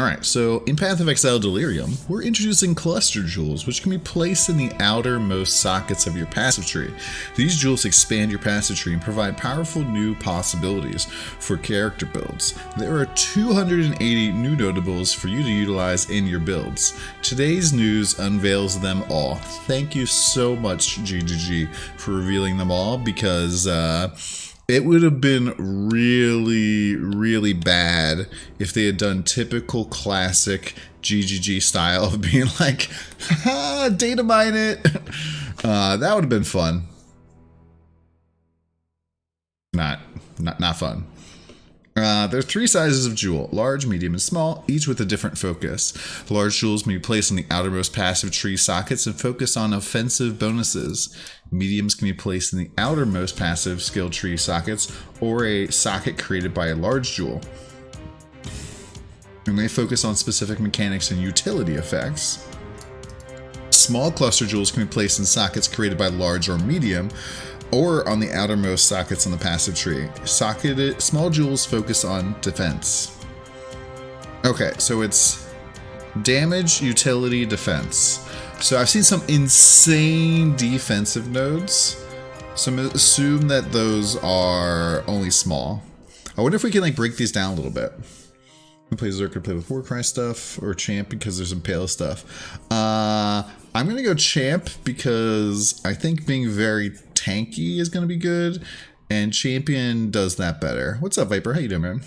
Alright, so in Path of Exile Delirium, we're introducing cluster jewels, which can be placed in the outermost sockets of your passive tree. These jewels expand your passive tree and provide powerful new possibilities for character builds. There are 280 new notables for you to utilize in your builds. Today's news unveils them all. Thank you so much, GGG, for revealing them all, because it would have been really bad if they had done typical classic GGG style of being like, haha, data mine it. That would have been fun. Not fun. There's 3 sizes of jewel: large, medium, and small, each with a different focus. Large jewels may be placed in the outermost passive tree sockets and focus on offensive bonuses. Mediums can be placed in the outermost passive skill tree sockets or a socket created by a large jewel, and they focus on specific mechanics and utility effects. Small cluster jewels can be placed in sockets created by large or medium, or on the outermost sockets on the passive tree. Socketed small jewels focus on defense. Okay, so it's damage, utility, defense. So I've seen some insane defensive nodes, so I'm gonna assume that those are only small. I wonder if we can like break these down a little bit. We play Zerk, play with Warcry stuff, or Champ because there's Impale stuff. I'm gonna go Champ because I think being very tanky is gonna be good, and Champion does that better. What's up, Viper? How you doing, man?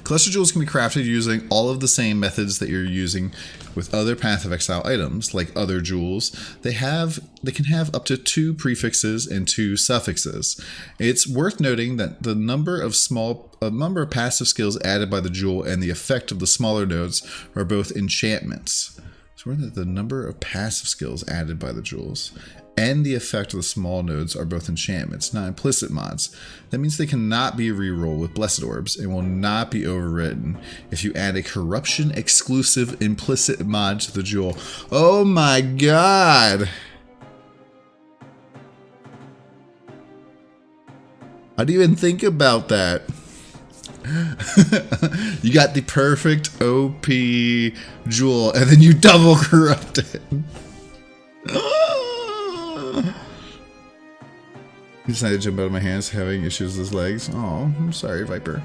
Cluster jewels can be crafted using all of the same methods that you're using with other Path of Exile items, like other jewels. They can have up to 2 prefixes and 2 suffixes. It's worth noting that the number of passive skills added by the jewel and the effect of the smaller nodes are both enchantments. So the number of passive skills added by the jewels and the effect of the small nodes are both enchantments, not implicit mods. That means they cannot be rerolled with Blessed Orbs and will not be overridden if you add a corruption exclusive implicit mod to the jewel. Oh my god! I didn't even think about that. You got the perfect OP jewel and then you double corrupt it. He decided to jump out of my hands, having issues with his legs. Oh, I'm sorry, Viper.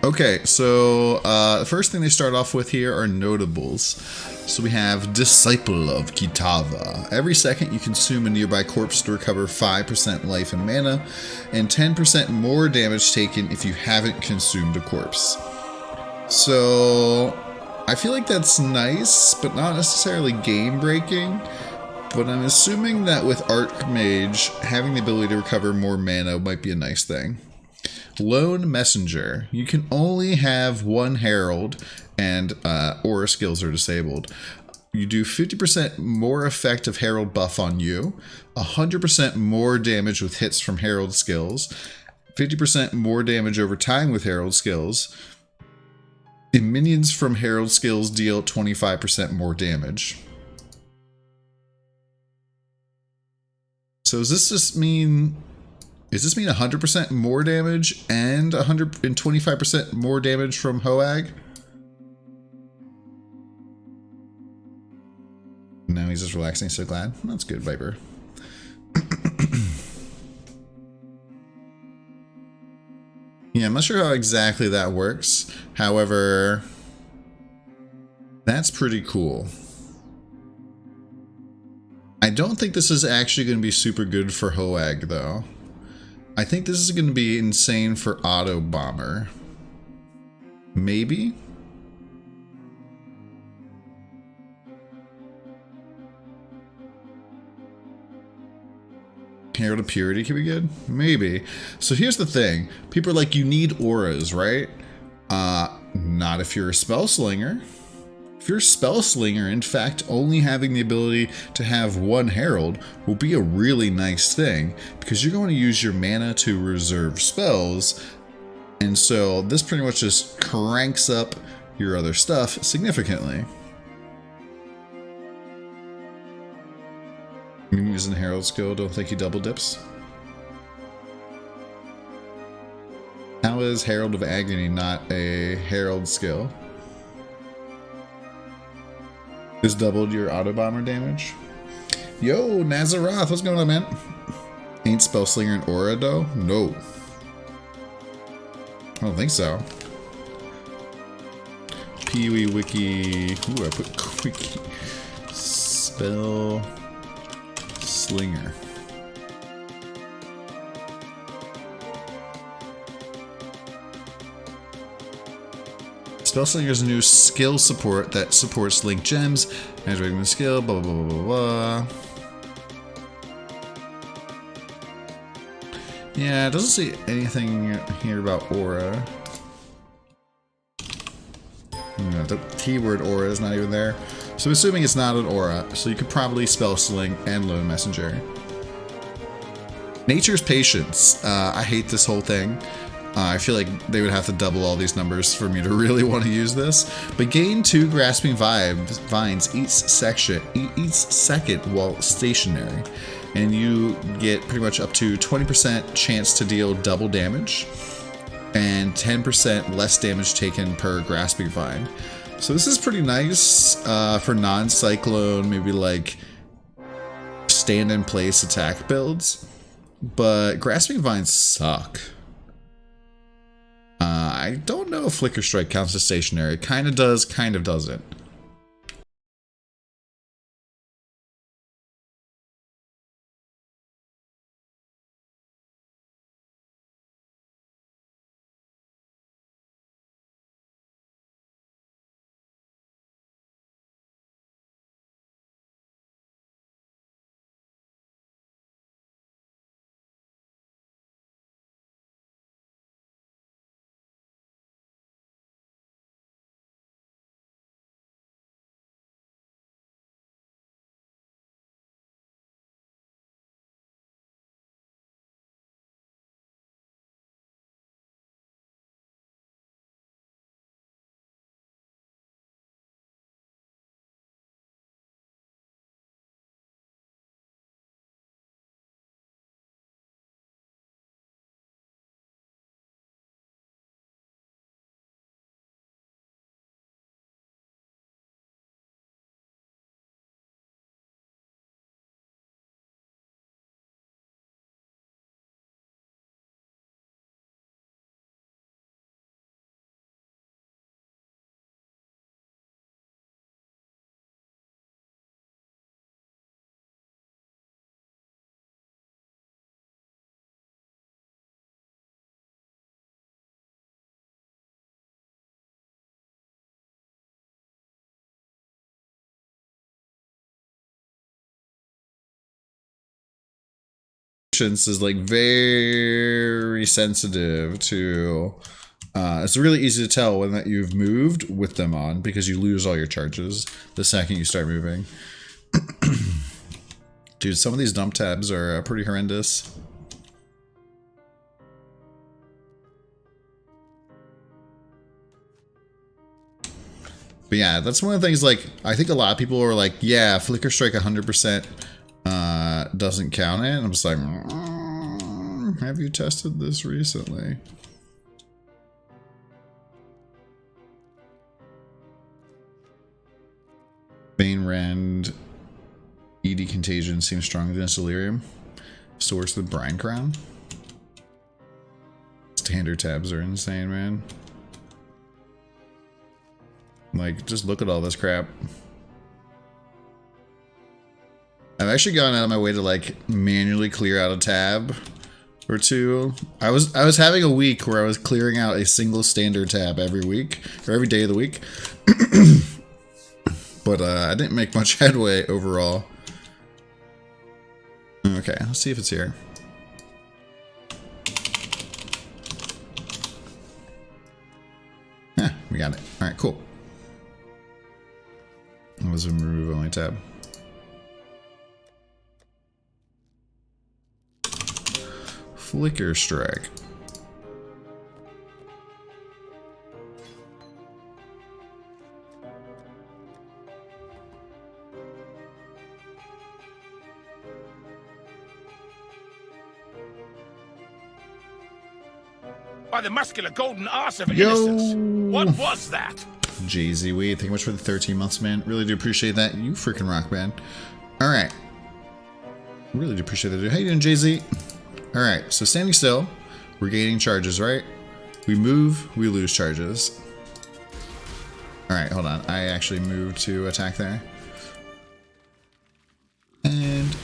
Okay, so the first thing they start off with here are notables. So we have Disciple of Kitava. Every second you consume a nearby corpse to recover 5% life and mana, and 10% more damage taken if you haven't consumed a corpse. So I feel like that's nice, but not necessarily game-breaking. But I'm assuming that with Archmage, having the ability to recover more mana might be a nice thing. Lone Messenger. You can only have 1 Herald, and aura skills are disabled. You do 50% more effective Herald buff on you, 100% more damage with hits from Herald skills, 50% more damage over time with Herald skills, and minions from Herald skills deal 25% more damage. So does this mean 100% more damage and 125% more damage from Hoag? Now he's just relaxing, so glad. That's good, Viper. Yeah, I'm not sure how exactly that works. However, that's pretty cool. I don't think this is actually going to be super good for Hoag, though. I think this is going to be insane for Auto Bomber. Maybe? Herald of Purity could be good? Maybe. So here's the thing. People are like, you need auras, right? Not if you're a spell slinger. If you're a spell slinger, in fact, only having the ability to have 1 Herald will be a really nice thing, because you're going to use your mana to reserve spells, and so this pretty much just cranks up your other stuff significantly. Minion is in Herald skill, don't think he double dips. How is Herald of Agony not a Herald skill? Just doubled your auto bomber damage. Yo, Nazaroth, what's going on, man? Ain't Spellslinger and Aura though? No. I don't think so. Pee-wee wiki. Ooh, I put wiki. Spell Slinger. Spellslinger is a new skill support that supports linked gems, activating the skill, blah blah blah blah blah. Yeah, it doesn't say anything here about aura. No, the keyword aura is not even there. So I'm assuming it's not an aura, so you could probably spell sling and lone messenger. Nature's Patience. I hate this whole thing. I feel like they would have to double all these numbers for me to really want to use this. But gain 2 grasping vines each second while stationary. And you get pretty much up to 20% chance to deal double damage. And 10% less damage taken per grasping vine. So this is pretty nice for non-cyclone, maybe like stand-in-place attack builds. But grasping vines suck. I don't know if Flicker Strike counts as stationary. Kind of does, kind of doesn't. Is like very sensitive to it's really easy to tell when that you've moved with them on because you lose all your charges the second you start moving. Dude, some of these dump tabs are pretty horrendous. But yeah, that's one of the things, like, I think a lot of people are like, yeah, Flicker Strike 100% doesn't count it. And I'm just like, have you tested this recently? Bane Rend, ED Contagion seems stronger than Delirium. Source of the Brine Crown. Standard tabs are insane, man. Like, just look at all this crap. I've actually gone out of my way to like manually clear out a tab or two. I was having a week where I was clearing out a single standard tab every week or every day of the week. But I didn't make much headway overall. Okay, let's see if it's here. Yeah, we got it. All right, cool. That was a remove only tab. Flicker Strike. by the muscular golden arse of Yo. innocence. What was that? Jay-Z Weed, thank you much for the 13 months, man. Really do appreciate that. You freaking rock, man. Alright. Really do appreciate that, dude. How you doing, Jay-Z? Alright, so standing still, we're gaining charges, right? We move, we lose charges. Alright, hold on. I actually moved to attack there. And,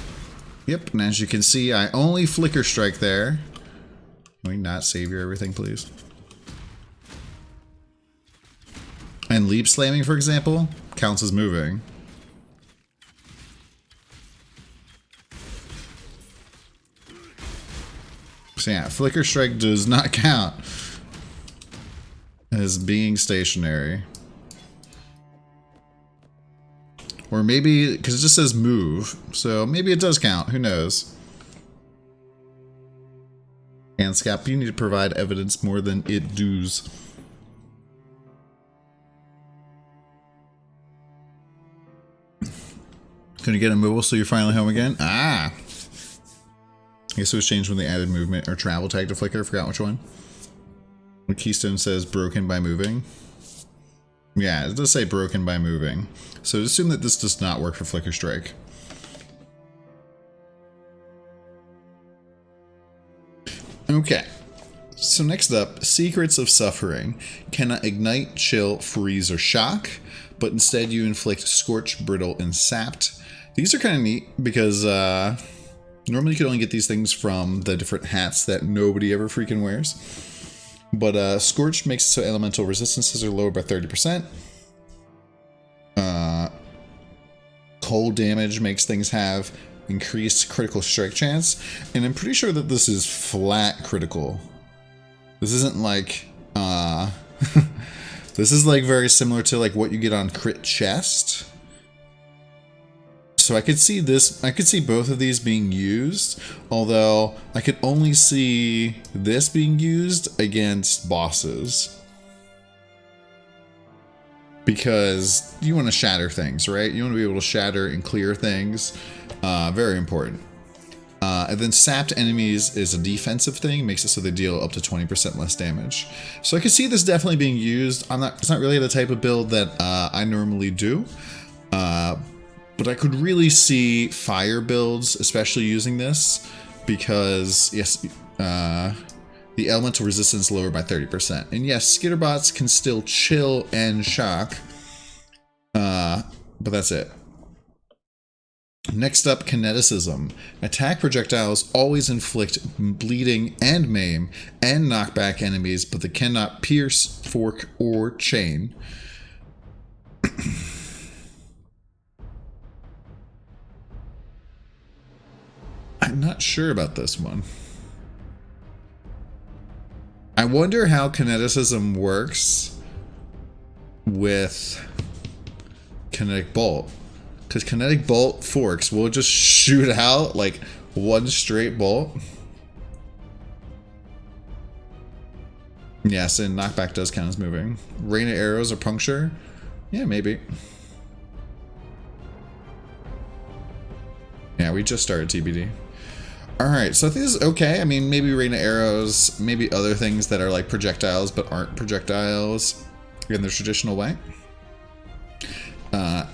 yep, and as you can see, I only flicker strike there. Can we not save your everything, please? And leap slamming, for example, counts as moving. So yeah, flicker strike does not count as being stationary. Or maybe, because it just says move, so maybe it does count, who knows. And Scap, you need to provide evidence more than it does. Gonna get immobile so you're finally home again? Ah! I guess it was changed when they added movement or travel tag to flicker, I forgot which one. The keystone says broken by moving. Yeah, it does say broken by moving. So assume that this does not work for flicker strike. Okay. So next up, Secrets of Suffering. Cannot ignite, chill, freeze, or shock, but instead you inflict scorch, brittle, and sapped. These are kind of neat because normally you can only get these things from the different hats that nobody ever freaking wears. But Scorch makes it so elemental resistances are lowered by 30%. Cold damage makes things have increased critical strike chance. And I'm pretty sure that this is flat critical. This isn't like... this is like very similar to like what you get on crit chest. So I could see this, I could see both of these being used, although I could only see this being used against bosses. Because you want to shatter things, right? You want to be able to shatter and clear things. Very important. And then sapped enemies is a defensive thing, makes it so they deal up to 20% less damage. So I could see this definitely being used. It's not really the type of build that I normally do. But I could really see fire builds, especially using this, because yes, the elemental resistance lowered by 30%. And yes, skitterbots can still chill and shock, but that's it. Next up, kineticism. Attack projectiles always inflict bleeding and maim and knock back enemies, but they cannot pierce, fork, or chain. I'm not sure about this one. I wonder how kineticism works with kinetic bolt. Because kinetic bolt forks will just shoot out like one straight bolt. Yes, and knockback does count as moving. Rain of arrows or puncture? Yeah, maybe. Yeah, we just started TBD. Alright, so I think this is okay. I mean, maybe rain of arrows, maybe other things that are like projectiles but aren't projectiles in the traditional way.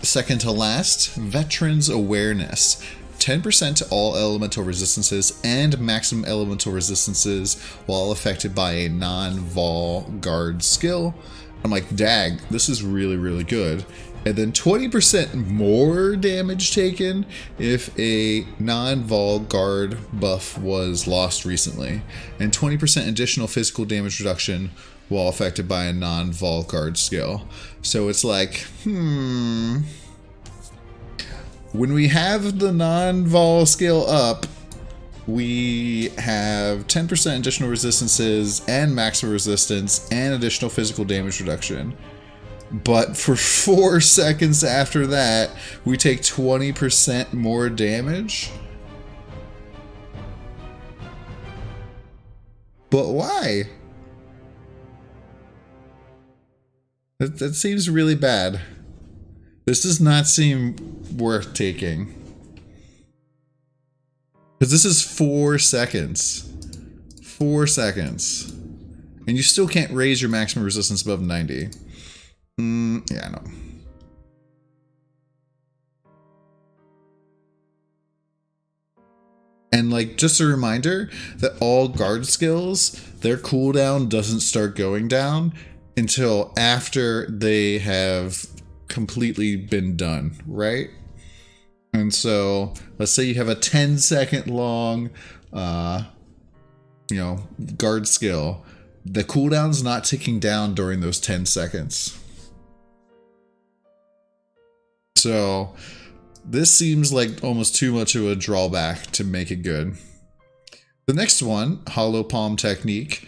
Second to last, Veteran's Awareness. 10% to all elemental resistances and maximum elemental resistances while affected by a non-vol guard skill. I'm like, dag, this is really, really good. And then 20% more damage taken if a non-vol guard buff was lost recently. And 20% additional physical damage reduction while affected by a non-vol guard skill. So it's like, when we have the non-vol skill up, we have 10% additional resistances and maximum resistance and additional physical damage reduction. But for 4 seconds after that, we take 20% more damage? But why? That seems really bad. This does not seem worth taking. Because this is 4 seconds. 4 seconds. And you still can't raise your maximum resistance above 90. Yeah, I know. And like, just a reminder that all guard skills, their cooldown doesn't start going down until after they have completely been done, right? And so, let's say you have a 10-second long, you know, guard skill. The cooldown's not ticking down during those 10 seconds. So, this seems like almost too much of a drawback to make it good. The next one, Hollow Palm Technique.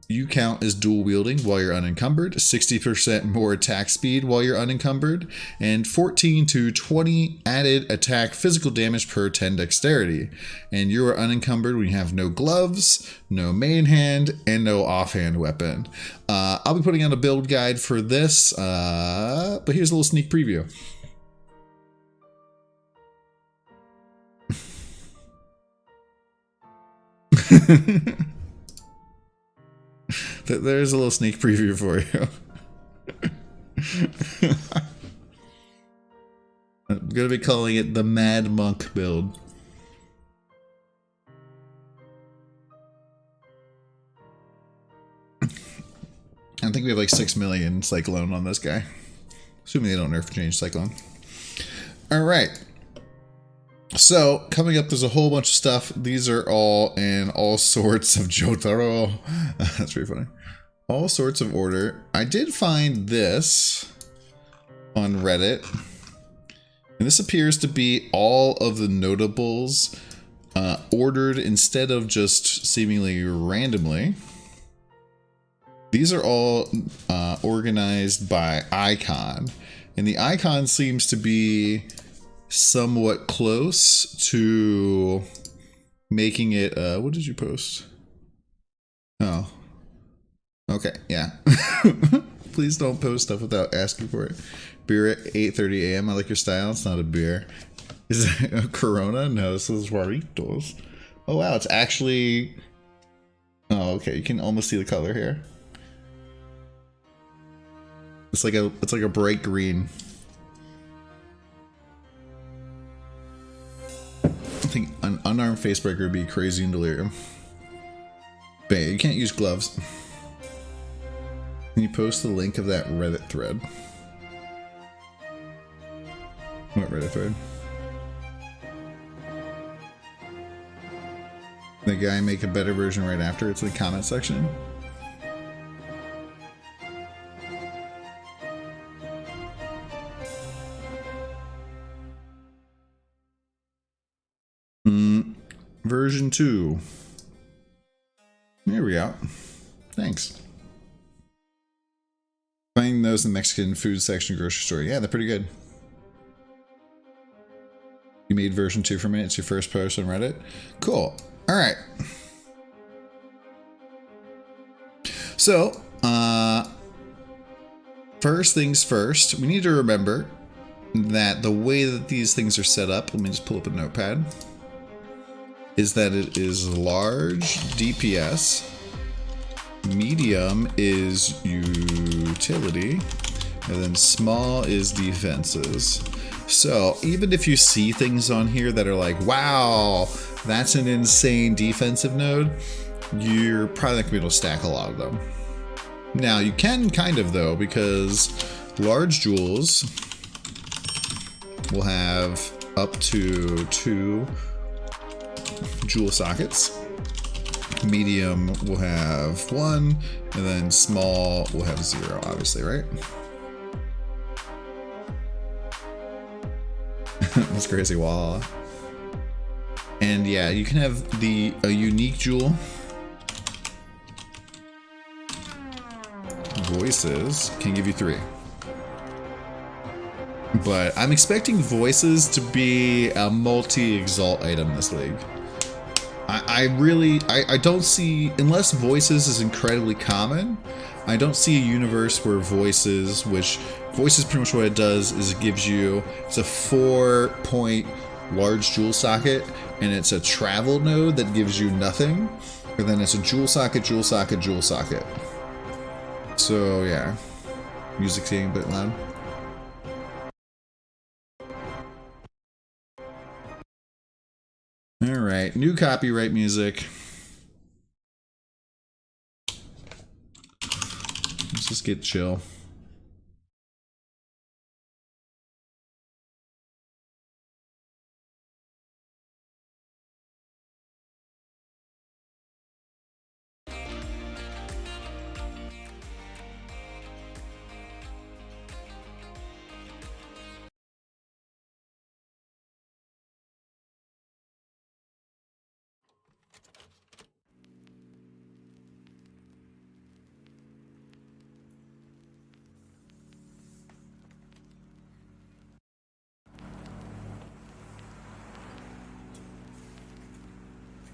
You count as dual wielding while you're unencumbered, 60% more attack speed while you're unencumbered, and 14 to 20 added attack physical damage per 10 dexterity. And you are unencumbered when you have no gloves, no main hand, and no offhand weapon. I'll be putting out a build guide for this, but here's a little sneak preview. There's a little sneak preview for you. I'm gonna be calling it the Mad Monk build. I think we have like 6 million Cyclone on this guy. Assuming they don't nerf change Cyclone. Alright. So, coming up, there's a whole bunch of stuff. These are all in all sorts of Jotaro. That's pretty funny. All sorts of order. I did find this on Reddit. And this appears to be all of the notables ordered instead of just seemingly randomly. These are all organized by icon. And the icon seems to be somewhat close to making it, what did you post? Oh. Okay, yeah. Please don't post stuff without asking for it. Beer at 8:30 a.m. I like your style. It's not a beer. Is it a Corona? No, this is Juaritos. Oh wow, it's actually... Oh, okay, you can almost see the color here. It's like a bright green. I think an unarmed facebreaker would be crazy in Delirium. But yeah, you can't use gloves. Can you post the link of that Reddit thread? What Reddit thread? The guy make a better version right after. It's in the comment section. Version 2. There we go. Thanks. Finding those in the Mexican food section grocery store. Yeah, they're pretty good. You made version 2 for me. It's your first post on Reddit. Cool. All right. So, first things first, we need to remember that the way that these things are set up, let me just pull up a notepad, is that it is large DPS, medium is utility, and then small is defenses. So even if you see things on here that are like, wow, that's an insane defensive node, you're probably not gonna be able to stack a lot of them. Now you can kind of though, because large jewels will have up to 2 jewel sockets. Medium will have 1, and then small will have 0, obviously, right? That's crazy. Wow. And yeah, you can have a unique jewel. Voices can give you 3. But I'm expecting voices to be a multi-exalt item this league. I don't see, unless voices is incredibly common, I don't see a universe where voices pretty much what it does is it gives you, it's a 4-point large jewel socket, and it's a travel node that gives you nothing, and then it's a jewel socket, jewel socket, jewel socket. So yeah, music's getting a bit loud. Alright, new copyright music. Let's just get chill.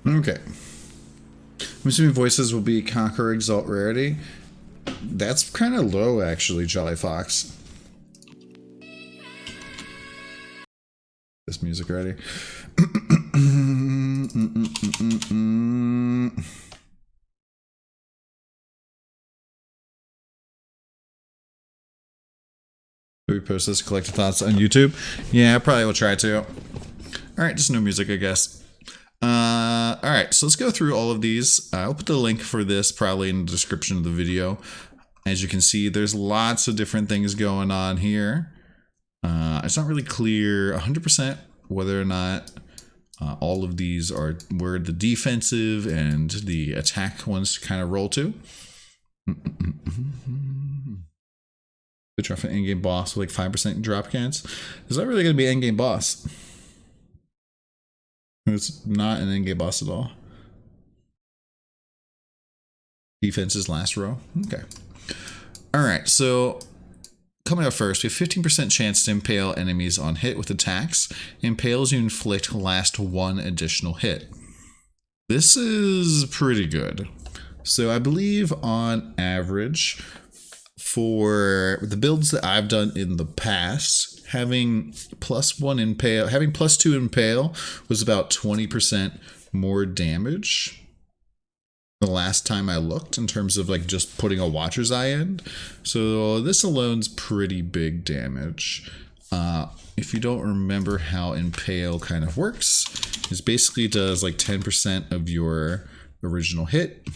Okay. I'm assuming voices will be Conquer Exalt Rarity. That's kind of low, actually, Jolly Fox. This music ready. We post this collective thoughts on YouTube. Yeah, I probably will try to. Alright, just no music, I guess. Alright, so let's go through all of these. I'll put the link for this probably in the description of the video. As you can see, there's lots of different things going on here. It's not really clear 100% whether or not all of these are where the defensive and the attack ones kind of roll to. The drop an in-game boss with like 5% drop cans. Is that really going to be an in-game boss? It's not an in-game boss at all. Defense is last row. Okay. Alright, so coming up first, we have 15% chance to impale enemies on hit with attacks. Impales you inflict last one additional hit. This is pretty good. So I believe on average, for the builds that I've done in the past, having +1 impale, having +2 impale was about 20% more damage the last time I looked in terms of like just putting a Watcher's Eye in. So this alone's pretty big damage. If you don't remember how Impale kind of works, it basically does like 10% of your original hit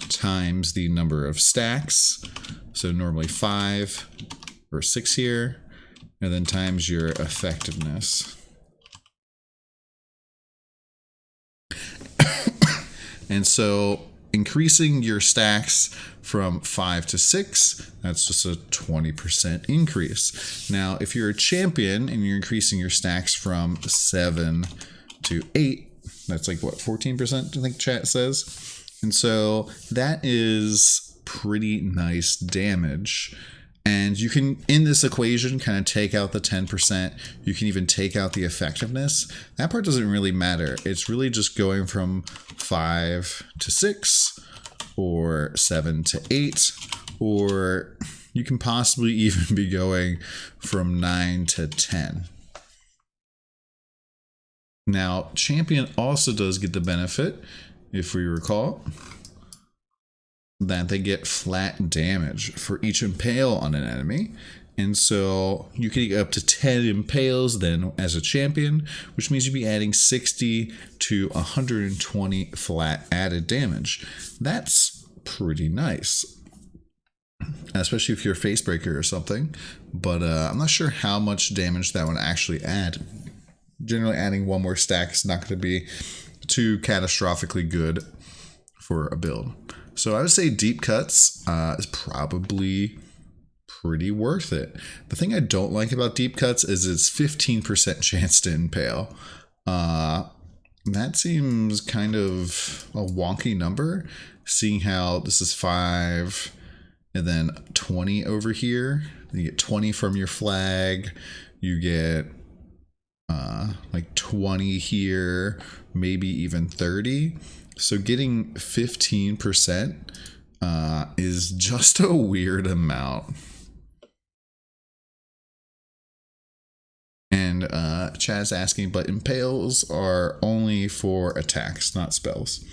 times the number of stacks. So normally 5 or 6 here, and then times your effectiveness. And so increasing your stacks from 5 to 6, that's just a 20% increase. Now, if you're a champion and you're increasing your stacks from 7 to 8, that's like what, 14%, I think chat says. And so that is pretty nice damage. And you can, in this equation, kind of take out the 10%. You can even take out the effectiveness. That part doesn't really matter. It's really just going from 5 to 6, or 7 to 8, or you can possibly even be going from 9 to 10. Now, Champion also does get the benefit, if we recall, that they get flat damage for each impale on an enemy. And so you can get up to 10 impales then as a champion, which means you'd be adding 60 to 120 flat added damage. That's pretty nice, especially if you're a facebreaker or something. But I'm not sure how much damage that would actually add. Generally, adding one more stack is not going to be too catastrophically good for a build. So I would say deep cuts is probably pretty worth it. The thing I don't like about deep cuts is it's 15% chance to impale. That seems kind of a wonky number, seeing how this is 5 and then 20 over here. You get 20 from your flag. You get like 20 here, maybe even 30. So getting 15% is just a weird amount. And Chad's asking, but impales are only for attacks, not spells.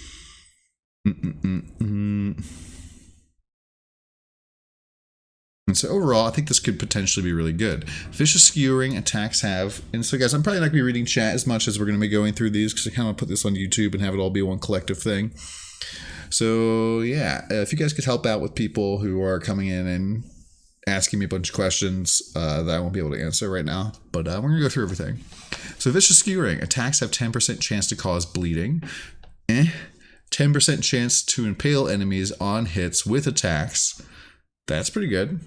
And so overall, I think this could potentially be really good. Vicious skewering attacks have, and so guys, I'm probably not going to be reading chat as much as we're going to be going through these because I kind of put this on YouTube and have it all be one collective thing. So yeah, if you guys could help out with people who are coming in and asking me a bunch of questions that I won't be able to answer right now, but we're going to go through everything. So vicious skewering, attacks have 10% chance to cause bleeding. 10% chance to impale enemies on hits with attacks. That's pretty good.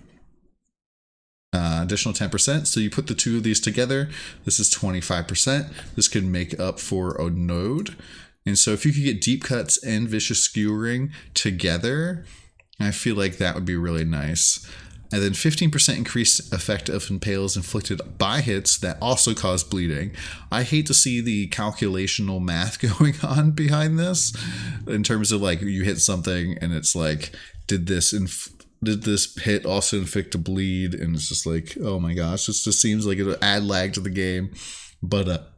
Additional 10%. So you put the two of these together. This is 25%. This could make up for a node. And so if you could get deep cuts and vicious skewering together, I feel like that would be really nice. And then 15% increased effect of impales inflicted by hits that also cause bleeding. I hate to see the calculational math going on behind this in terms of like you hit something and it's like, did this hit also inflict a bleed? And it's just like, oh my gosh, it just seems like it'll add lag to the game. But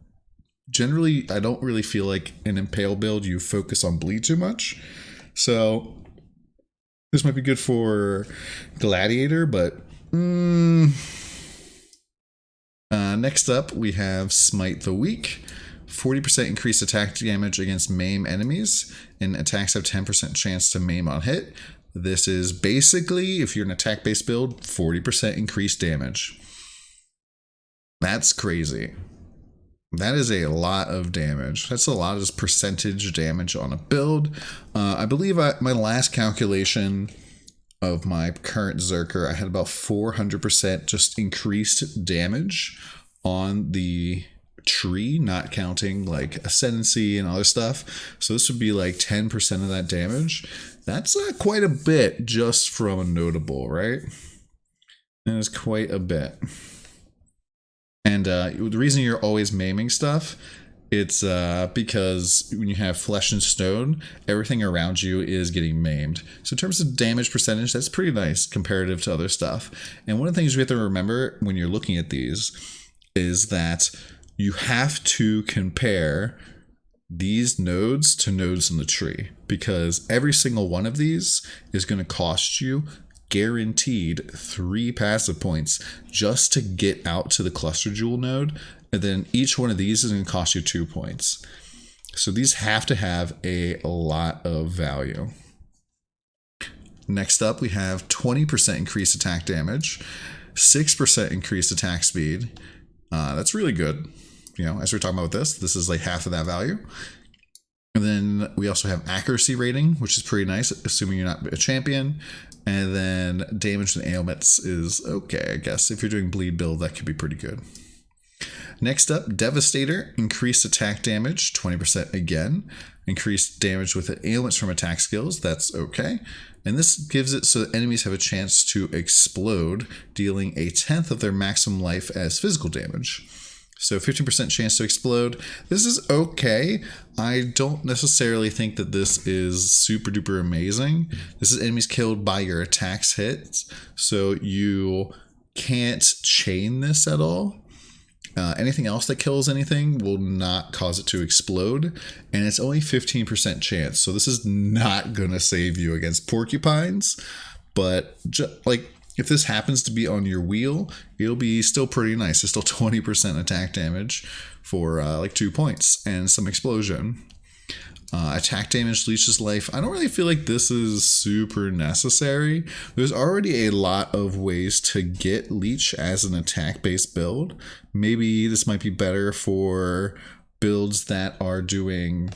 generally, I don't really feel like an impale build you focus on bleed too much. So this might be good for Gladiator, but next up we have Smite the Weak. 40% increased attack damage against maim enemies, and attacks have 10% chance to maim on hit. This is basically, if you're an attack-based build, 40% increased damage. That's crazy. That is a lot of damage. That's a lot of percentage damage on a build. I believe my last calculation of my current Zerker, I had about 400% just increased damage on the tree, not counting like ascendancy and other stuff. So this would be like 10% of that damage. That's quite a bit just from a notable, right? That is quite a bit. And the reason you're always maiming stuff, it's because when you have flesh and stone, everything around you is getting maimed. So in terms of damage percentage, that's pretty nice comparative to other stuff. And one of the things you have to remember when you're looking at these is that you have to compare these nodes to nodes in the tree, because every single one of these is going to cost you guaranteed 3 passive points just to get out to the cluster jewel node, and then each one of these is going to cost you 2 points. So these have to have a lot of value. Next up, we have 20% increased attack damage, 6% increased attack speed. That's really good. You know, as we're talking about this is like half of that value. And then we also have accuracy rating, which is pretty nice, assuming you're not a champion. And then damage and ailments is okay, I guess. If you're doing bleed build, that could be pretty good. Next up, Devastator, increased attack damage, 20% again. Increased damage with ailments from attack skills, that's okay. And this gives it so that enemies have a chance to explode, dealing 1/10 of their maximum life as physical damage. So 15% chance to explode. This is okay. I don't necessarily think that this is super duper amazing. This is enemies killed by your attacks hits. So you can't chain this at all. Anything else that kills anything will not cause it to explode. And it's only 15% chance. So this is not going to save you against porcupines. But like, if this happens to be on your wheel, it'll be still pretty nice. It's still 20% attack damage for like 2 points and some explosion. Attack damage leeches life. I don't really feel like this is super necessary. There's already a lot of ways to get leech as an attack-based build. Maybe this might be better for builds that are doing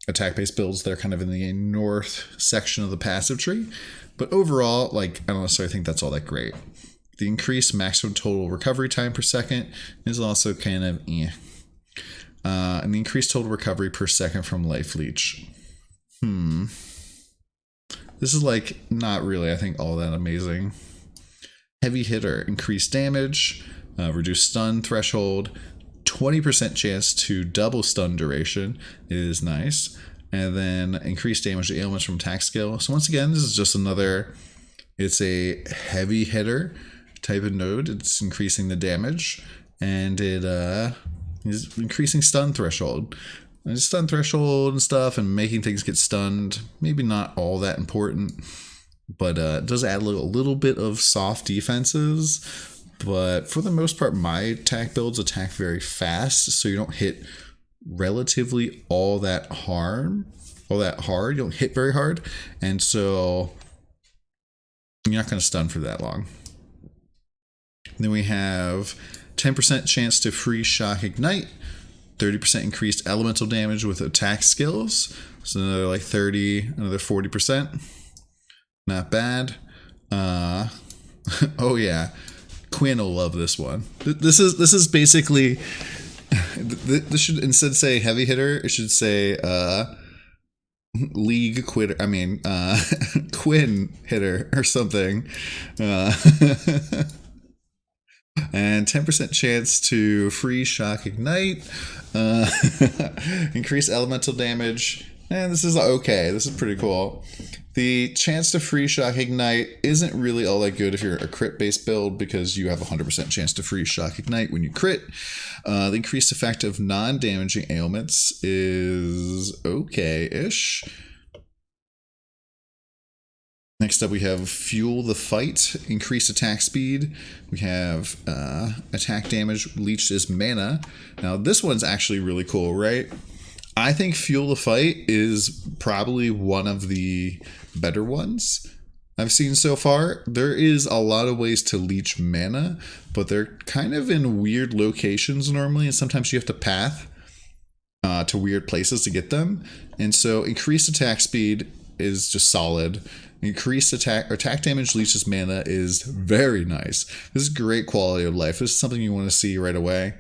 attack-based builds that are kind of in the north section of the passive tree. But overall, like, I don't necessarily think that's all that great. The increased maximum total recovery time per second is also kind of and the increased total recovery per second from life leech. This is like not really, I think, all that amazing. Heavy hitter, increased damage, reduced stun threshold, 20% chance to double stun duration is nice. And then increased damage to ailments from attack skill. So once again, this is just another, it's a heavy hitter type of node. It's increasing the damage, and it is increasing stun threshold. And stun threshold and stuff, and making things get stunned, maybe not all that important. but it does add a little bit of soft defenses. But for the most part, my attack builds attack very fast, so you don't hit relatively all that hard. You don't hit very hard, and so you're not going to stun for that long. Then we have 10% chance to free shock ignite, 30% increased elemental damage with attack skills, so another like 30, another 40%. Not bad. Oh yeah, Quinn will love this one. This is basically, this should instead say heavy hitter, it should say league quitter. I mean Quinn hitter or something. And 10% chance to free shock ignite, increase elemental damage, and this is okay. This is pretty cool. The chance to free shock ignite isn't really all that good if you're a crit based build, because you have 100% chance to free shock ignite when you crit. The increased effect of non-damaging ailments is okay-ish. Next up, we have Fuel the Fight, increased attack speed. We have attack damage leached as mana. Now, this one's actually really cool, right? I think Fuel the Fight is probably one of the better ones I've seen so far. There is a lot of ways to leech mana, but they're kind of in weird locations normally, and sometimes you have to path to weird places to get them. And so increased attack speed is just solid. Increased attack damage leeches mana is very nice. This is great quality of life. This is something you want to see right away.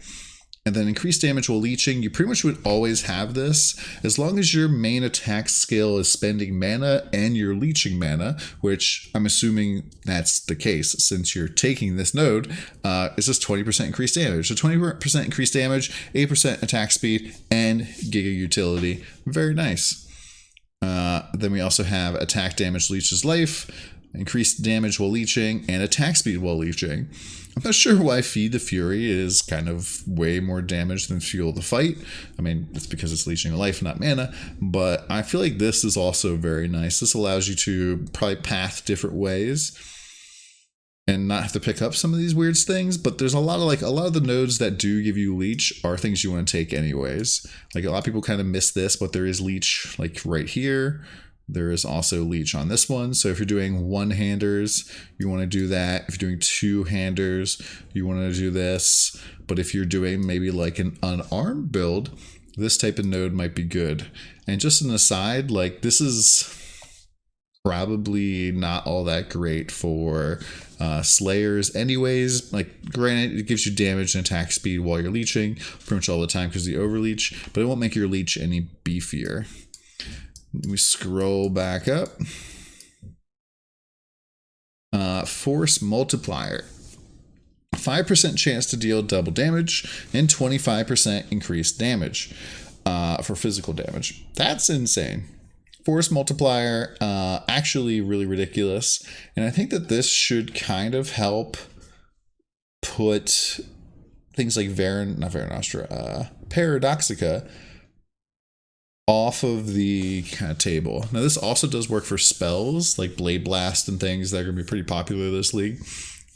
And then increased damage while leeching, you pretty much would always have this as long as your main attack skill is spending mana and you're leeching mana, which I'm assuming that's the case since you're taking this node. It's just 20% increased damage. So 20% increased damage, 8% attack speed, and Giga Utility. Very nice. Then we also have attack damage leeches life, increased damage while leeching, and attack speed while leeching. I'm not sure why Feed the Fury is kind of way more damage than Fuel the Fight. I mean, it's because it's leeching a life, not mana, but I feel like this is also very nice. This allows you to probably path different ways and not have to pick up some of these weird things, but there's a lot of the nodes that do give you leech are things you want to take anyways. Like, a lot of people kind of miss this, but there is leech like right here. There is also leech on this one. So if you're doing one-handers, you want to do that. If you're doing two-handers, you want to do this. But if you're doing maybe like an unarmed build, this type of node might be good. And just an aside, like, this is probably not all that great for slayers anyways. Like, granted, it gives you damage and attack speed while you're leeching pretty much all the time because of the overleech, but it won't make your leech any beefier. We scroll back up. Force multiplier. 5% chance to deal double damage and 25% increased damage for physical damage. That's insane. Force multiplier, actually really ridiculous. And I think that this should kind of help put things like Paradoxica off of the kind of table. Now, this also does work for spells like Blade Blast and things that are going to be pretty popular this league.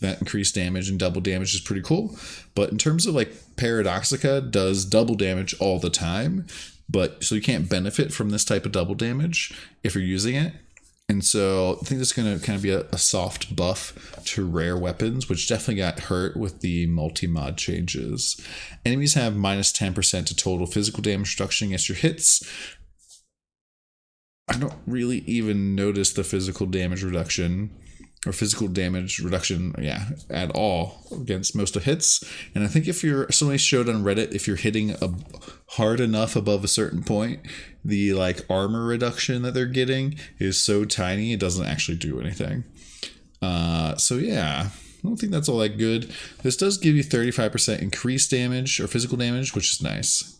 That increased damage and double damage is pretty cool. But in terms of like, Paradoxica does double damage all the time, but so you can't benefit from this type of double damage if you're using it. And so I think this is going to kind of be a soft buff to rare weapons, which definitely got hurt with the multi-mod changes. Enemies have minus 10% to total physical damage reduction against your hits. I don't really even notice the physical damage reduction at all against most of hits. And I think if somebody showed on Reddit, if you're hitting hard enough above a certain point, the like armor reduction that they're getting is so tiny it doesn't actually do anything. So yeah, I don't think that's all that good. This does give you 35% increased damage or physical damage, which is nice.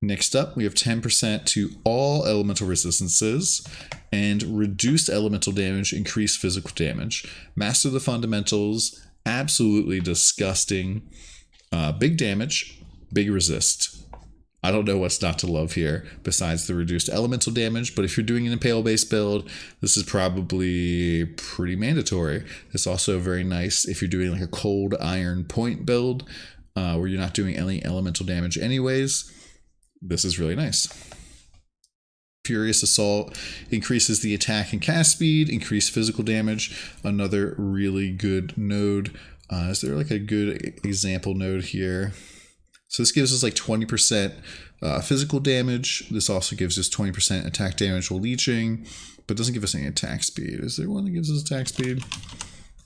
Next up, we have 10% to all elemental resistances and reduced elemental damage, increased physical damage. Master the fundamentals, absolutely disgusting. Big damage, big resist. I don't know what's not to love here besides the reduced elemental damage, but if you're doing an Impale based build, this is probably pretty mandatory. It's also very nice if you're doing like a cold iron point build where you're not doing any elemental damage anyways. This is really nice. Furious Assault increases the attack and cast speed, increased physical damage, another really good node. Is there like a good example node here? So this gives us like 20% physical damage. This also gives us 20% attack damage while leeching, but doesn't give us any attack speed. Is there one that gives us attack speed?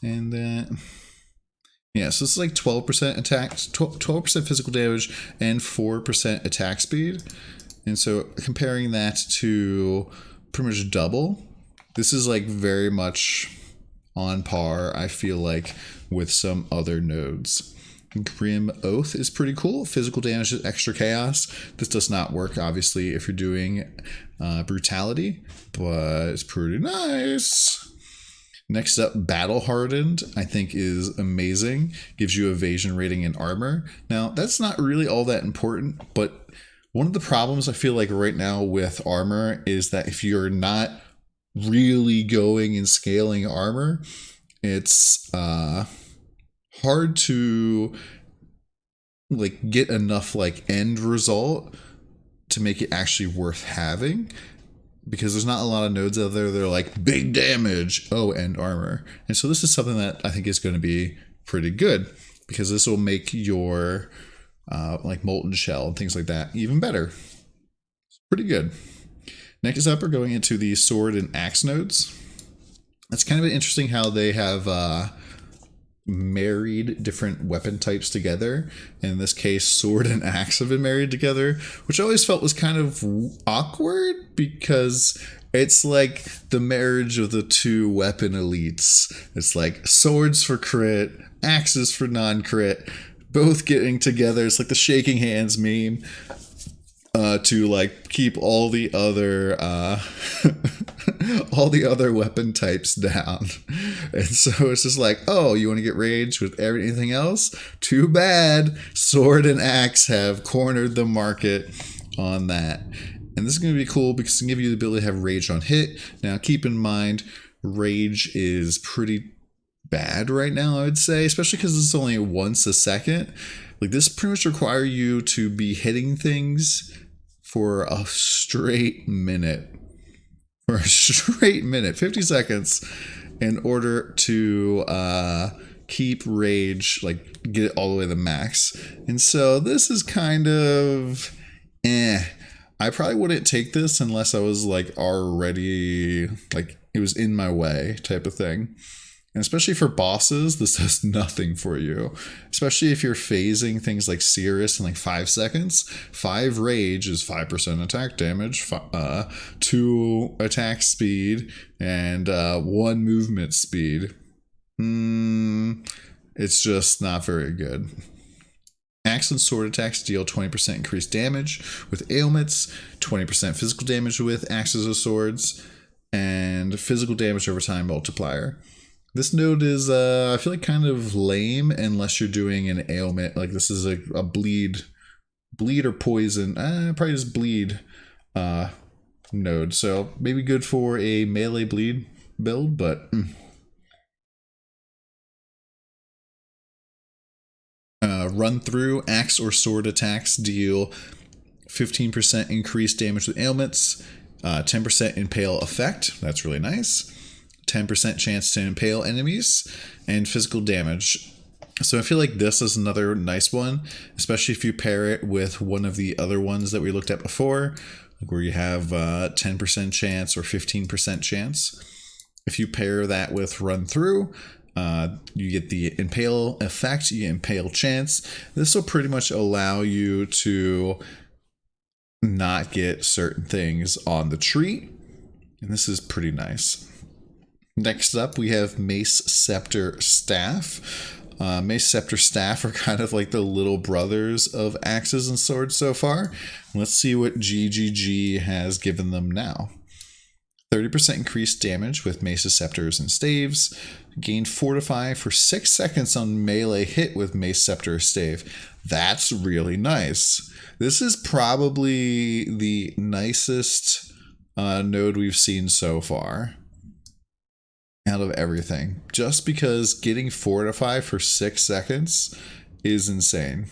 And then, yeah, so it's like 12% attack, 12% physical damage and 4% attack speed. And so comparing that to pretty much double, this is like very much on par, I feel like, with some other nodes. Grim Oath is pretty cool. Physical damage is extra chaos. This does not work, obviously, if you're doing brutality, but it's pretty nice. Next up, Battle Hardened, I think is amazing. Gives you evasion rating and armor. Now, that's not really all that important, but one of the problems I feel like right now with armor is that if you're not really going and scaling armor, it's hard to like get enough like end result to make it actually worth having, because there's not a lot of nodes out there that are like big damage, oh, end armor. And so this is something that I think is going to be pretty good, because this will make your like molten shell and things like that even better. It's pretty good. Next up, we're going into the sword and axe nodes. It's kind of interesting how they have married different weapon types together. In this case, sword and axe have been married together, which I always felt was kind of awkward, because it's like the marriage of the two weapon elites. It's like swords for crit, axes for non-crit, both getting together. It's like the shaking hands meme. To like keep all the other all the other weapon types down. And so it's just like, oh, you want to get rage with everything else? Too bad. Sword and axe have cornered the market on that. And this is going to be cool because it's going to give you the ability to have rage on hit. Now keep in mind, rage is pretty bad right now, I would say, especially because it's only once a second. Like, this pretty much require you to be hitting things for a straight minute. For a straight minute, 50 seconds, in order to keep rage, like, get it all the way to the max. And so this is kind of I probably wouldn't take this unless I was like already, like, it was in my way type of thing. And especially for bosses, this does nothing for you. Especially if you're phasing things like Cirrus in like 5 seconds. 5 rage is 5% attack damage, 2 attack speed, and 1 movement speed. It's just not very good. Axe and sword attacks deal 20% increased damage with ailments, 20% physical damage with axes or swords, and physical damage over time multiplier. This node is, I feel like, kind of lame unless you're doing an ailment. Like, this is a bleed or poison. Probably just bleed node. So maybe good for a melee bleed build, but run through axe or sword attacks deal 15% increased damage with ailments, 10% impale effect. That's really nice. 10% chance to impale enemies, and physical damage. So I feel like this is another nice one, especially if you pair it with one of the other ones that we looked at before, like where you have 10% chance or 15% chance. If you pair that with run through, you get the impale effect, you get impale chance. This will pretty much allow you to not get certain things on the tree, and this is pretty nice. Next up, we have Mace Scepter Staff. Mace Scepter Staff are kind of like the little brothers of axes and swords so far. Let's see what GGG has given them now. 30% increased damage with maces, scepters, and staves. Gain Fortify for 6 seconds on melee hit with mace, scepter, or stave. That's really nice. This is probably the nicest node we've seen so far out of everything. Just because getting Fortify for 6 seconds is insane.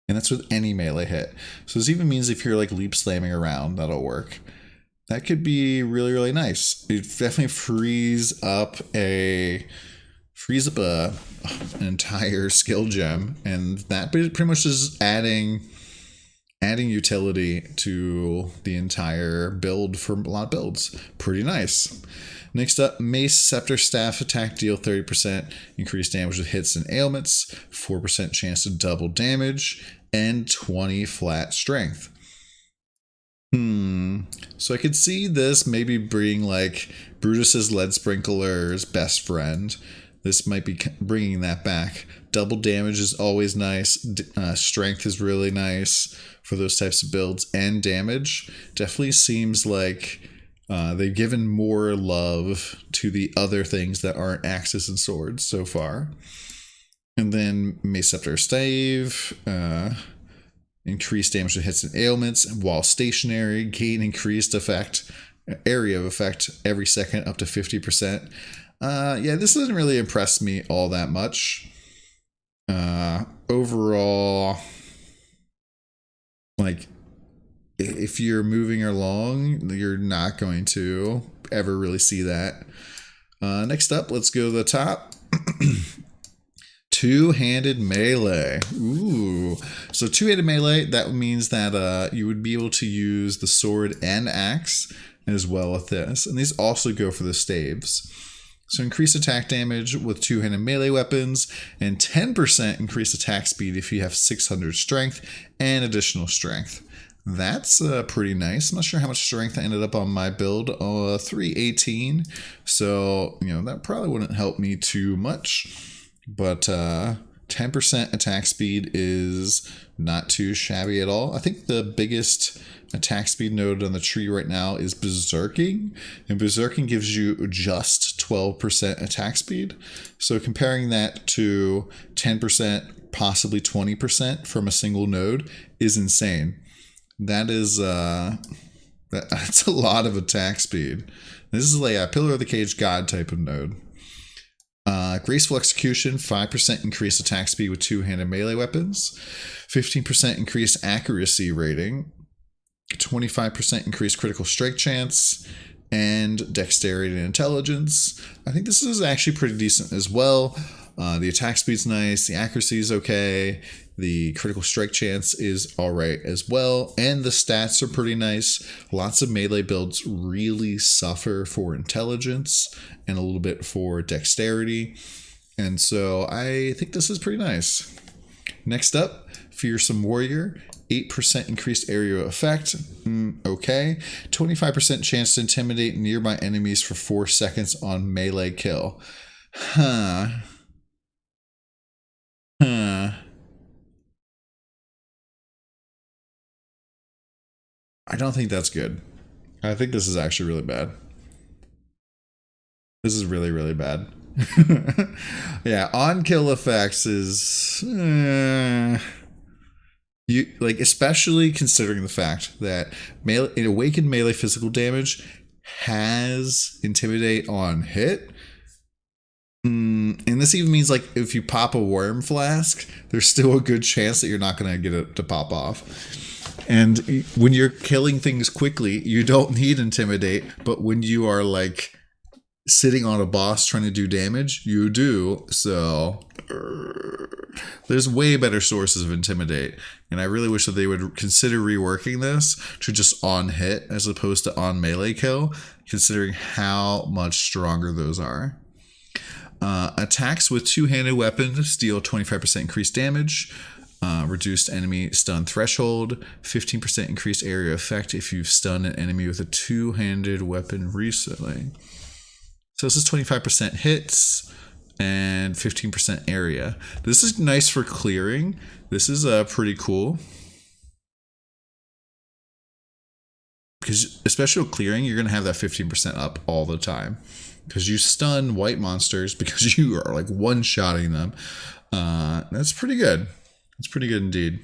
And that's with any melee hit. So this even means if you're like leap slamming around, that'll work. That could be really, really nice. It definitely frees up an entire skill gem, and that pretty much is adding utility to the entire build for a lot of builds. Pretty nice. Next up, Mace, Scepter, Staff attack deal 30% increased damage with hits and ailments, 4% chance to double damage, and 20 flat strength. So I could see this maybe being like Brutus's Lead Sprinkler's best friend. This might be bringing that back. Double damage is always nice. Strength is really nice for those types of builds. And damage definitely seems like they've given more love to the other things that aren't axes and swords so far. And then Mace, Scepter, Stave. Increased damage to hits and ailments while stationary. Gain increased area of effect every second up to 50%. Yeah, this doesn't really impress me all that much. Overall, like, if you're moving along, you're not going to ever really see that. Next up, let's go to the top. Two-handed melee. Ooh. So two-handed melee, that means that you would be able to use the sword and axe as well with this. And these also go for the staves. So increase attack damage with two-handed melee weapons, and 10% increased attack speed if you have 600 strength and additional strength. That's pretty nice. I'm not sure how much strength I ended up on my build. 318. So, that probably wouldn't help me too much. But 10% attack speed is not too shabby at all. I think the biggest attack speed node on the tree right now is Berserking. And Berserking gives you just 12% attack speed. So comparing that to 10%, possibly 20% from a single node is insane. That is that's a lot of attack speed. This is like a Pillar of the Cage God type of node. Graceful Execution, 5% increased attack speed with two-handed melee weapons, 15% increased accuracy rating, 25% increased critical strike chance, and dexterity and intelligence. I think this is actually pretty decent as well. The attack speed's nice, the accuracy is okay, the critical strike chance is alright as well, and the stats are pretty nice. Lots of melee builds really suffer for intelligence and a little bit for dexterity, and so I think this is pretty nice. Next up, Fearsome Warrior, 8% increased area of effect, okay. 25% chance to intimidate nearby enemies for 4 seconds on melee kill. I don't think that's good. I think this is actually really bad. This is really, really bad. Yeah, on kill effects is you like, especially considering the fact that awakened melee physical damage has intimidate on hit. And this even means like if you pop a worm flask, there's still a good chance that you're not going to get it to pop off. And when you're killing things quickly, you don't need intimidate, but when you are like sitting on a boss trying to do damage, you do. So there's way better sources of intimidate, and I really wish that they would consider reworking this to just on hit as opposed to on melee kill, considering how much stronger those are. Attacks with two-handed weapons deal 25% increased damage. Reduced enemy stun threshold, 15% increased area effect if you've stunned an enemy with a two-handed weapon recently. So this is 25% hits and 15% area. This is nice for clearing. This is pretty cool. because especially with clearing, you're going to have that 15% up all the time. Because you stun white monsters because you are like one-shotting them. That's pretty good. It's pretty good indeed.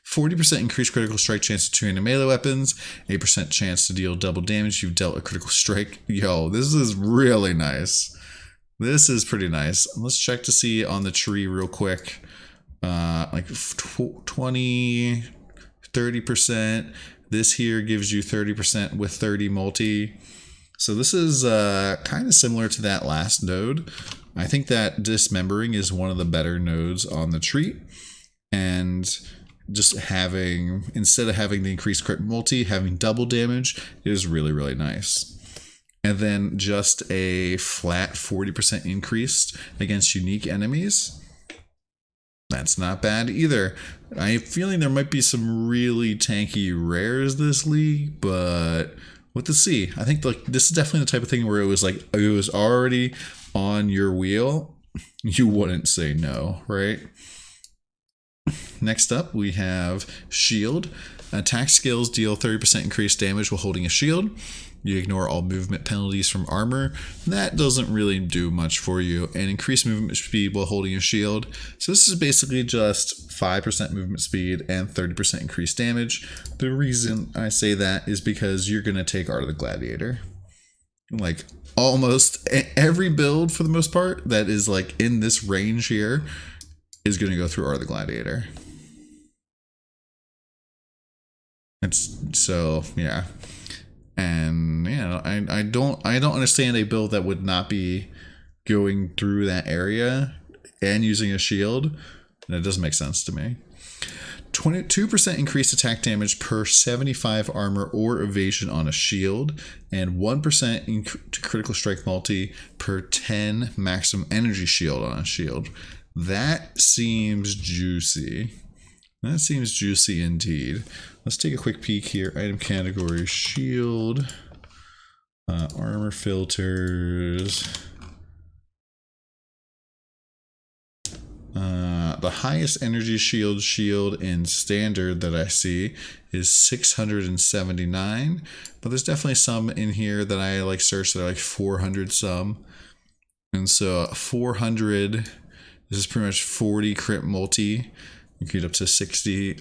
40% increased critical strike chance to two-handed melee weapons. 8% chance to deal double damage if you've dealt a critical strike. Yo, this is really nice. This is pretty nice. Let's check to see on the tree real quick. Like 20, 30%. This here gives you 30% with 30 multi. So this is kind of similar to that last node. I think that dismembering is one of the better nodes on the tree. And just having, instead of having the increased crit multi, having double damage is really, really nice. And then just a flat 40% increase against unique enemies. That's not bad either. I'm feeling there might be some really tanky rares this league, but what to see. I think like this is definitely the type of thing where it was like, it was already on your wheel. You wouldn't say no, right? Next up, we have Shield. Attack skills deal 30% increased damage while holding a shield. You ignore all movement penalties from armor. That doesn't really do much for you. And increased movement speed while holding a shield. So this is basically just 5% movement speed and 30% increased damage. The reason I say that is because you're going to take Art of the Gladiator. Like almost every build for the most part that is like in this range here is going to go through Art of the Gladiator. It's so, yeah. And yeah, I don't understand a build that would not be going through that area and using a shield. That doesn't make sense to me. 22% increased attack damage per 75 armor or evasion on a shield, and 1% to critical strike multi per 10 maximum energy shield on a shield. That seems juicy. That seems juicy indeed. Let's take a quick peek here. Item category, shield, armor filters. The highest energy shield in standard that I see is 679, but there's definitely some in here that I like searched that are like 400 some. And so 400, this is pretty much 40 crit multi. You get up to 60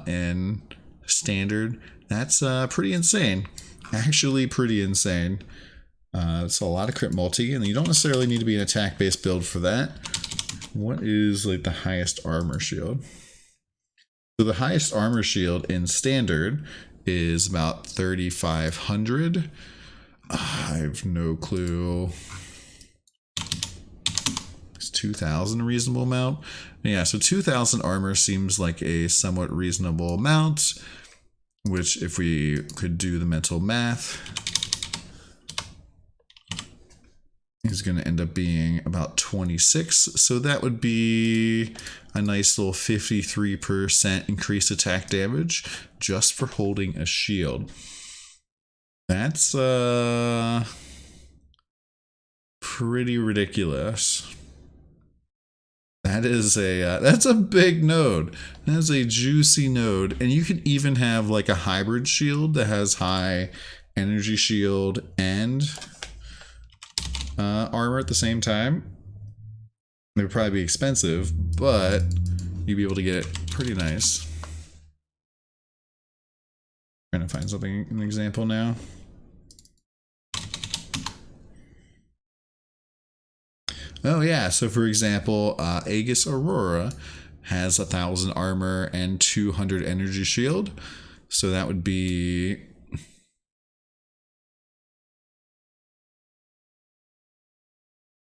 in standard. That's pretty insane. Actually pretty insane. It's a lot of crit multi, and you don't necessarily need to be an attack-based build for that. What is like the highest armor shield? So the highest armor shield in standard is about 3,500. I have no clue. Is 2,000 a reasonable amount? Yeah, so 2,000 armor seems like a somewhat reasonable amount, which if we could do the mental math, is going to end up being about 26. So that would be a nice little 53% increased attack damage just for holding a shield. That's pretty ridiculous. That is a that's a big node. That's a juicy node, and you could even have like a hybrid shield that has high energy shield and armor at the same time. They would probably be expensive, but you'd be able to get it pretty nice. Trying to find something, an example now. Oh yeah, so for example, Aegis Aurora has 1,000 armor and 200 energy shield. So that would be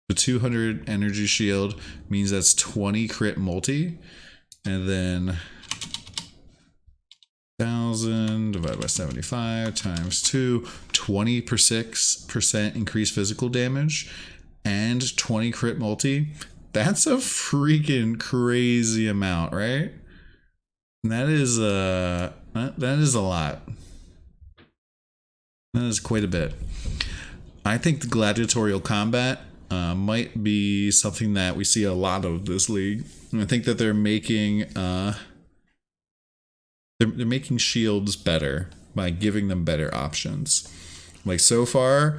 the 200 energy shield means that's 20 crit multi, and then 1,000 divided by 75 times 2, 20% increased physical damage, and 20 crit multi. That's a freaking crazy amount, right? And that is a lot. That is quite a bit. I think the gladiatorial combat might be something that we see a lot of this league. And I think that they're making shields better. by giving them better options. Like so far,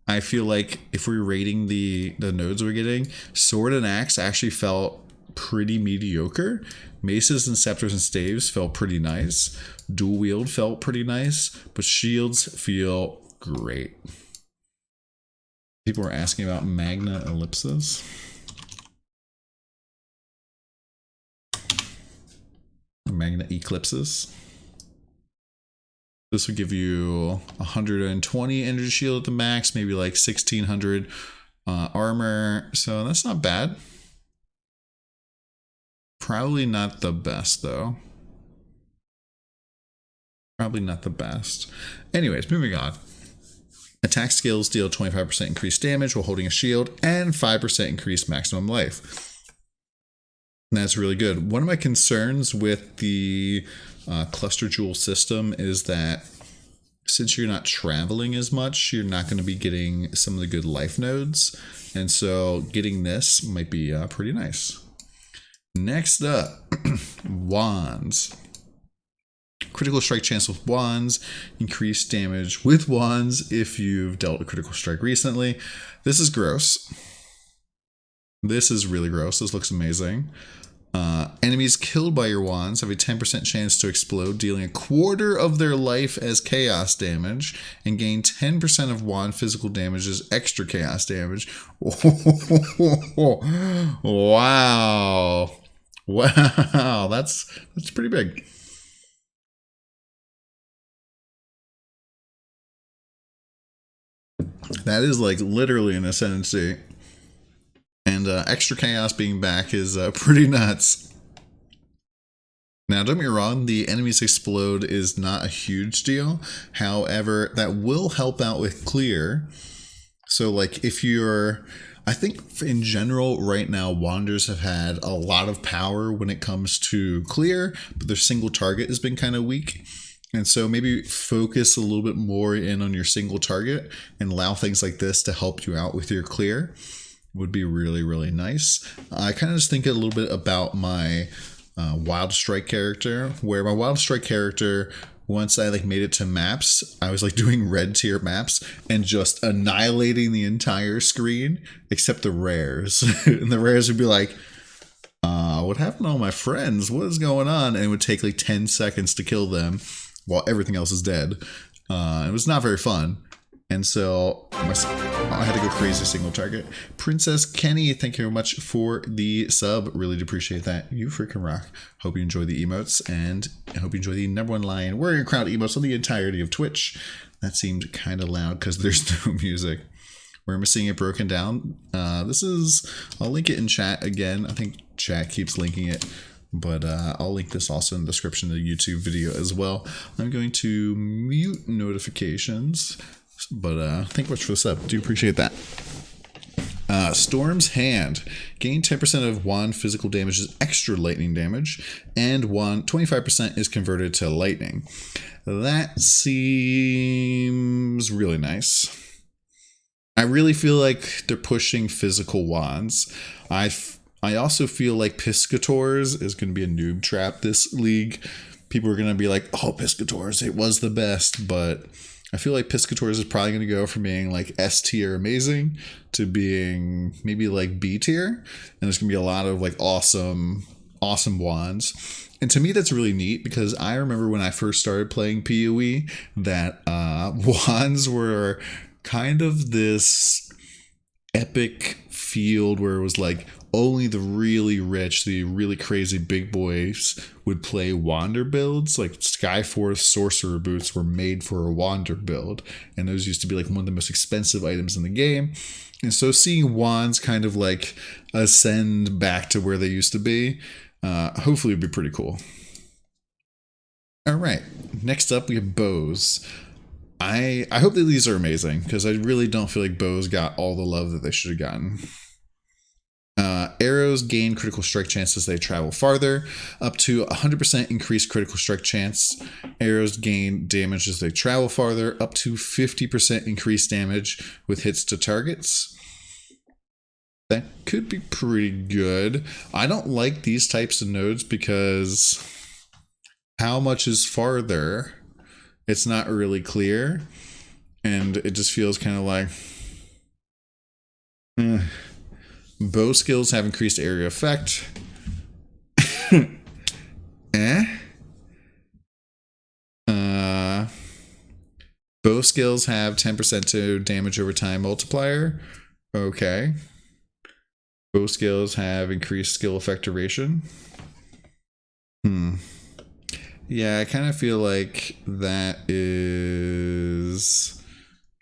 I feel like if we're rating the nodes we're getting, sword and axe actually felt pretty mediocre. Maces and scepters and staves felt pretty nice. Dual wield felt pretty nice, but shields feel great. People were asking about magna ellipses. Magna eclipses. This would give you 120 energy shield at the max, maybe like 1600 armor. So that's not bad. Probably not the best though. Probably not the best. Anyways, moving on. Attack skills deal 25% increased damage while holding a shield and 5% increased maximum life. And that's really good. One of my concerns with the cluster jewel system is that since you're not traveling as much, you're not going to be getting some of the good life nodes. And so getting this might be pretty nice. Next up, wands. Critical strike chance with wands, increased damage with wands if you've dealt a critical strike recently. This is gross. This is really gross. This looks amazing. Enemies killed by your wands have a 10% chance to explode, dealing a quarter of their life as chaos damage, and gain 10% of wand physical damage as extra chaos damage. Wow. Wow, that's pretty big. That is like literally an ascendancy. And extra chaos being back is pretty nuts. Now, don't get me wrong, the enemies explode is not a huge deal. However, that will help out with clear. So like if you're, I think in general right now, Wanderers have had a lot of power when it comes to clear, but their single target has been kind of weak. And so maybe focus a little bit more in on your single target and allow things like this to help you out with your clear. Would be really, really nice. I kind of just think a little bit about my Wild Strike character, where my Wild Strike character, once I like made it to maps, I was like doing red tier maps and just annihilating the entire screen except the rares. And the rares would be like, what happened to all my friends? What is going on? And it would take like 10 seconds to kill them while everything else is dead. It was not very fun. And so I had to go crazy single target. Princess Kenny, thank you very much for the sub. Really do appreciate that. You freaking rock. Hope you enjoy the emotes, and I hope you enjoy the #1 lion wearing a crown emotes on the entirety of Twitch. That seemed kind of loud because there's no music. Where am I seeing it broken down? This is, I'll link it in chat again. I think chat keeps linking it. But I'll link this also in the description of the YouTube video as well. I'm going to mute notifications. But thank you much for the sub. Do appreciate that. Storm's Hand. Gain 10% of wand physical damage as extra lightning damage. And wand 25% is converted to lightning. That seems really nice. I really feel like they're pushing physical wands. I also feel like Piscators is going to be a noob trap this league. People are going to be like, oh, Piscators, it was the best, but I feel like Piscators is probably going to go from being like S tier amazing to being maybe like B tier. And there's going to be a lot of like awesome wands. And to me, that's really neat because I remember when I first started playing PoE that wands were kind of this epic field where it was like only the really rich, the really crazy big boys would play wander builds. Like Skyforce sorcerer boots were made for a wander build, and those used to be like one of the most expensive items in the game. And so seeing wands kind of like ascend back to where they used to be, hopefully would be pretty cool. All right, next up we have bows. I hope that these are amazing because I really don't feel like bows got all the love that they should have gotten. Arrows gain critical strike chance as they travel farther, up to 100% increased critical strike chance. Arrows gain damage as they travel farther, up to 50% increased damage with hits to targets. That could be pretty good. I don't like these types of nodes because how much is farther It's not really clear, and it just feels kind of like... Bow skills have increased area effect. Bow skills have 10% to damage over time multiplier. Okay. Bow skills have increased skill effect duration. Yeah, I kind of feel like that is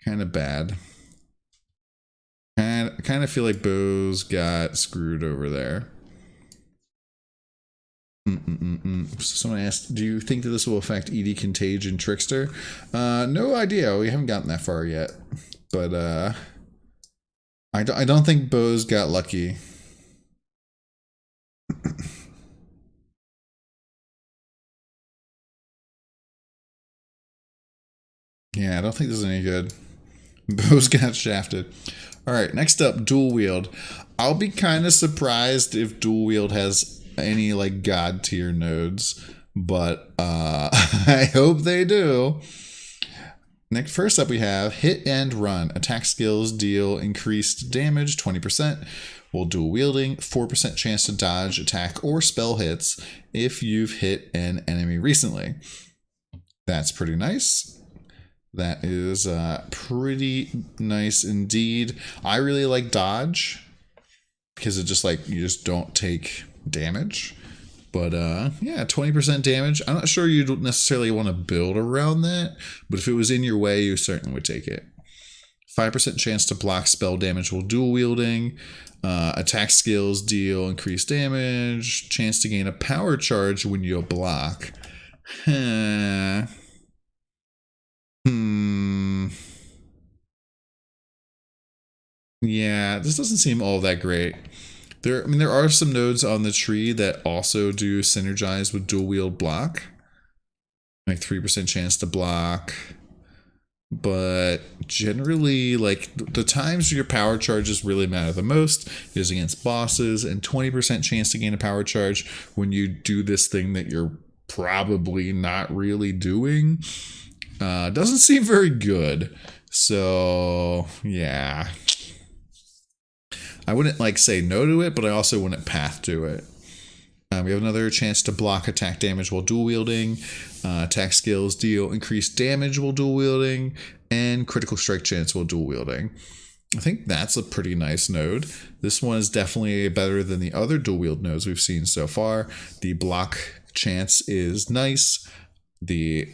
kind of bad. And I kind of feel like bows got screwed over there. Someone asked, do you think that this will affect ED Contagion Trickster? No idea. We haven't gotten that far yet. But I don't think bows got lucky. Yeah, I don't think this is any good. Bows got shafted. Alright, next up, dual wield. I'll be kind of surprised if dual wield has any like god tier nodes, but I hope they do. Next, first up we have hit and run. Attack skills deal increased damage 20% while dual wielding, 4% chance to dodge, attack, or spell hits if you've hit an enemy recently. That's pretty nice. That is pretty nice indeed. I really like dodge because it just like, you just don't take damage. But yeah, 20% damage. I'm not sure you'd necessarily want to build around that, but if it was in your way, you certainly would take it. 5% chance to block spell damage while dual wielding. Attack skills deal increased damage. Chance to gain a power charge when you block. Yeah, this doesn't seem all that great. There are some nodes on the tree that also do synergize with dual wield block. Like 3% chance to block. But generally, like the times your power charges really matter the most is against bosses, and 20% chance to gain a power charge when you do this thing that you're probably not really doing. Doesn't seem very good. So yeah. I wouldn't like say no to it, but I also wouldn't path to it. We have another chance to block attack damage while dual wielding. Attack skills deal increased damage while dual wielding, and critical strike chance while dual wielding. I think that's a pretty nice node. This one is definitely better than the other dual wield nodes we've seen so far. The block chance is nice. The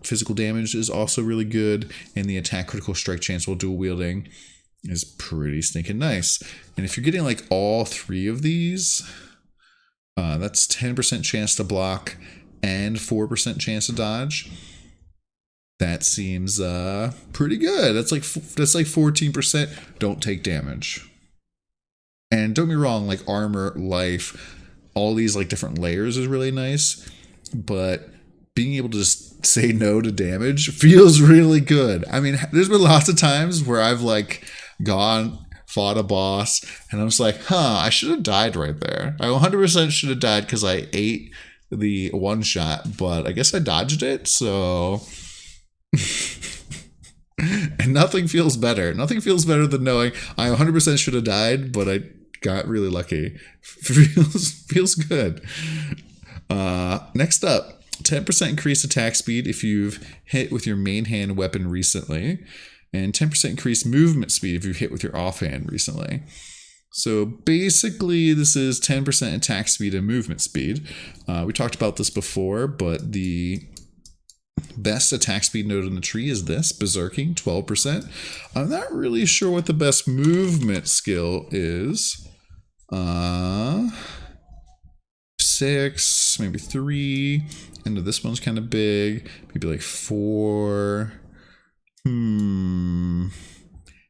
physical damage is also really good, and the attack critical strike chance while dual wielding is pretty stinking nice. And if you're getting like all three of these, that's 10% chance to block and 4% chance to dodge. That seems pretty good. That's like 14% don't take damage. And don't get me wrong, like armor, life, all these like different layers is really nice, but being able to just say no to damage feels really good. I mean, there's been lots of times where I've like gone, fought a boss, and I'm just like, I should have died right there. I 100% should have died because I ate the one shot, but I guess I dodged it, so... And nothing feels better. Nothing feels better than knowing I 100% should have died, but I got really lucky. Feels good. Next up, 10% increased attack speed if you've hit with your main hand weapon recently, and 10% increased movement speed if you've hit with your offhand recently. So basically, this is 10% attack speed and movement speed. We talked about this before, but the best attack speed node in the tree is this, Berserking, 12%. I'm not really sure what the best movement skill is. 6, maybe 3. And this one's kind of big. Maybe like 4.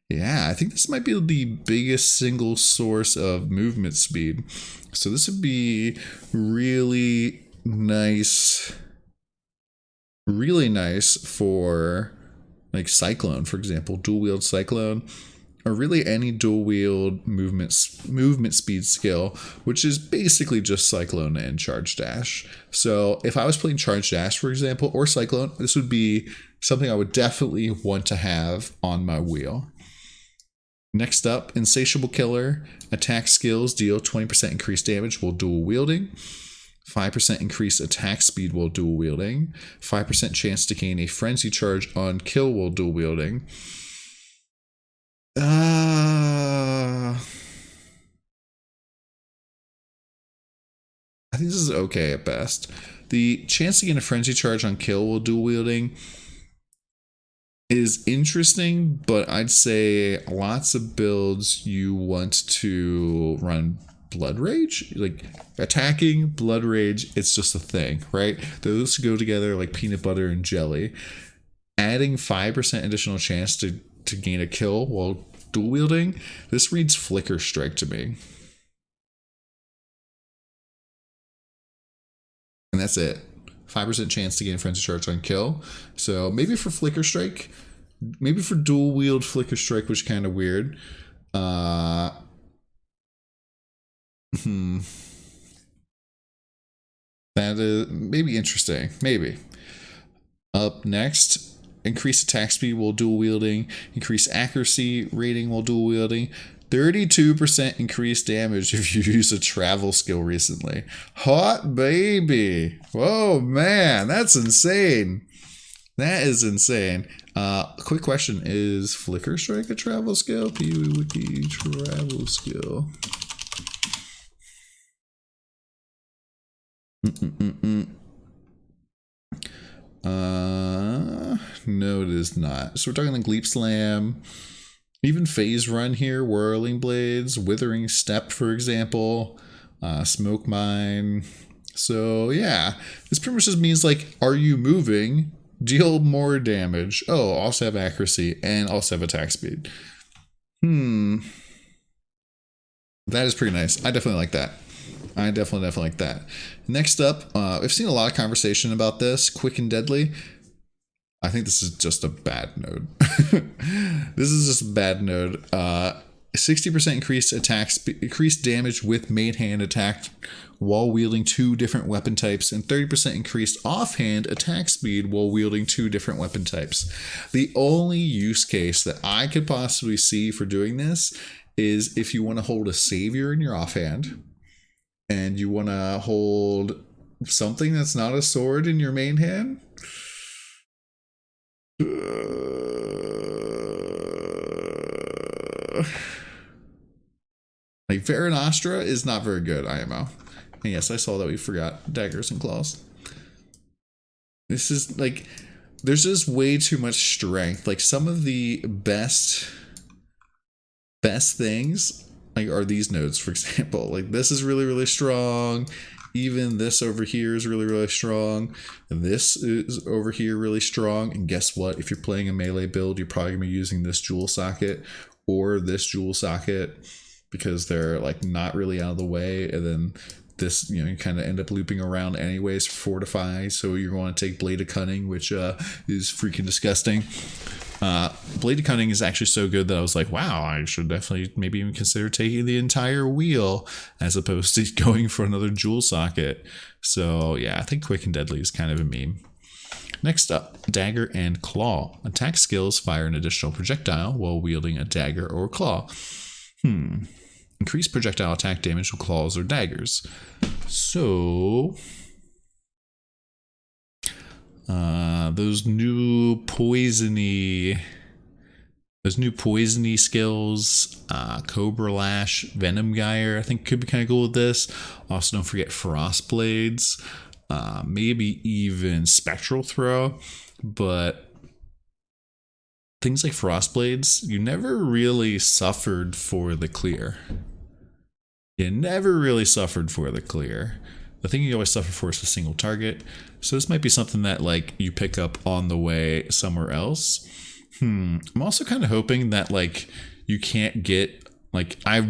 Yeah, I think this might be the biggest single source of movement speed. So this would be really nice. Really nice for like Cyclone, for example. Dual wield Cyclone. or really any dual wield movement speed skill, which is basically just Cyclone and Charge Dash. So if I was playing Charge Dash, for example, or Cyclone, this would be something I would definitely want to have on my wheel. Next up, Insatiable Killer. Attack skills deal 20% increased damage while dual wielding. 5% increased attack speed while dual wielding. 5% chance to gain a frenzy charge on kill while dual wielding. I think this is okay at best. The chance to gain a frenzy charge on kill while dual wielding is interesting, but I'd say lots of builds you want to run Blood Rage, like attacking, Blood Rage, it's just a thing, right? Those go together like peanut butter and jelly. Adding 5% additional chance to gain a kill while dual wielding, this reads Flicker Strike to me. And that's it. 5% chance to gain a frenzy charge on kill. So maybe for Flicker Strike, maybe for dual wield Flicker Strike, which is kind of weird. That is maybe interesting. Maybe. Up next, increase attack speed while dual wielding, increase accuracy rating while dual wielding, 32% increased damage if you use a travel skill recently. Hot baby. Whoa, man, that's insane. That is insane. Quick question, is Flicker Strike a travel skill? PoE Wiki travel skill. No, it is not. So we're talking like Leap Slam, even Phase Run here, Whirling Blades, Withering Step, for example, Smoke Mine. So yeah, this pretty much just means like, are you moving? Deal more damage. Oh, also have accuracy and also have attack speed. That is pretty nice. I definitely like that. I definitely like that. Next up, I've seen a lot of conversation about this. Quick and Deadly. I think this is just a bad node. This is just a bad node. 60% increased attack increased damage with main hand attack while wielding 2 different weapon types, and 30% increased offhand attack speed while wielding 2 different weapon types. The only use case that I could possibly see for doing this is if you want to hold a savior in your offhand and you want to hold something that's not a sword in your main hand. Like Verenostra is not very good, IMO. And yes, I saw that we forgot daggers and claws. This is like, there's just way too much strength. Like some of the best things like are these nodes, for example. Like this is really strong. Even this over here is really strong. This is over here really strong. And guess what? If you're playing a melee build, you're probably gonna be using this jewel socket or this jewel socket because they're like not really out of the way. And then this, you know, you kind of end up looping around anyways for Fortify. So you're going to take Blade of Cunning, which is freaking disgusting. Blade of Cunning is actually so good that I was like, wow, I should definitely maybe even consider taking the entire wheel as opposed to going for another jewel socket. So yeah, I think Quick and Deadly is kind of a meme. Next up, Dagger and Claw. Attack skills fire an additional projectile while wielding a dagger or claw. Increase projectile attack damage with claws or daggers. So those new poisony skills, Cobra Lash, Venom Gyre, I think could be kind of cool with this. Also, don't forget Frost Blades, maybe even Spectral Throw, but things like Frost Blades, you never really suffered for the clear. You never really suffered for the clear. The thing you always suffer for is a single target. So this might be something that like you pick up on the way somewhere else. I'm also kind of hoping that like you can't get like, I'm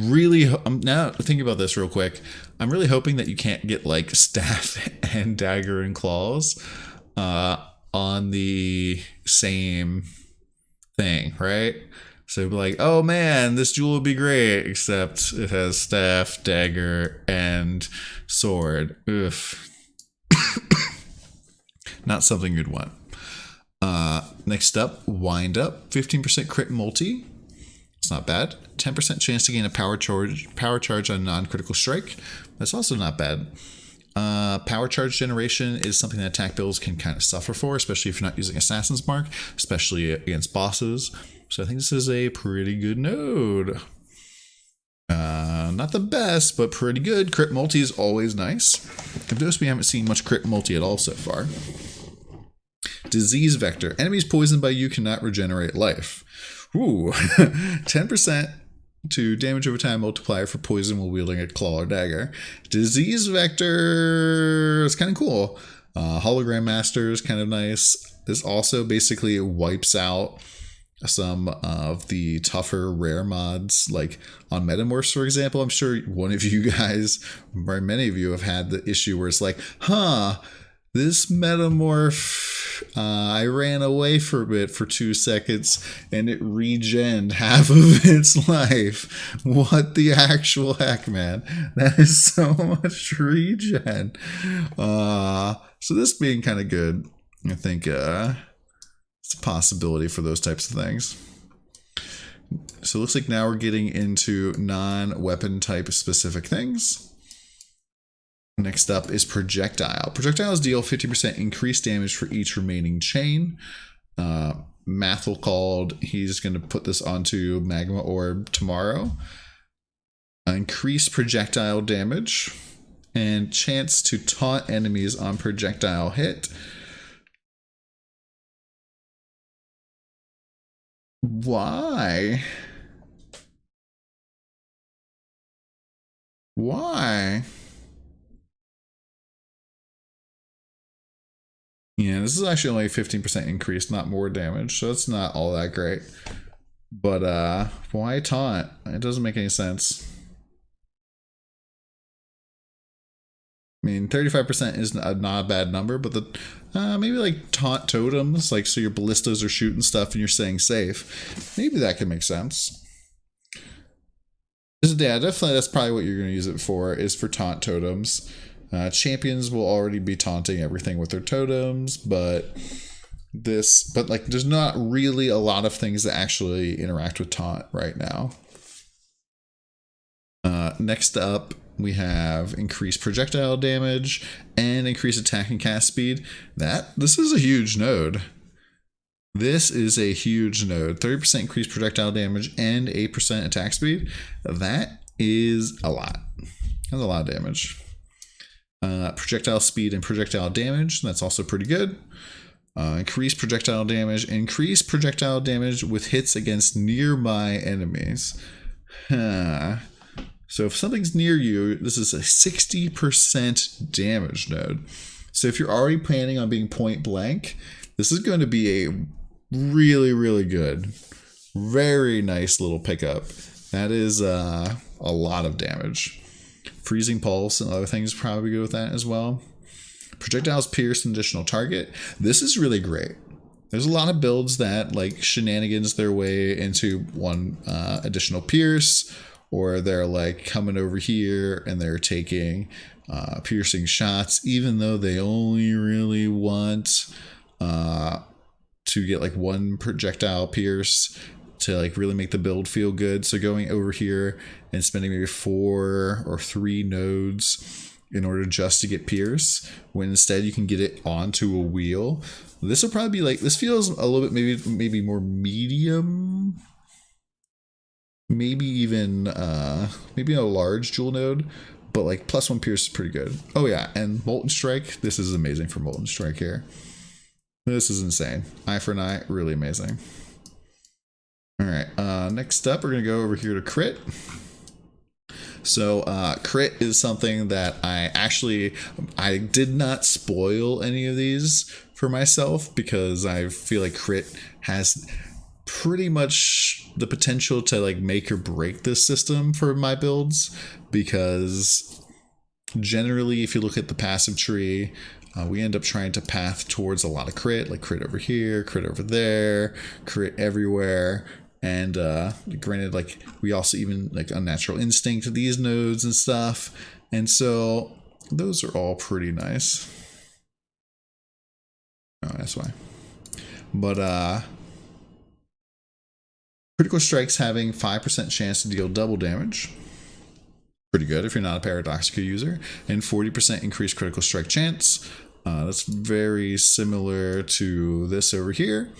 now thinking about this real quick. I'm really hoping that you can't get like staff and dagger and claws on the same thing, right? So it'd be like, oh man, this jewel would be great, except it has staff, dagger, and sword. Ugh. Not something you'd want. Next up, wind up. 15% crit multi. It's not bad. 10% chance to gain a power charge on non-critical strike. That's also not bad. Power charge generation is something that attack builds can kind of suffer for, especially if you're not using Assassin's Mark, especially against bosses. So I think this is a pretty good node. Not the best, but pretty good. Crit multi is always nice. I've noticed we haven't seen much crit multi at all so far. Disease vector. Enemies poisoned by you cannot regenerate life. Ooh. 10% to damage over time multiplier for poison while wielding a claw or dagger. Disease vector is kind of cool. Hologram master is kind of nice. This also basically wipes out some of the tougher rare mods, like on Metamorphs, for example. I'm sure one of you guys, or many of you, have had the issue where it's like, this Metamorph, I ran away from it for 2 seconds and it regened half of its life. What the actual heck, man? That is so much regen. So this being kind of good, I think it's a possibility for those types of things. So it looks like now we're getting into non-weapon type specific things. Next up is projectile. Projectiles deal 50% increased damage for each remaining chain. Mathel called, he's going to put this onto Magma Orb tomorrow. Increased projectile damage and chance to taunt enemies on projectile hit. Why? Why? Yeah, this is actually only a 15% increase, not more damage, so it's not all that great. But why taunt? It doesn't make any sense. I mean, 35% is not a bad number, but the maybe like taunt totems, like so your ballistas are shooting stuff and you're staying safe. Maybe that could make sense. Yeah, definitely that's probably what you're going to use it for, is for taunt totems. Champions will already be taunting everything with their totems, but like there's not really a lot of things that actually interact with taunt right now. Next up, we have increased projectile damage and increased attack and cast speed. This is a huge node. This is a huge node. 30% increased projectile damage and 8% attack speed. That is a lot. That's a lot of damage. Projectile speed and projectile damage. That's also pretty good. Increased projectile damage. Increased projectile damage with hits against nearby enemies. So if something's near you, this is a 60% damage node. So if you're already planning on being point blank, this is going to be a really, really good, very nice little pickup. That is a lot of damage. Freezing pulse and other things probably go with that as well. Projectiles pierce an additional target. This is really great. There's a lot of builds that like shenanigans their way into one additional pierce, or they're like coming over here and they're taking piercing shots, even though they only really want to get like one projectile pierce to like really make the build feel good. So going over here and spending maybe 4 or 3 nodes in order just to get pierce, when instead you can get it onto a wheel. This will probably be like, this feels a little bit maybe more medium, maybe even maybe a large jewel node, but like +1 pierce is pretty good. Oh yeah, and Molten Strike. This is amazing for Molten Strike here. This is insane. Eye for an eye, really amazing. All right, next up, we're gonna go over here to crit. So crit is something that I did not spoil any of these for myself, because I feel like crit has pretty much the potential to like make or break this system for my builds, because generally if you look at the passive tree, we end up trying to path towards a lot of crit, like crit over here, crit over there, crit everywhere. And granted, like we also even like Unnatural Instinct these nodes and stuff, and so those are all pretty nice. Oh, that's why. But critical strikes having 5% chance to deal double damage. Pretty good if you're not a paradoxical user. And 40% increased critical strike chance. That's very similar to this over here.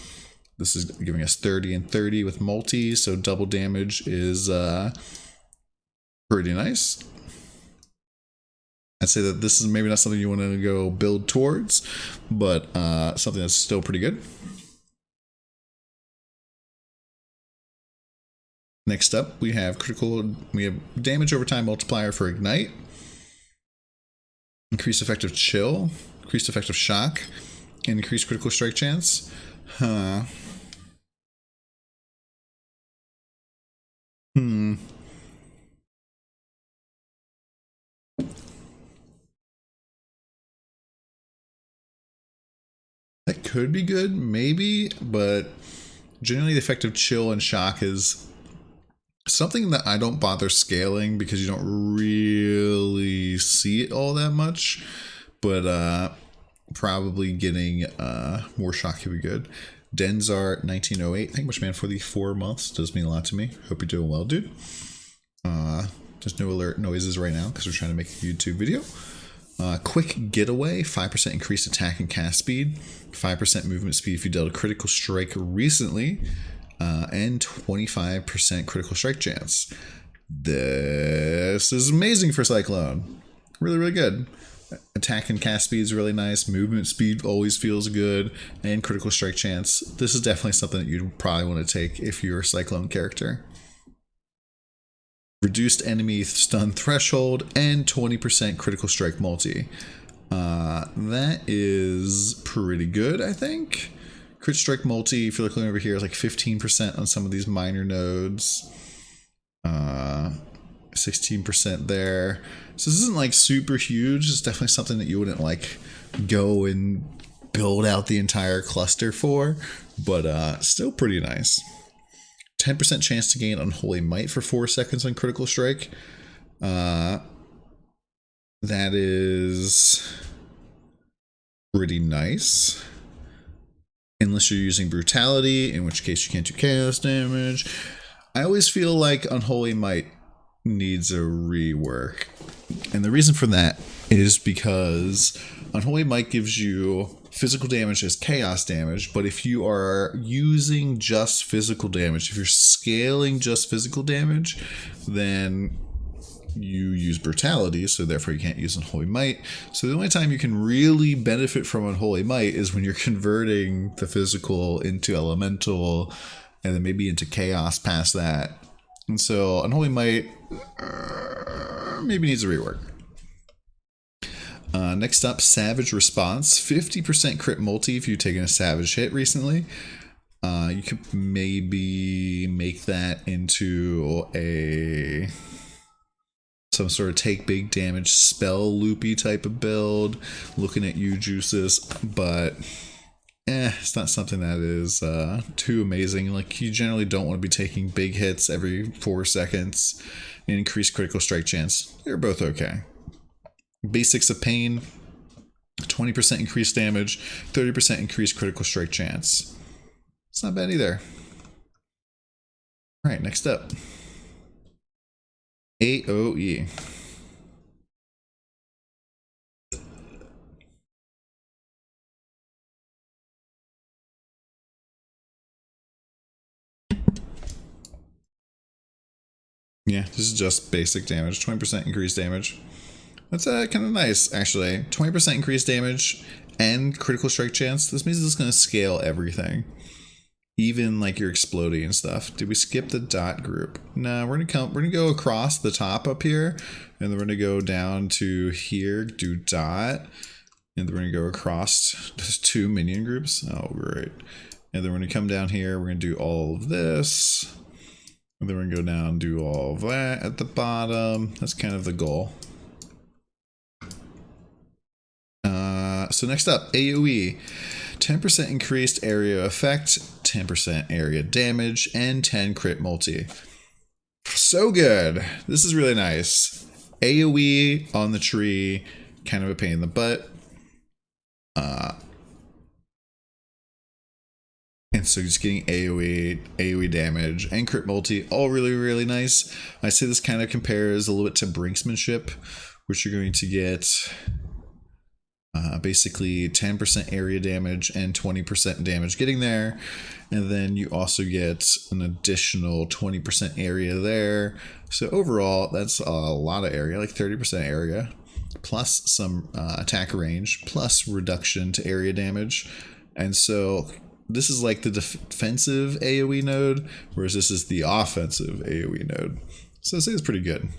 This is giving us 30 and 30 with multi, so double damage is pretty nice. I'd say that this is maybe not something you want to go build towards, but something that's still pretty good. Next up, we have damage over time multiplier for Ignite, increased effective chill, increased effective shock, and increased critical strike chance. That could be good, maybe, but generally the effective chill and shock is something that I don't bother scaling because you don't really see it all that much, but probably getting more shock could be good. Denzart 1908, thank you much, man, for the 4 months. Does mean a lot to me. Hope you're doing well, dude. There's no alert noises right now because we're trying to make a YouTube video. Quick Getaway, 5% increased attack and cast speed, 5% movement speed if you dealt a critical strike recently, and 25% critical strike chance. This is amazing for Cyclone. Really, really good. Attack and cast speed is really nice. Movement speed always feels good. And critical strike chance. This is definitely something that you'd probably want to take if you're a Cyclone character. Reduced enemy stun threshold and 20% critical strike multi. That is pretty good, I think. Crit strike multi, if you're looking over here, is like 15% on some of these minor nodes. 16% there. So this isn't like super huge. It's definitely something that you wouldn't like go and build out the entire cluster for, but still pretty nice. 10% chance to gain Unholy Might for 4 seconds on critical strike. That is pretty nice. Unless you're using Brutality, in which case you can't do chaos damage. I always feel like Unholy Might needs a rework. And the reason for that is because Unholy Might gives you physical damage as chaos damage, but if you are using just physical damage, if you're scaling just physical damage, then you use Brutality, so therefore you can't use Unholy Might. So the only time you can really benefit from Unholy Might is when you're converting the physical into elemental, and then maybe into chaos past that. And so Unholy Might maybe needs a rework. Next up, Savage Response. 50% crit multi if you've taken a Savage hit recently. You could maybe make that into some sort of take big damage spell loopy type of build. Looking at you, Juices, but it's not something that is too amazing. Like, you generally don't want to be taking big hits every 4 seconds and increase critical strike chance. They're both okay. Basics of Pain, 20% increased damage, 30% increased critical strike chance. It's not bad either. Alright, next up. AOE. Yeah, this is just basic damage, 20% increased damage. That's kind of nice, actually. 20% increased damage and critical strike chance. This means it's going to scale everything. Even like your exploding and stuff. Did we skip the dot group? No, we're gonna go across the top up here, and then we're gonna go down to here, do dot, and then we're gonna go across just 2 minion groups. Oh, great. And then we're gonna come down here, we're gonna do all of this. And then we're gonna go down and do all of that at the bottom. That's kind of the goal. So next up, AoE. 10% increased area effect, 10% area damage, and 10 crit multi. So good. This is really nice. AoE on the tree, kind of a pain in the butt. And so just getting AoE damage, and crit multi, all really, really nice. I say this kind of compares a little bit to Brinksmanship, which you're going to get basically 10% area damage and 20% damage getting there. And then you also get an additional 20% area there. So overall, that's a lot of area, like 30% area, plus some attack range, plus reduction to area damage. And so this is like the defensive AoE node, whereas this is the offensive AoE node. So I'd say it's pretty good.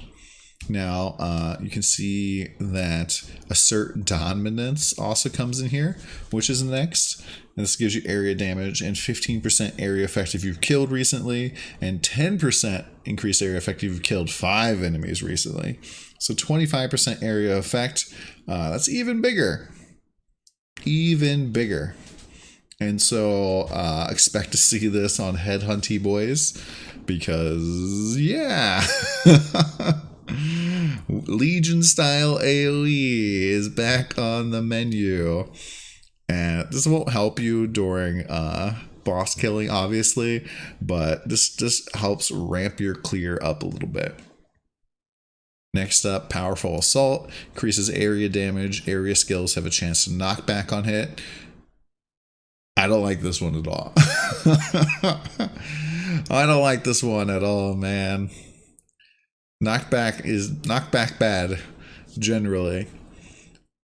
Now, you can see that Assert Dominance also comes in here, which is next. And this gives you area damage and 15% area effect if you've killed recently, and 10% increased area effect if you've killed 5 enemies recently. So 25% area effect, that's even bigger. Even bigger. And so expect to see this on Headhunty Boys, because, yeah. Legion style AoE is back on the menu. And this won't help you during boss killing, obviously, but this just helps ramp your clear up a little bit. Next up, Powerful Assault. Increases area damage. Area skills have a chance to knock back on hit. I don't like this one at all. I don't like this one at all, man. Knockback bad, generally.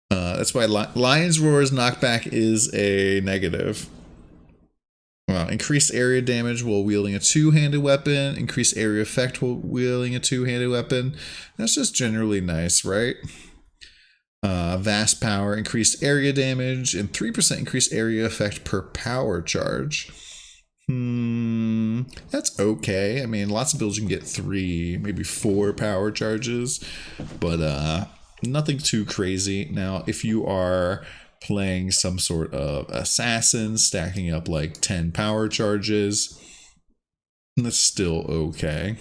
That's why Lion's Roar's knockback is a negative. Increased area damage while wielding a two-handed weapon. Increased area effect while wielding a two-handed weapon. That's just generally nice, right? Vast Power, increased area damage, and 3% increased area effect per power charge. That's okay. I mean, lots of builds you can get 3, maybe 4 power charges, but nothing too crazy. Now, if you are playing some sort of assassin, stacking up like 10 power charges, that's still okay.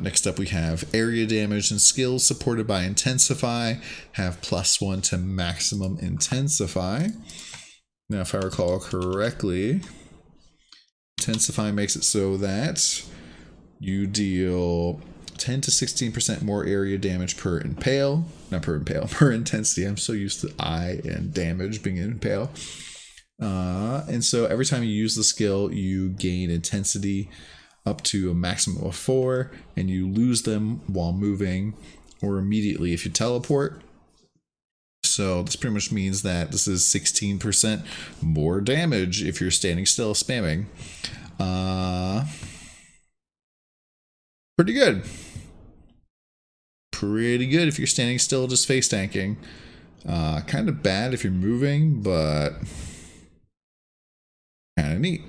Next up, we have area damage and skills supported by Intensify, have +1 to maximum Intensify. Now, if I recall correctly, Intensify makes it so that you deal 10 to 16% more area damage per Impale. Not per Impale, per intensity. I'm so used to I and damage being in Impale. And so every time you use the skill, you gain intensity up to a maximum of 4, and you lose them while moving or immediately if you teleport. So this pretty much means that this is 16% more damage if you're standing still spamming. Pretty good. Pretty good if you're standing still just face tanking. Kind of bad if you're moving, but kind of neat.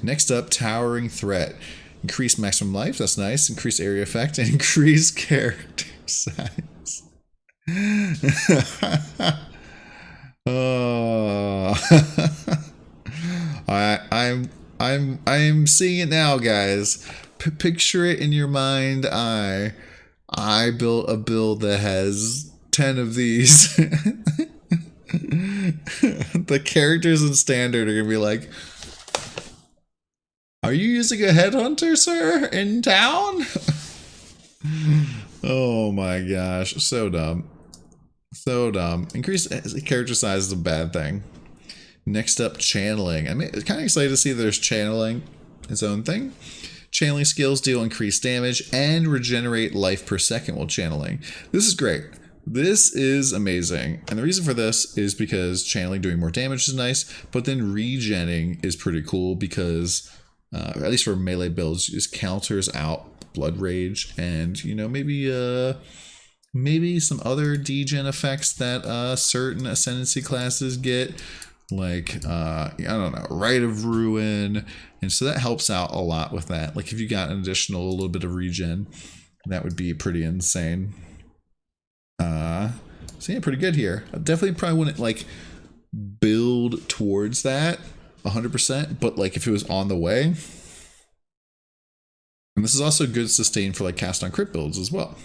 Next up, Towering Threat. Increase maximum life, that's nice. Increase area effect and increase character size. Oh. I'm seeing it now, guys. Picture it in your mind eye. I built a build that has 10 of these. The characters in standard are gonna be like, are you using a headhunter, sir, in town? Oh my gosh, so dumb. So dumb. Increased character size is a bad thing. Next up, channeling. I'm kind of excited to see there's channeling, its own thing. Channeling skills deal increased damage and regenerate life per second while channeling. This is great. This is amazing. And the reason for this is because channeling doing more damage is nice, but then regenning is pretty cool because, at least for melee builds, just counters out Blood Rage and, you know, maybe some other degen effects that certain Ascendancy classes get, like, I don't know, Rite of Ruin. And so that helps out a lot with that. Like, if you got an additional little bit of regen, that would be pretty insane. So yeah, pretty good here. I definitely probably wouldn't, like, build towards that 100%, but like if it was on the way. And this is also good sustain for like cast on crit builds as well.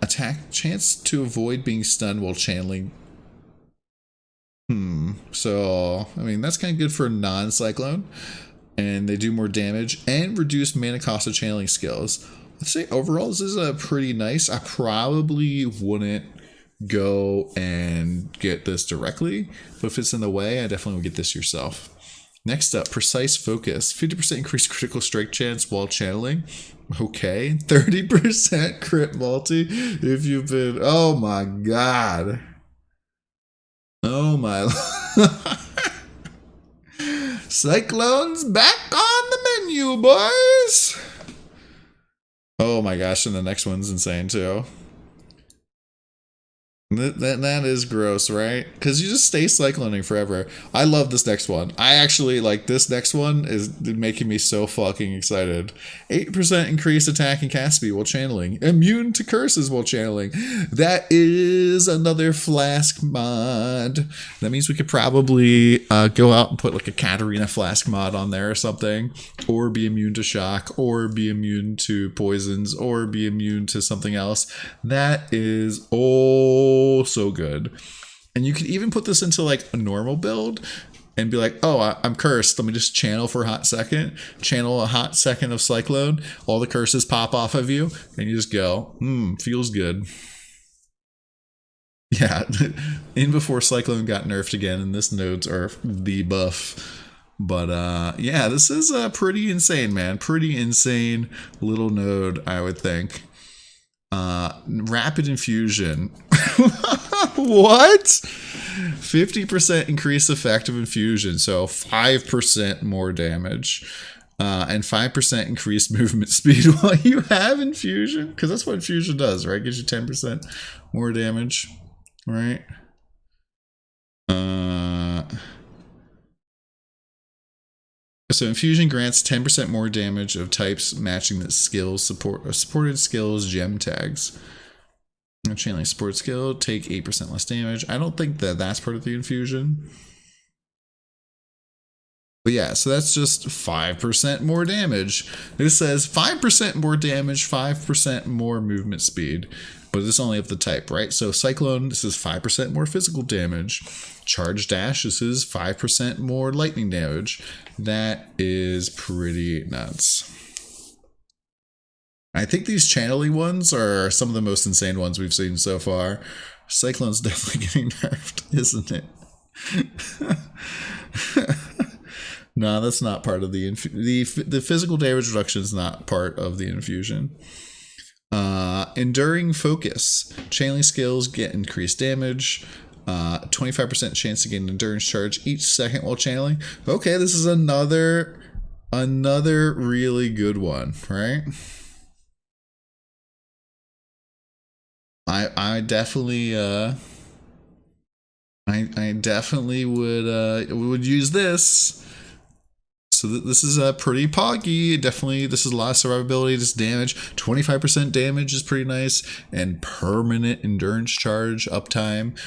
Attack chance to avoid being stunned while channeling. So I mean that's kind of good for a non-cyclone, and they do more damage and reduce mana cost of channeling skills. Let's say overall this is a pretty nice. I probably wouldn't go and get this directly, but if it's in the way, I definitely would get this yourself. Next up, precise focus. 50% increased critical strike chance while channeling. Okay. 30% crit multi if you've been... Oh my god. Oh my... Cyclone's back on the menu, boys! Oh my gosh, and the next one's insane too. That is gross, right? Because you just stay cycloning forever. I love this next one. I actually like this next one is making me so fucking excited. 8% increased attack and cast speed while channeling. Immune to curses while channeling. That is another flask mod. That means we could probably go out and put like a Katarina flask mod on there or something. Or be immune to shock. Or be immune to poisons. Or be immune to something else. That is so good. And you could even put this into like a normal build and be like, oh, I'm cursed, let me just channel for a hot second, channel a hot second of cyclone, all the curses pop off of you, and you just go, feels good. Yeah. In before cyclone got nerfed again, and this nodes are the buff. But yeah, this is pretty insane, man. Pretty insane little node, I would think. Rapid infusion. What? 50% increased effective infusion, so 5% more damage. And 5% increased movement speed while you have infusion. Because that's what infusion does, right? Gives you 10% more damage, right? So infusion grants 10% more damage of types matching the skills supported skills gem tags. Channeling support skill, take 8% less damage. I don't think that that's part of the infusion. But yeah, so that's just 5% more damage. This says 5% more damage, 5% more movement speed. But this is only of the type, right? So Cyclone, this is 5% more physical damage. Charge Dash, this is 5% more lightning damage. That is pretty nuts. I think these channeling ones are some of the most insane ones we've seen so far. Cyclone's definitely getting nerfed, isn't it? No, that's not part of the physical damage reduction is not part of the infusion. Enduring focus. Channeling skills get increased damage. 25% chance to gain endurance charge each second while channeling. Okay, this is another really good one, right? I definitely I definitely would use this. So this is pretty poggy. Definitely, this is a lot of survivability. This damage, 25% damage is pretty nice, and permanent endurance charge uptime,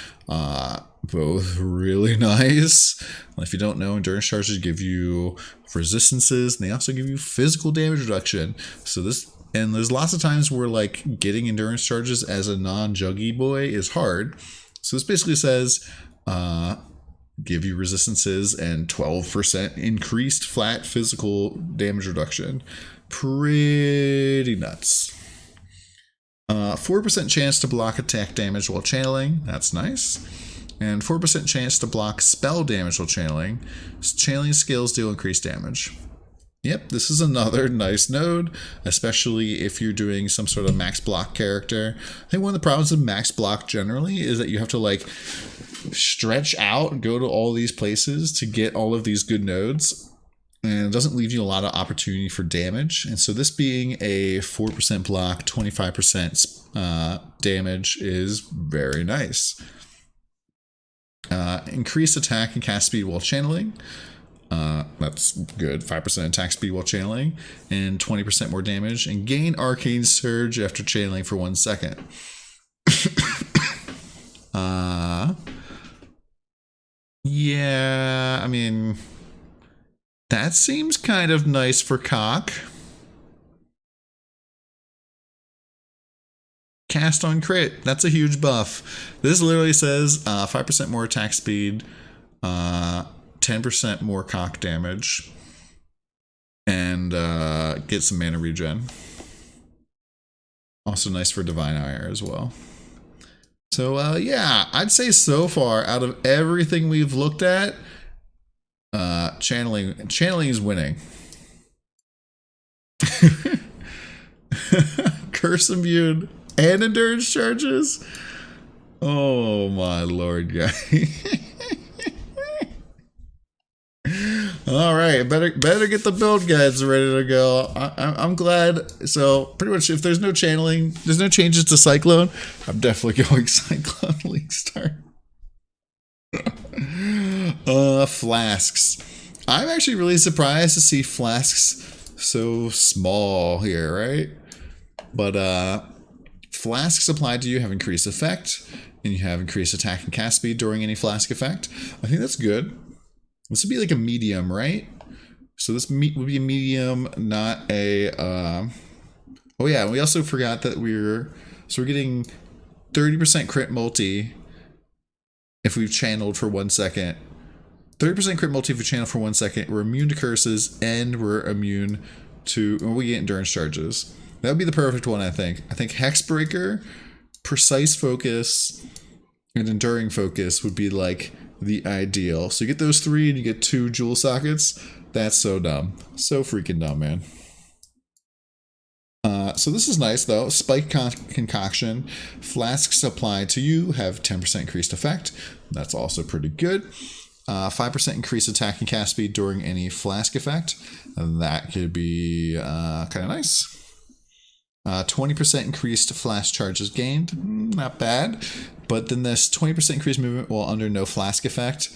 both really nice. If you don't know, endurance charges give you resistances, and they also give you physical damage reduction. So this, and there's lots of times where like getting endurance charges as a non-juggy boy is hard. So this basically says, give you resistances and 12% increased flat physical damage reduction. Pretty nuts. 4% chance to block attack damage while channeling. That's nice. And 4% chance to block spell damage while channeling. Channeling skills deal increased damage. Yep, this is another nice node, especially if you're doing some sort of max block character. I think one of the problems with max block generally is that you have to like stretch out and go to all these places to get all of these good nodes, and it doesn't leave you a lot of opportunity for damage. And so this being a 4% block, 25% damage is very nice. Increase attack and cast speed while channeling. That's good. 5% attack speed while channeling and 20% more damage, and gain arcane surge after channeling for 1 second. Yeah, I mean, that seems kind of nice for cock. Cast on crit. That's a huge buff. This literally says 5% more attack speed, 10% more cock damage, and get some mana regen. Also nice for Divine Ire as well. So yeah, I'd say so far out of everything we've looked at, channeling is winning. Curse immune and endurance charges. Oh my lord, guy. All right, better get the build guides ready to go. I'm glad. So pretty much, if there's no channeling, there's no changes to Cyclone, I'm definitely going Cyclone League Start. Flasks. I'm actually really surprised to see flasks so small here, right? But flasks applied to you have increased effect, and you have increased attack and cast speed during any flask effect. I think that's good. This would be like a medium, right? So this would be a medium, not a... Oh yeah, we also forgot that we're getting 30% crit multi if we've channeled for 1 second. 30% crit multi if we channel for 1 second. We're immune to curses, and we're immune to... we get endurance charges. That would be the perfect one, I think. I think Hexbreaker, Precise Focus, and Enduring Focus would be like the ideal. So you get those 3 and you get 2 jewel sockets. That's so dumb. So freaking dumb, man. So this is nice though. Spike Concoction. Flasks applied to you have 10% increased effect. That's also pretty good. 5% increased attack and cast speed during any flask effect. That could be kind of nice. 20% increased flask charges gained. Not bad. But then this 20% increased movement while under no flask effect.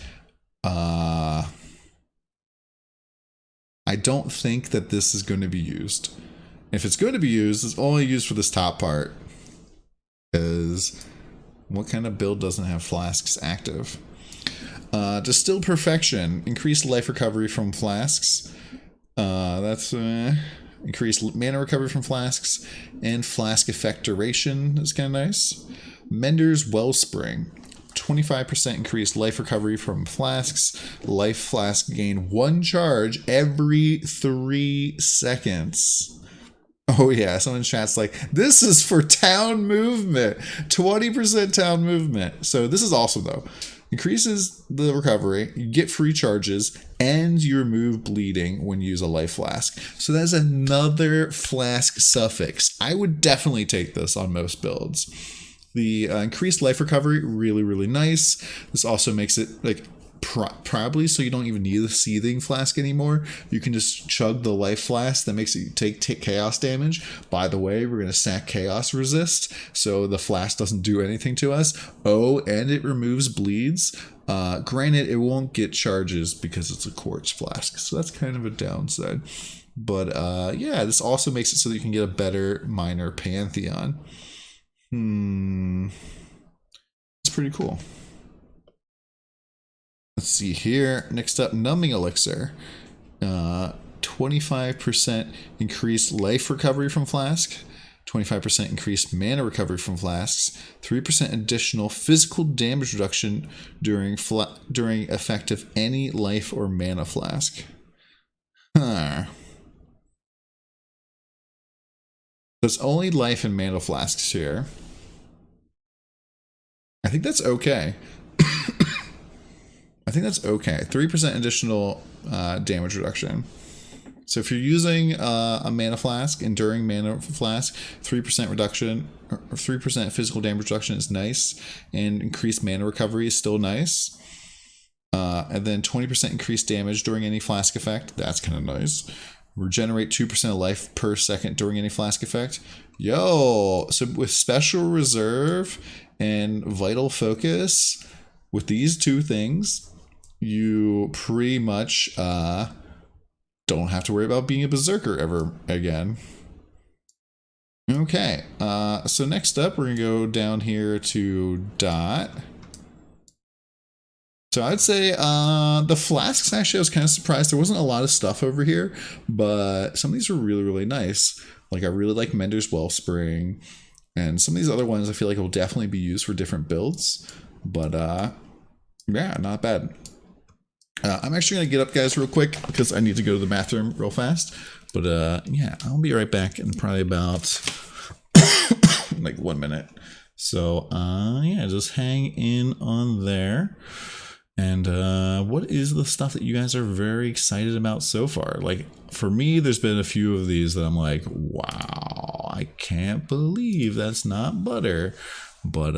I don't think that this is going to be used. If it's going to be used, it's only used for this top part. Because what kind of build doesn't have flasks active? Distill Perfection. Increased life recovery from flasks. That's increased mana recovery from flasks. And flask effect duration is kind of nice. Mender's Wellspring. 25% increased life recovery from flasks. Life flask gain 1 charge every 3 seconds. Oh yeah, someone in chat's like, this is for town movement. 20% town movement. So this is awesome though. Increases the recovery, you get free charges, and you remove bleeding when you use a life flask. So that's another flask suffix. I would definitely take this on most builds. The increased life recovery, really, really nice. This also makes it like probably so you don't even need the seething flask anymore. You can just chug the life flask. That makes it take chaos damage. By the way, we're going to stack chaos resist, so the flask doesn't do anything to us. Oh, and it removes bleeds. Granted, it won't get charges because it's a quartz flask, so that's kind of a downside. But yeah, this also makes it so that you can get a better minor pantheon. It's pretty cool. Let's see here. Next up, Numbing Elixir. 25% increased life recovery from flask. 25% increased mana recovery from flasks. 3% additional physical damage reduction during effect of any life or mana flask. Huh. There's only life and mana flasks here. I think that's okay. I think that's okay. 3% additional damage reduction. So if you're using a mana flask, enduring mana flask, 3% reduction, or 3% physical damage reduction is nice, and increased mana recovery is still nice. And then 20% increased damage during any flask effect. That's kind of nice. Regenerate 2% of life per second during any flask effect. Yo, so with Special Reserve and Vital Focus, with these 2 things, you pretty much don't have to worry about being a berserker ever again. Okay, so next up we're gonna go down here to Dot. So I'd say the flasks, actually, I was kind of surprised. There wasn't a lot of stuff over here, but some of these were really, really nice. Like, I really like Mender's Wellspring, and some of these other ones I feel like will definitely be used for different builds. But yeah, not bad. I'm actually going to get up, guys, real quick because I need to go to the bathroom real fast. But yeah, I'll be right back in probably about like 1 minute. So yeah, just hang in on there. And what is the stuff that you guys are very excited about so far? Like, for me, there's been a few of these that I'm like, wow, I can't believe that's not butter. But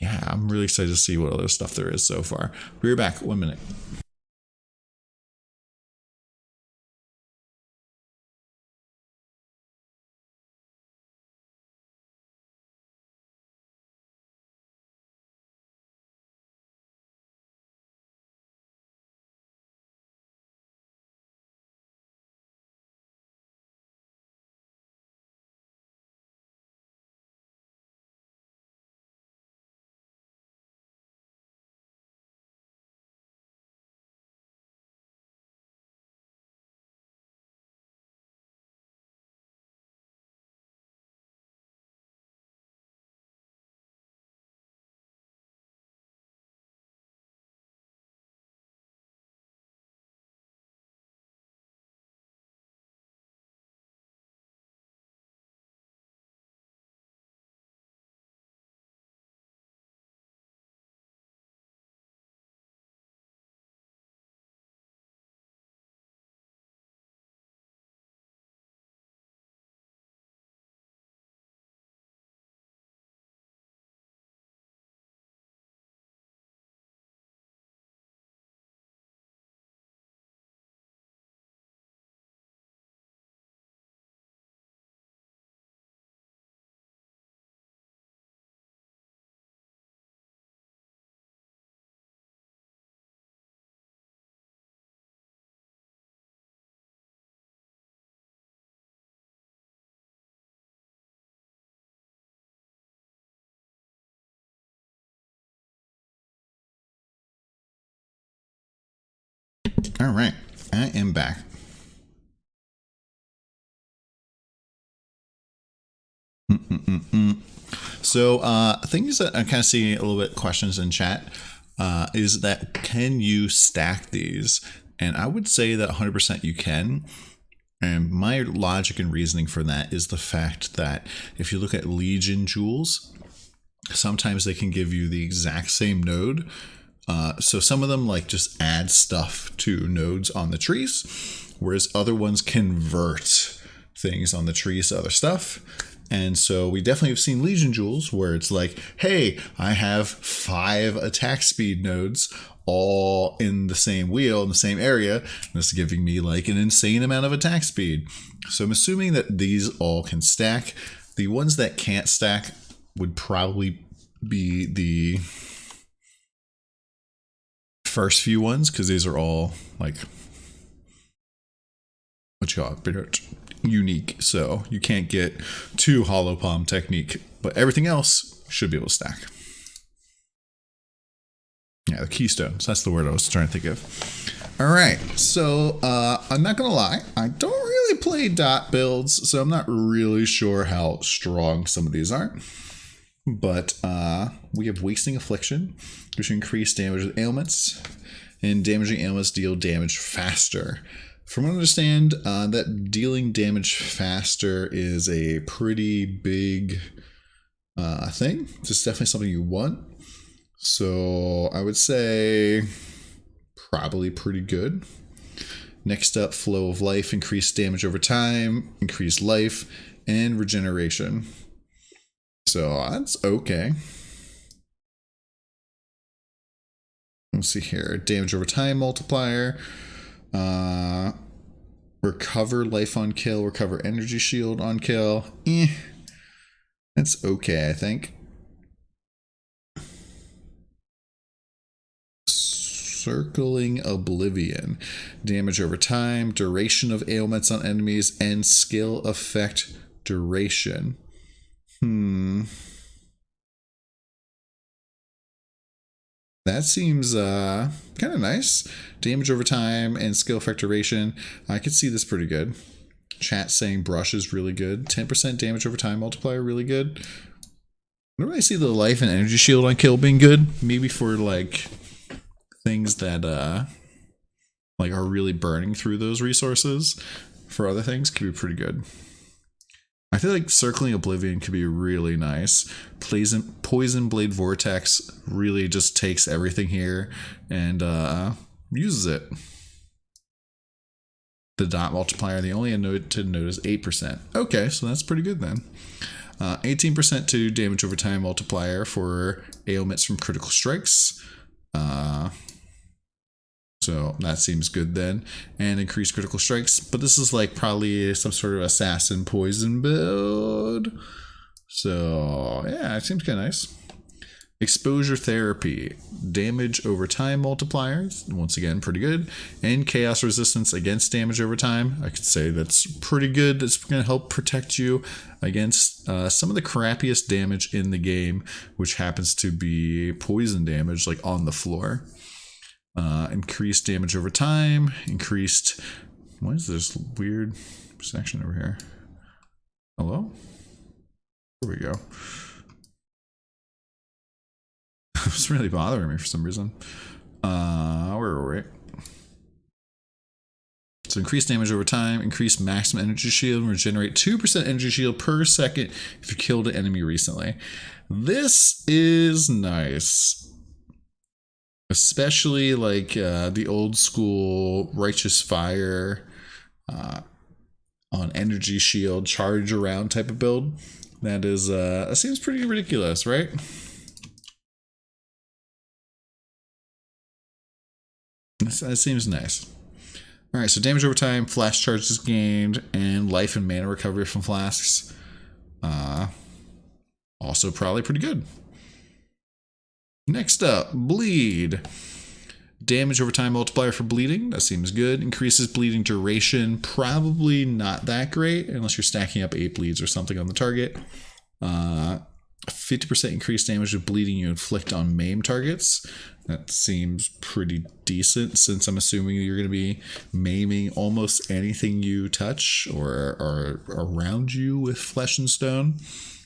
yeah, I'm really excited to see what other stuff there is so far. We're back 1 minute. All right, I am back. So things that I'm kind of seeing a little bit questions in chat is that can you stack these? And I would say that 100% you can. And my logic and reasoning for that is the fact that if you look at Legion jewels, sometimes they can give you the exact same node. So some of them like just add stuff to nodes on the trees, whereas other ones convert things on the trees to other stuff. And so we definitely have seen Legion jewels where it's like, hey, I have 5 attack speed nodes all in the same wheel in the same area. And this is giving me like an insane amount of attack speed. So I'm assuming that these all can stack. The ones that can't stack would probably be the first few ones, because these are all like what you call it, unique. So you can't get 2 hollow palm technique, but everything else should be able to stack. Yeah, the keystones. That's the word I was trying to think of. All right, so I'm not gonna lie, I don't really play dot builds, so I'm not really sure how strong some of these are. But we have Wasting Affliction, which increase damage with ailments, and damaging ailments deal damage faster. From what I understand, that dealing damage faster is a pretty big thing. It's definitely something you want. So I would say probably pretty good. Next up, Flow of Life, increased damage over time, increased life, and regeneration. So that's okay. Let's see here. Damage over time multiplier. Recover life on kill, recover energy shield on kill. That's okay, I think. Circling Oblivion. Damage over time, duration of ailments on enemies, and skill effect duration. That seems kind of nice. Damage over time and skill effect duration. I could see this pretty good. Chat saying brush is really good. 10% damage over time multiplier, really good. I don't really see the life and energy shield on kill being good. Maybe for like things that like are really burning through those resources. For other things, could be pretty good. I feel like Circling Oblivion could be really nice. Poison Blade Vortex really just takes everything here and uses it. The dot multiplier, the only note to note is 8%. Okay, so that's pretty good then. 18% to damage over time multiplier for ailments from critical strikes. So that seems good then. And increased critical strikes. But this is like probably some sort of assassin poison build. So yeah, it seems kind of nice. Exposure therapy. Damage over time multipliers. Once again, pretty good. And chaos resistance against damage over time. I could say that's pretty good. It's going to help protect you against some of the crappiest damage in the game, which happens to be poison damage, like on the floor. Increased damage over time. Increased... What is this weird section over here? Hello? There we go. It's really bothering me for some reason. Where were we? So increased damage over time, increased maximum energy shield, and regenerate 2% energy shield per second if you killed an enemy recently. This is nice. Especially like the old school Righteous Fire on energy shield charge around type of build. That is that seems pretty ridiculous, right? That seems nice. Alright, so damage over time, flash charges gained, and life and mana recovery from flasks. Also probably pretty good. Next up, bleed. Damage over time multiplier for bleeding. That seems good. Increases bleeding duration. Probably not that great unless you're stacking up 8 bleeds or something on the target. 50% increased damage of bleeding you inflict on maim targets. That seems pretty decent since I'm assuming you're going to be maiming almost anything you touch or are around you with flesh and stone.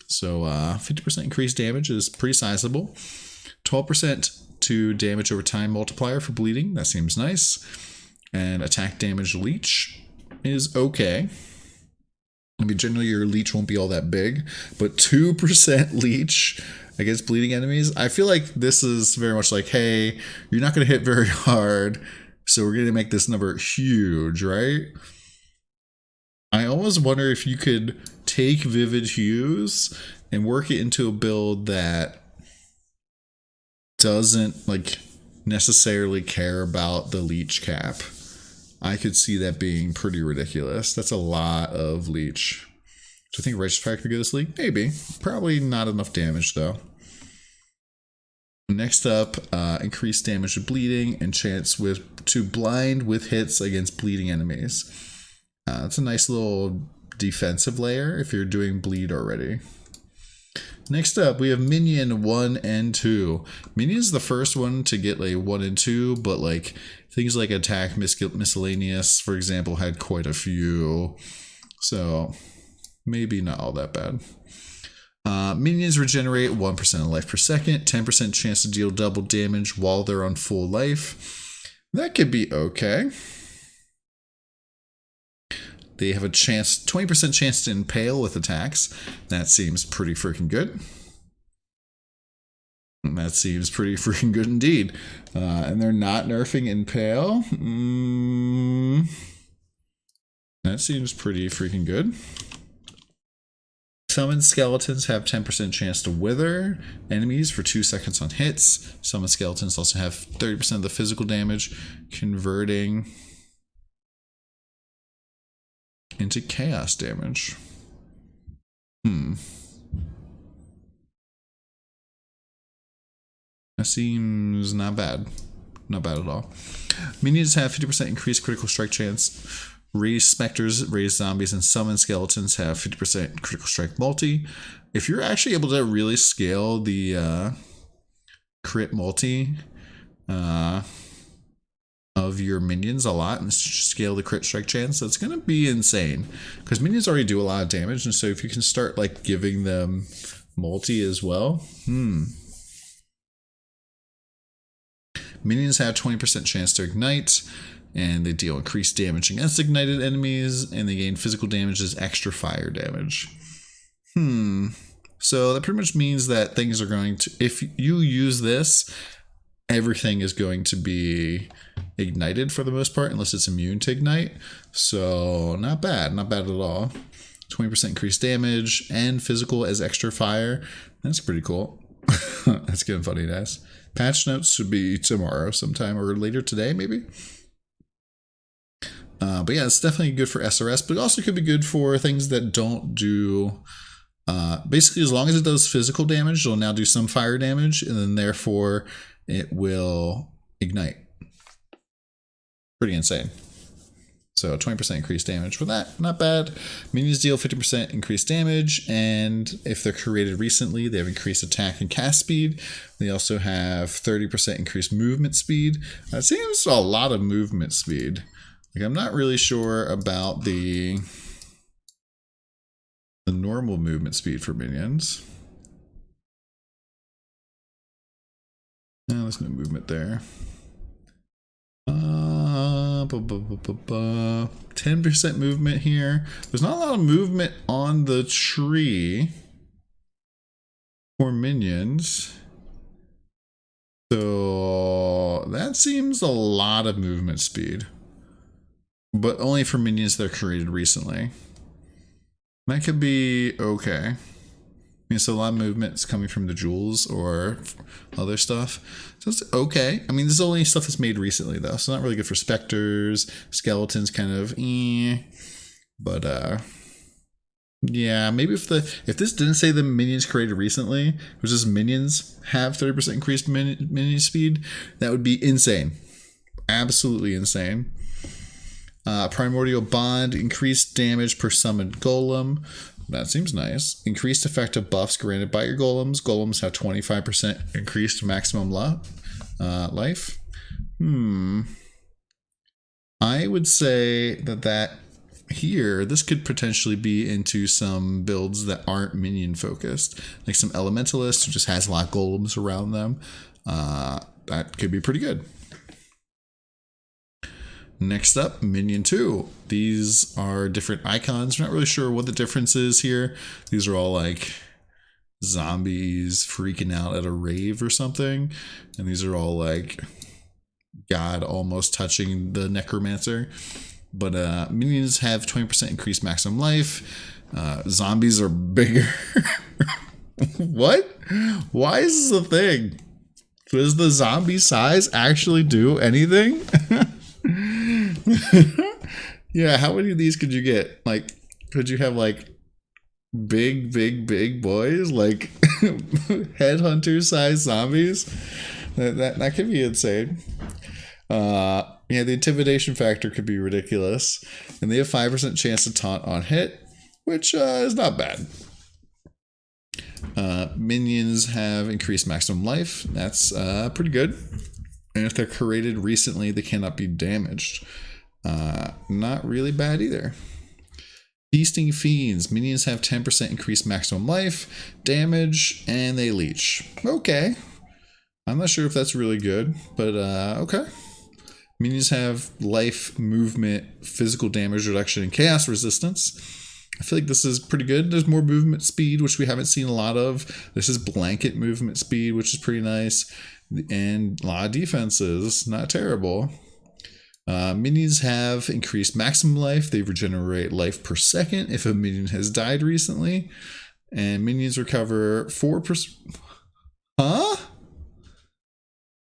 So 50% increased damage is pretty sizable. 12% to damage over time multiplier for bleeding. That seems nice. And attack damage leech is okay. I mean, generally your leech won't be all that big, but 2% leech against bleeding enemies. I feel like this is very much like, hey, you're not going to hit very hard, so we're going to make this number huge, right? I almost wonder if you could take Vivid Hues and work it into a build that doesn't like necessarily care about the leech cap. I could see that being pretty ridiculous. That's a lot of leech. Do I think Righteous Fire could go this league? Maybe. Probably not enough damage though. Next up, increased damage to bleeding and chance to blind with hits against bleeding enemies. That's a nice little defensive layer if you're doing bleed already. Next up, we have Minion 1 and 2. Minion is the first one to get like 1 and 2, but like things like attack miscellaneous, for example, had quite a few. So maybe not all that bad. Minions regenerate 1% of life per second, 10% chance to deal double damage while they're on full life. That could be okay. They have a chance, 20% chance to impale with attacks. That seems pretty freaking good. That seems pretty freaking good indeed. And they're not nerfing impale. That seems pretty freaking good. Summon skeletons have 10% chance to wither enemies for 2 seconds on hits. Summon skeletons also have 30% of the physical damage, converting into chaos damage. That seems not bad. Not bad at all. Minions have 50% increased critical strike chance. Raise specters, raise zombies, and summon skeletons have 50% critical strike multi. If you're actually able to really scale the crit multi, of your minions a lot and scale the crit strike chance. So it's going to be insane because minions already do a lot of damage. And so if you can start like giving them multi as well. Minions have 20% chance to ignite, and they deal increased damage against ignited enemies, and they gain physical damage as extra fire damage. So that pretty much means that things are going to, if you use this, everything is going to be ignited for the most part, unless it's immune to ignite. So not bad at all. 20% increased damage and physical as extra fire. That's pretty cool. That's getting funny, guys. Patch notes should be tomorrow sometime or later today, maybe. But yeah, it's definitely good for SRS, but it also could be good for things that don't do... basically, as long as it does physical damage, it'll now do some fire damage, and then therefore it will ignite. Pretty insane. So 20% increased damage for that. Not bad. Minions deal 50% increased damage, and if they're created recently, they have increased attack and cast speed. They also have 30% increased movement speed. That seems a lot of movement speed. Like, I'm not really sure about the normal movement speed for minions. There's no movement there. 10% movement here. There's not a lot of movement on the tree for minions. So that seems a lot of movement speed. But only for minions that are created recently. That could be okay. I mean, so a lot of movements coming from the jewels or other stuff. So it's okay. I mean, this is only stuff that's made recently, though. So not really good for specters. Skeletons kind of But, yeah, maybe if this didn't say the minions created recently, it was just minions have 30% increased minion speed, that would be insane. Absolutely insane. Primordial Bond, increased damage per summoned golem. That seems nice. Increased effective buffs granted by your golems. Golems have 25% increased maximum life. I would say that here, this could potentially be into some builds that aren't minion focused. Like some elementalists who just has a lot of golems around them. That could be pretty good. Next up, Minion 2. These are different icons. We're not really sure what the difference is here. These are all like zombies freaking out at a rave or something. And these are all like God almost touching the necromancer. But minions have 20% increased maximum life. Zombies are bigger. What? Why is this a thing? Does the zombie size actually do anything? Yeah, how many of these could you get? Like, could you have like big boys, like headhunter size zombies? That could be insane. Yeah, the intimidation factor could be ridiculous, and they have 5% chance to taunt on hit, which is not bad. Minions have increased maximum life. That's pretty good. And if they're created recently, they cannot be damaged. Not really bad either. Feasting Fiends. Minions have 10% increased maximum life, damage, and they leech. Okay. I'm not sure if that's really good, but okay. Minions have life, movement, physical damage reduction, and chaos resistance. I feel like this is pretty good. There's more movement speed, which we haven't seen a lot of. This is blanket movement speed, which is pretty nice. And a lot of defenses, not terrible. Minions have increased maximum life. They regenerate life per second if a minion has died recently. And minions recover 4%. Huh?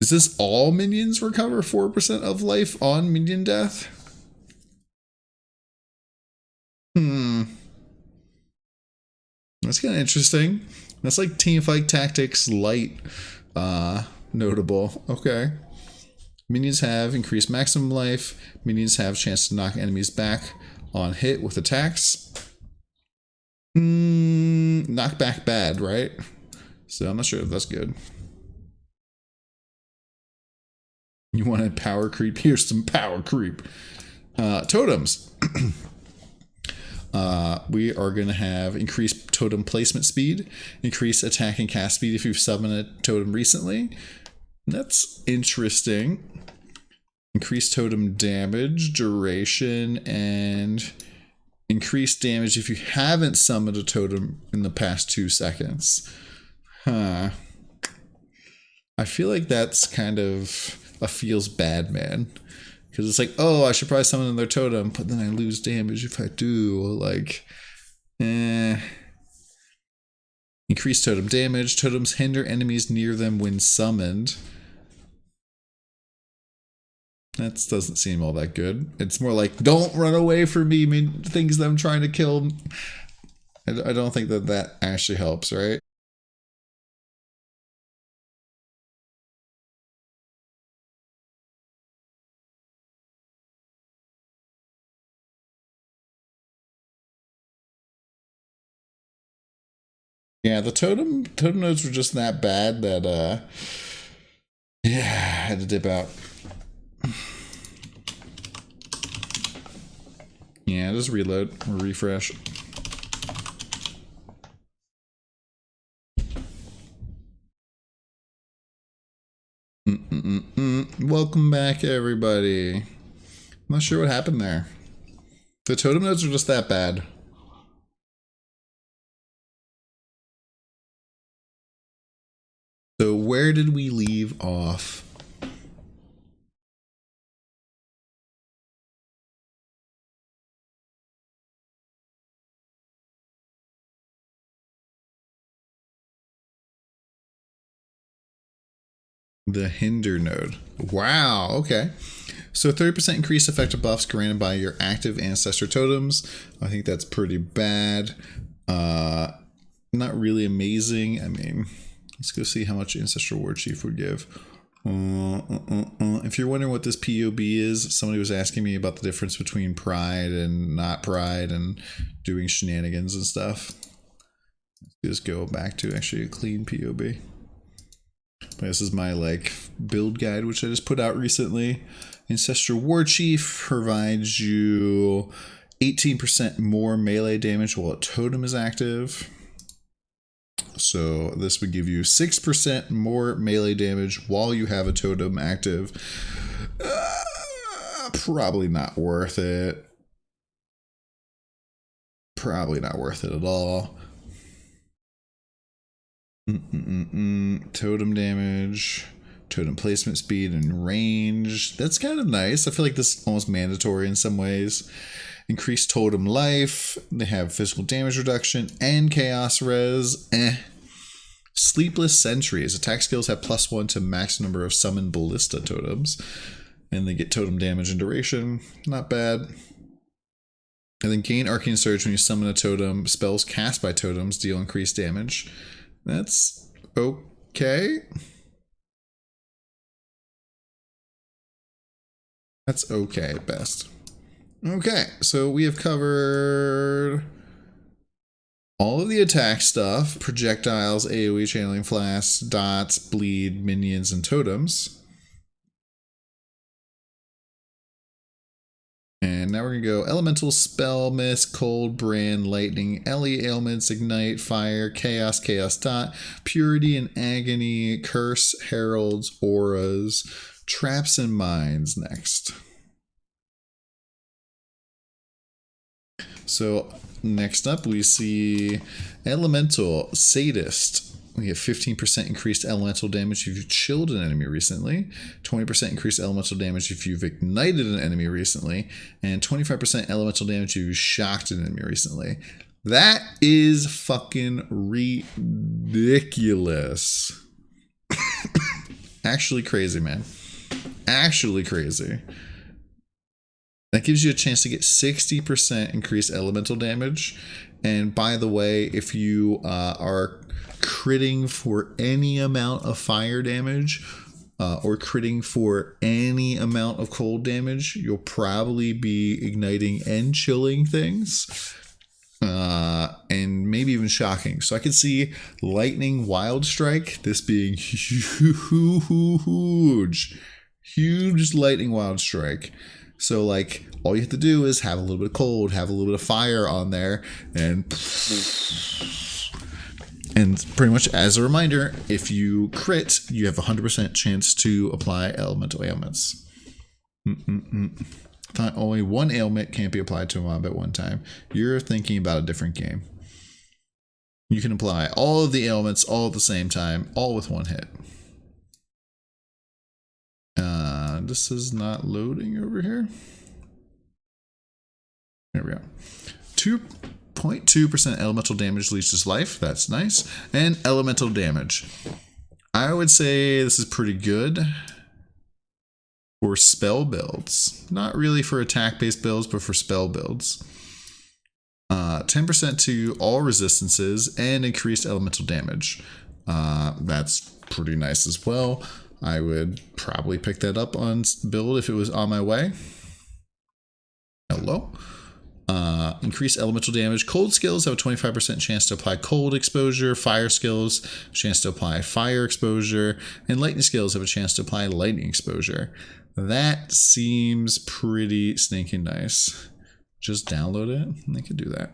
Is this all minions recover 4% of life on minion death? That's kind of interesting. That's like Teamfight Tactics light. Notable. Okay. Minions have increased maximum life. Minions have chance to knock enemies back on hit with attacks. Knockback bad, right? So I'm not sure if that's good. You want to power creep? Here's some power creep. Totems. We are going to have increased totem placement speed, increased attack and cast speed if you've summoned a totem recently. That's interesting. Increased totem damage, duration, and increased damage if you haven't summoned a totem in the past 2 seconds. Huh. I feel like that's kind of a feels bad, man. Because it's like, oh, I should probably summon another totem, but then I lose damage if I do. Like, Increased totem damage. Totems hinder enemies near them when summoned. That doesn't seem all that good. It's more like, don't run away from me, things that I'm trying to kill. I don't think that actually helps, right? Yeah, the totem nodes were just that bad that yeah, I had to dip out. Yeah, just reload or refresh. Welcome back, everybody. I'm not sure what happened there. The totem nodes are just that bad. So where did we leave off? The hinder node. Wow, okay. So 30% increased effective buffs granted by your active ancestor totems. I think that's pretty bad. Not really amazing. I mean, let's go see how much Ancestral War Chief would give. If you're wondering what this POB is, somebody was asking me about the difference between pride and not pride and doing shenanigans and stuff. Let's just go back to actually a clean POB. This is my like build guide, which I just put out recently. Ancestral War Chief provides you 18% more melee damage while a totem is active. So this would give you 6% more melee damage while you have a totem active. Probably not worth it. Probably not worth it at all. Totem damage, totem placement speed, and range. That's kind of nice. I feel like this is almost mandatory in some ways. Increased totem life. They have physical damage reduction and chaos res. Sleepless sentries. Attack skills have +1 to max number of summoned ballista totems. And they get totem damage and duration. Not bad. And then gain arcane surge when you summon a totem. Spells cast by totems deal increased damage. That's okay. That's okay at best. Okay, so we have covered all of the attack stuff. Projectiles, AoE, channeling flasks, dots, bleed, minions, and totems. And now we're going to go Elemental, Spell, Mist, Cold, Brand, Lightning, Ellie, Ailments, Ignite, Fire, Chaos, Chaos Dot, Purity and Agony, Curse, Heralds, Auras, Traps, and Mines next. So next up we see Elemental, Sadist. We get 15% increased elemental damage if you've chilled an enemy recently, 20% increased elemental damage if you've ignited an enemy recently, and 25% elemental damage if you've shocked an enemy recently. That is fucking ridiculous. Actually crazy, man. Actually crazy. That gives you a chance to get 60% increased elemental damage. And by the way, if you are critting for any amount of fire damage or critting for any amount of cold damage, you'll probably be igniting and chilling things. And maybe even shocking. So I could see Lightning Wild Strike, this being huge. Huge lightning wild strike. So like all you have to do is have a little bit of cold, have a little bit of fire on there, and pretty much as a reminder, if you crit, you have a 100% chance to apply elemental ailments. Thought only one ailment can't be applied to a mob at one time. You're thinking about a different game. You can apply all of the ailments all at the same time, all with one hit. This is not loading over here. There we go. 2.2% elemental damage leeches life. That's nice. And elemental damage. I would say this is pretty good for spell builds. Not really for attack-based builds, but for spell builds. 10% to all resistances and increased elemental damage. That's pretty nice as well. I would probably pick that up on build if it was on my way. Hello. Increased elemental damage. Cold skills have a 25% chance to apply cold exposure. Fire skills, chance to apply fire exposure. And lightning skills have a chance to apply lightning exposure. That seems pretty stinking nice. Just download it and they could do that.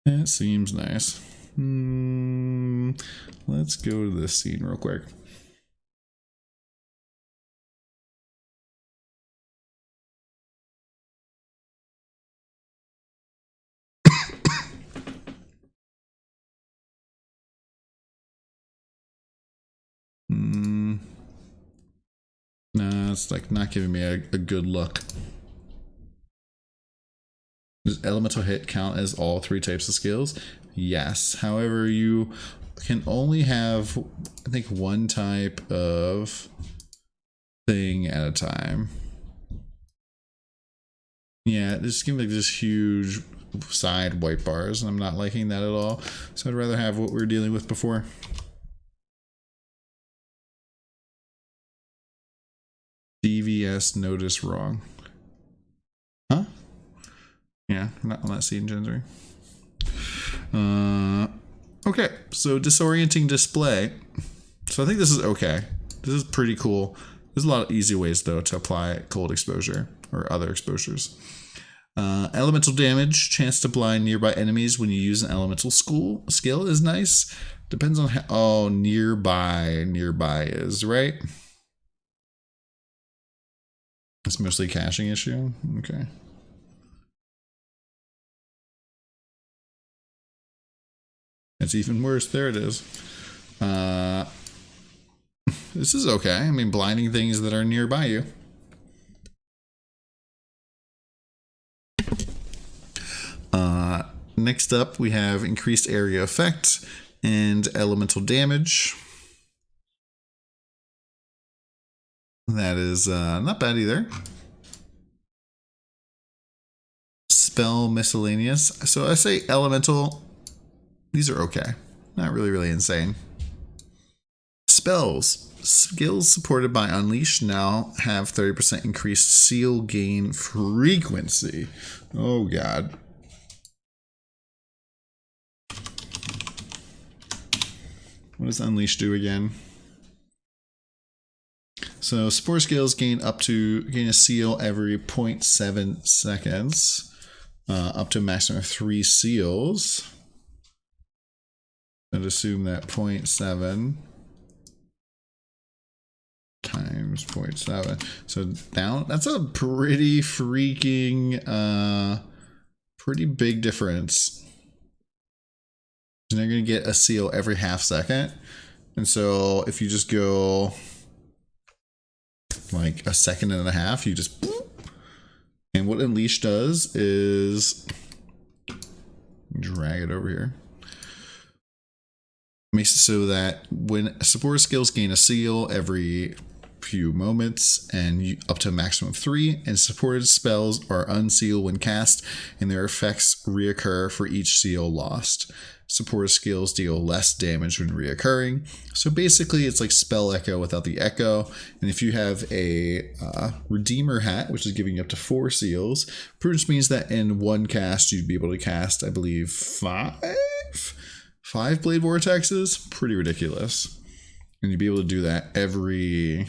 That seems nice. Let's go to this scene real quick. Nah, it's like not giving me a good look. Does elemental hit count as all 3 types of skills? Yes. However, you can only have, I think, 1 type of thing at a time. Yeah, just give me like this huge side white bars, and I'm not liking that at all. So I'd rather have what we were dealing with before. DVS notice wrong. Huh? Yeah, not on that scene, Gensry. Okay, so disorienting display. So I think this is okay. This is pretty cool. There's a lot of easy ways, though, to apply cold exposure or other exposures. Elemental damage. Chance to blind nearby enemies when you use an elemental skill is nice. Depends on how... Oh, nearby is, right? It's mostly a caching issue. Okay. It's even worse. There it is. This is okay. I mean, blinding things that are nearby you. Next up, we have increased area effect and elemental damage. That is not bad either. Spell miscellaneous. So I say elemental. These are okay. Not really insane. Spells. Skills supported by Unleash now have 30% increased seal gain frequency. Oh god. What does Unleash do again? So spore skills gain a seal every 0.7 seconds, up to a maximum of 3 seals. I'd assume that 0.7 times 0.7. So down. That's a pretty freaking, pretty big difference. And they're going to get a seal every half second. And so if you just go like a second and a half, you just... And what Unleash does is... Drag it over here. Makes it so that when support skills gain a seal every few moments and up to a maximum of 3, and supported spells are unsealed when cast and their effects reoccur for each seal lost. Supported skills deal less damage when reoccurring. So basically it's like spell echo without the echo. And if you have a Redeemer hat, which is giving you up to 4 seals, pretty much means that in one cast you'd be able to cast, I believe, 5 5 blade vortexes, pretty ridiculous. And you'd be able to do that every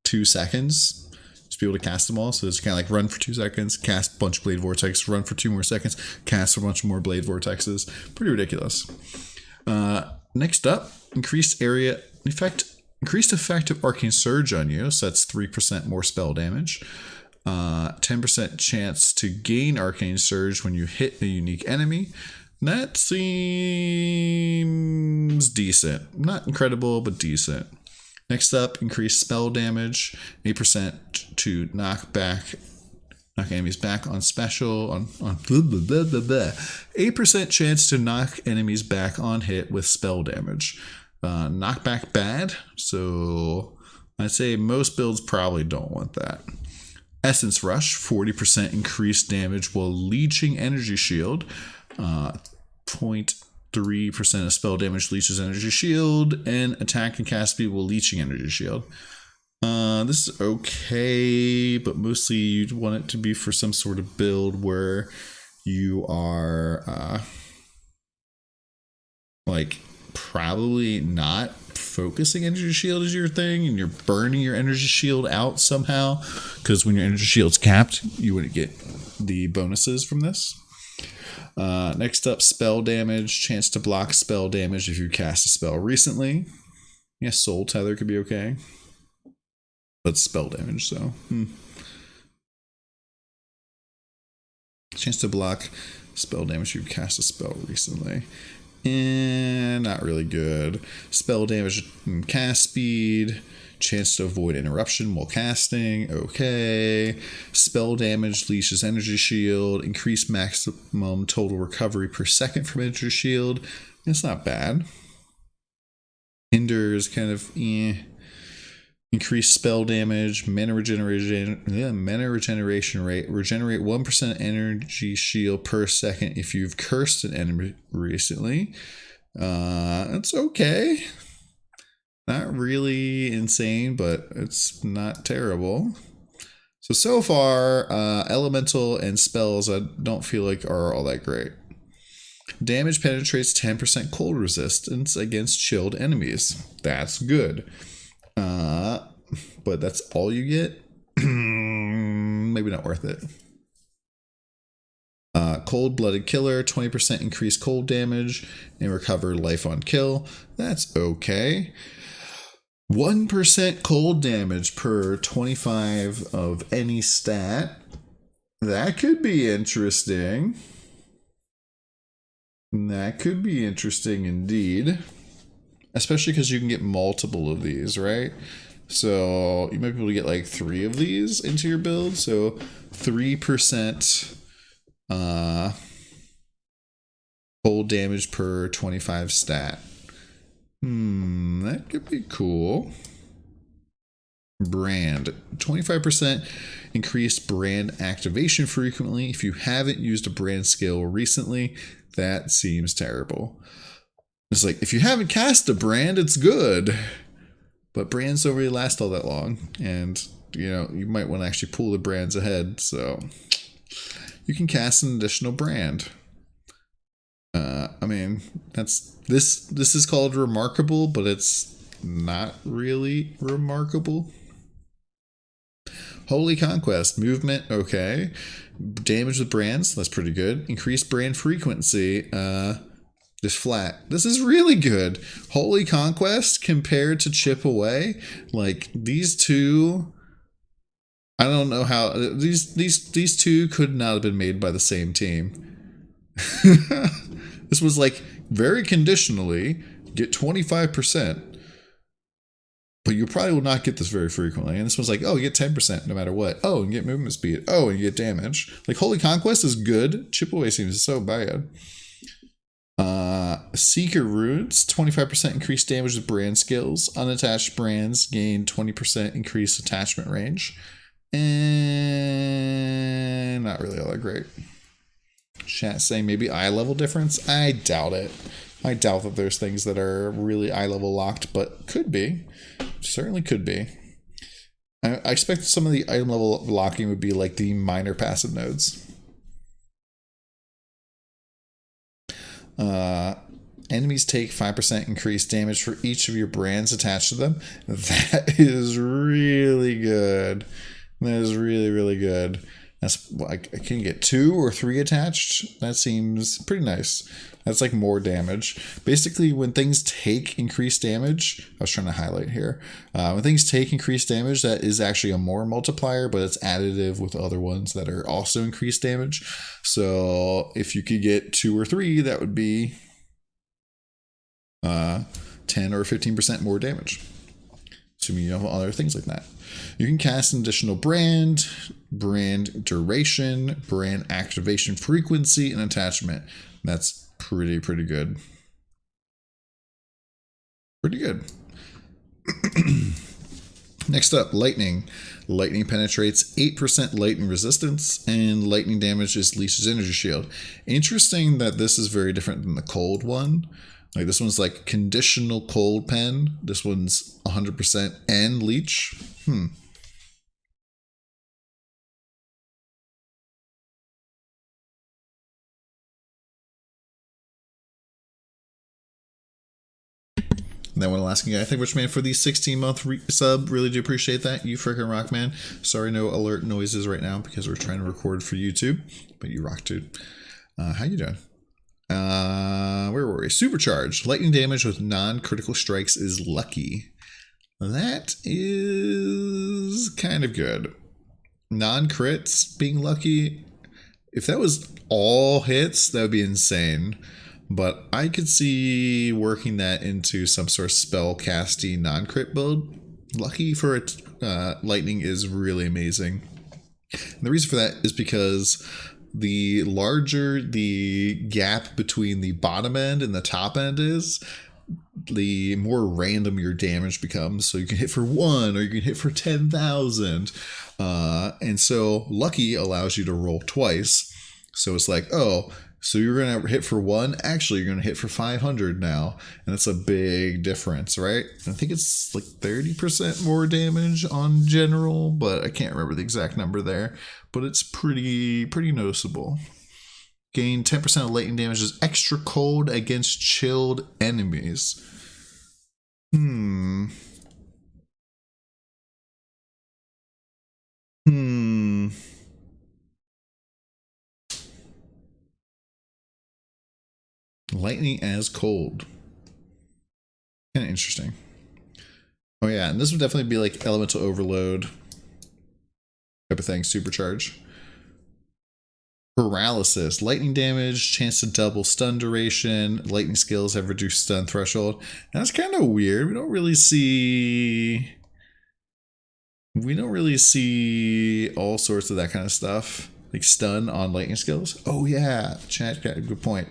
2 seconds. Just be able to cast them all. So it's kind of like run for 2 seconds, cast a bunch of blade vortex, run for 2 more seconds, cast a bunch more blade vortexes. Pretty ridiculous. Next up, increased effect of arcane surge on you. So that's 3% more spell damage. 10% chance to gain arcane surge when you hit a unique enemy. That seems decent. Not incredible, but decent. Next up, increased spell damage. 8% to knock enemies back on special. On 8% chance to knock enemies back on hit with spell damage. Knockback bad, so I'd say most builds probably don't want that. Essence Rush, 40% increased damage while leeching energy shield. 0.3% of spell damage leeches energy shield, and attack and cast speed while leeching energy shield. This is okay, but mostly you'd want it to be for some sort of build where you are like probably not focusing energy shield as your thing, and you're burning your energy shield out somehow, because when your energy shield's capped, you wouldn't get the bonuses from this. Next up, spell damage. Chance to block spell damage if you cast a spell recently. Yeah, Soul Tether could be okay. But spell damage, so. Chance to block spell damage if you cast a spell recently. And not really good. Spell damage and cast speed. Chance to avoid interruption while casting. Okay. Spell damage leashes energy shield. Increased maximum total recovery per second from energy shield. It's not bad. Hinders kind of increased spell damage. Mana regeneration rate. Regenerate 1% energy shield per second if you've cursed an enemy recently. That's okay. Not really insane, but it's not terrible. So far, elemental and spells I don't feel like are all that great. Damage penetrates 10% cold resistance against chilled enemies. That's good. But that's all you get? Maybe not worth it. Cold-blooded killer, 20% increased cold damage and recover life on kill. That's okay. 1% cold damage per 25 of any stat. That could be interesting. That could be interesting indeed. Especially because you can get multiple of these, right? So you might be able to get like 3 of these into your build. So 3% cold damage per 25 stat. That could be cool. Brand. 25% increased brand activation frequently. If you haven't used a brand skill recently, that seems terrible. It's like, if you haven't cast a brand, it's good. But brands don't really last all that long. And, you know, you might want to actually pull the brands ahead. So you can cast an additional brand. I mean, this is called remarkable, but it's not really remarkable. Holy Conquest. Movement, okay. Damage with brands, that's pretty good. Increased brand frequency, just flat. This is really good. Holy Conquest compared to Chip Away, like these two, I don't know how these two could not have been made by the same team. This was like very conditionally get 25%, but you probably will not get this very frequently. And this was like, oh, you get 10% no matter what. Oh, and you get movement speed. Oh, and you get damage. Like Holy Conquest is good. Chip Away seems so bad. Seeker Runes, 25% increased damage with brand skills. Unattached brands gain 20% increased attachment range. And not really all that great. Chat saying maybe eye level difference. I doubt it. I doubt that there's things that are really eye level locked, but could be. Certainly could be. I expect some of the item level locking would be like the minor passive nodes. Enemies take 5% increased damage for each of your brands attached to them. That is really good. That is really, really good. That's like, I can get 2 or 3 attached. That seems pretty nice. That's like more damage. Basically, when things take increased damage, I was trying to highlight here. When things take increased damage, that is actually a more multiplier, but it's additive with other ones that are also increased damage. So if you could get 2 or 3, that would be 10 or 15% more damage. Assuming you have other things like that. You can cast an additional brand duration, brand activation frequency, and attachment. That's pretty good. Pretty good. Next up, lightning. Lightning penetrates 8% lightning resistance, and lightning damage is Leech's energy shield. Interesting that this is very different than the cold one. Like this one's like conditional cold pen. This one's 100% and leech. And then one last guy, thank you man for the 16-month sub. Really do appreciate that. You freaking rock, man. Sorry, no alert noises right now because we're trying to record for YouTube, but you rock, dude. How you doing? Where were we? Supercharge. Lightning damage with non-critical strikes is lucky. That is kind of good. Non-crits being lucky. If that was all hits, that would be insane. But I could see working that into some sort of spell casting non-crit build. Lucky for it, lightning is really amazing. And the reason for that is because the larger the gap between the bottom end and the top end is, the more random your damage becomes. So you can hit for 1 or you can hit for 10,000. And so lucky allows you to roll twice. So it's like, oh, so you're going to hit for 1. Actually, you're going to hit for 500 now. And that's a big difference, right? I think it's like 30% more damage on general, but I can't remember the exact number there. But it's pretty noticeable. Gain 10% of lightning damage is extra cold against chilled enemies. Lightning as cold. Kind of interesting. Oh yeah, and this would definitely be like elemental overload type of thing, supercharge. Paralysis, lightning damage, chance to double stun duration, lightning skills have reduced stun threshold. And that's kind of weird. We don't really see all sorts of that kind of stuff. Like stun on lightning skills. Oh yeah, chat, good point.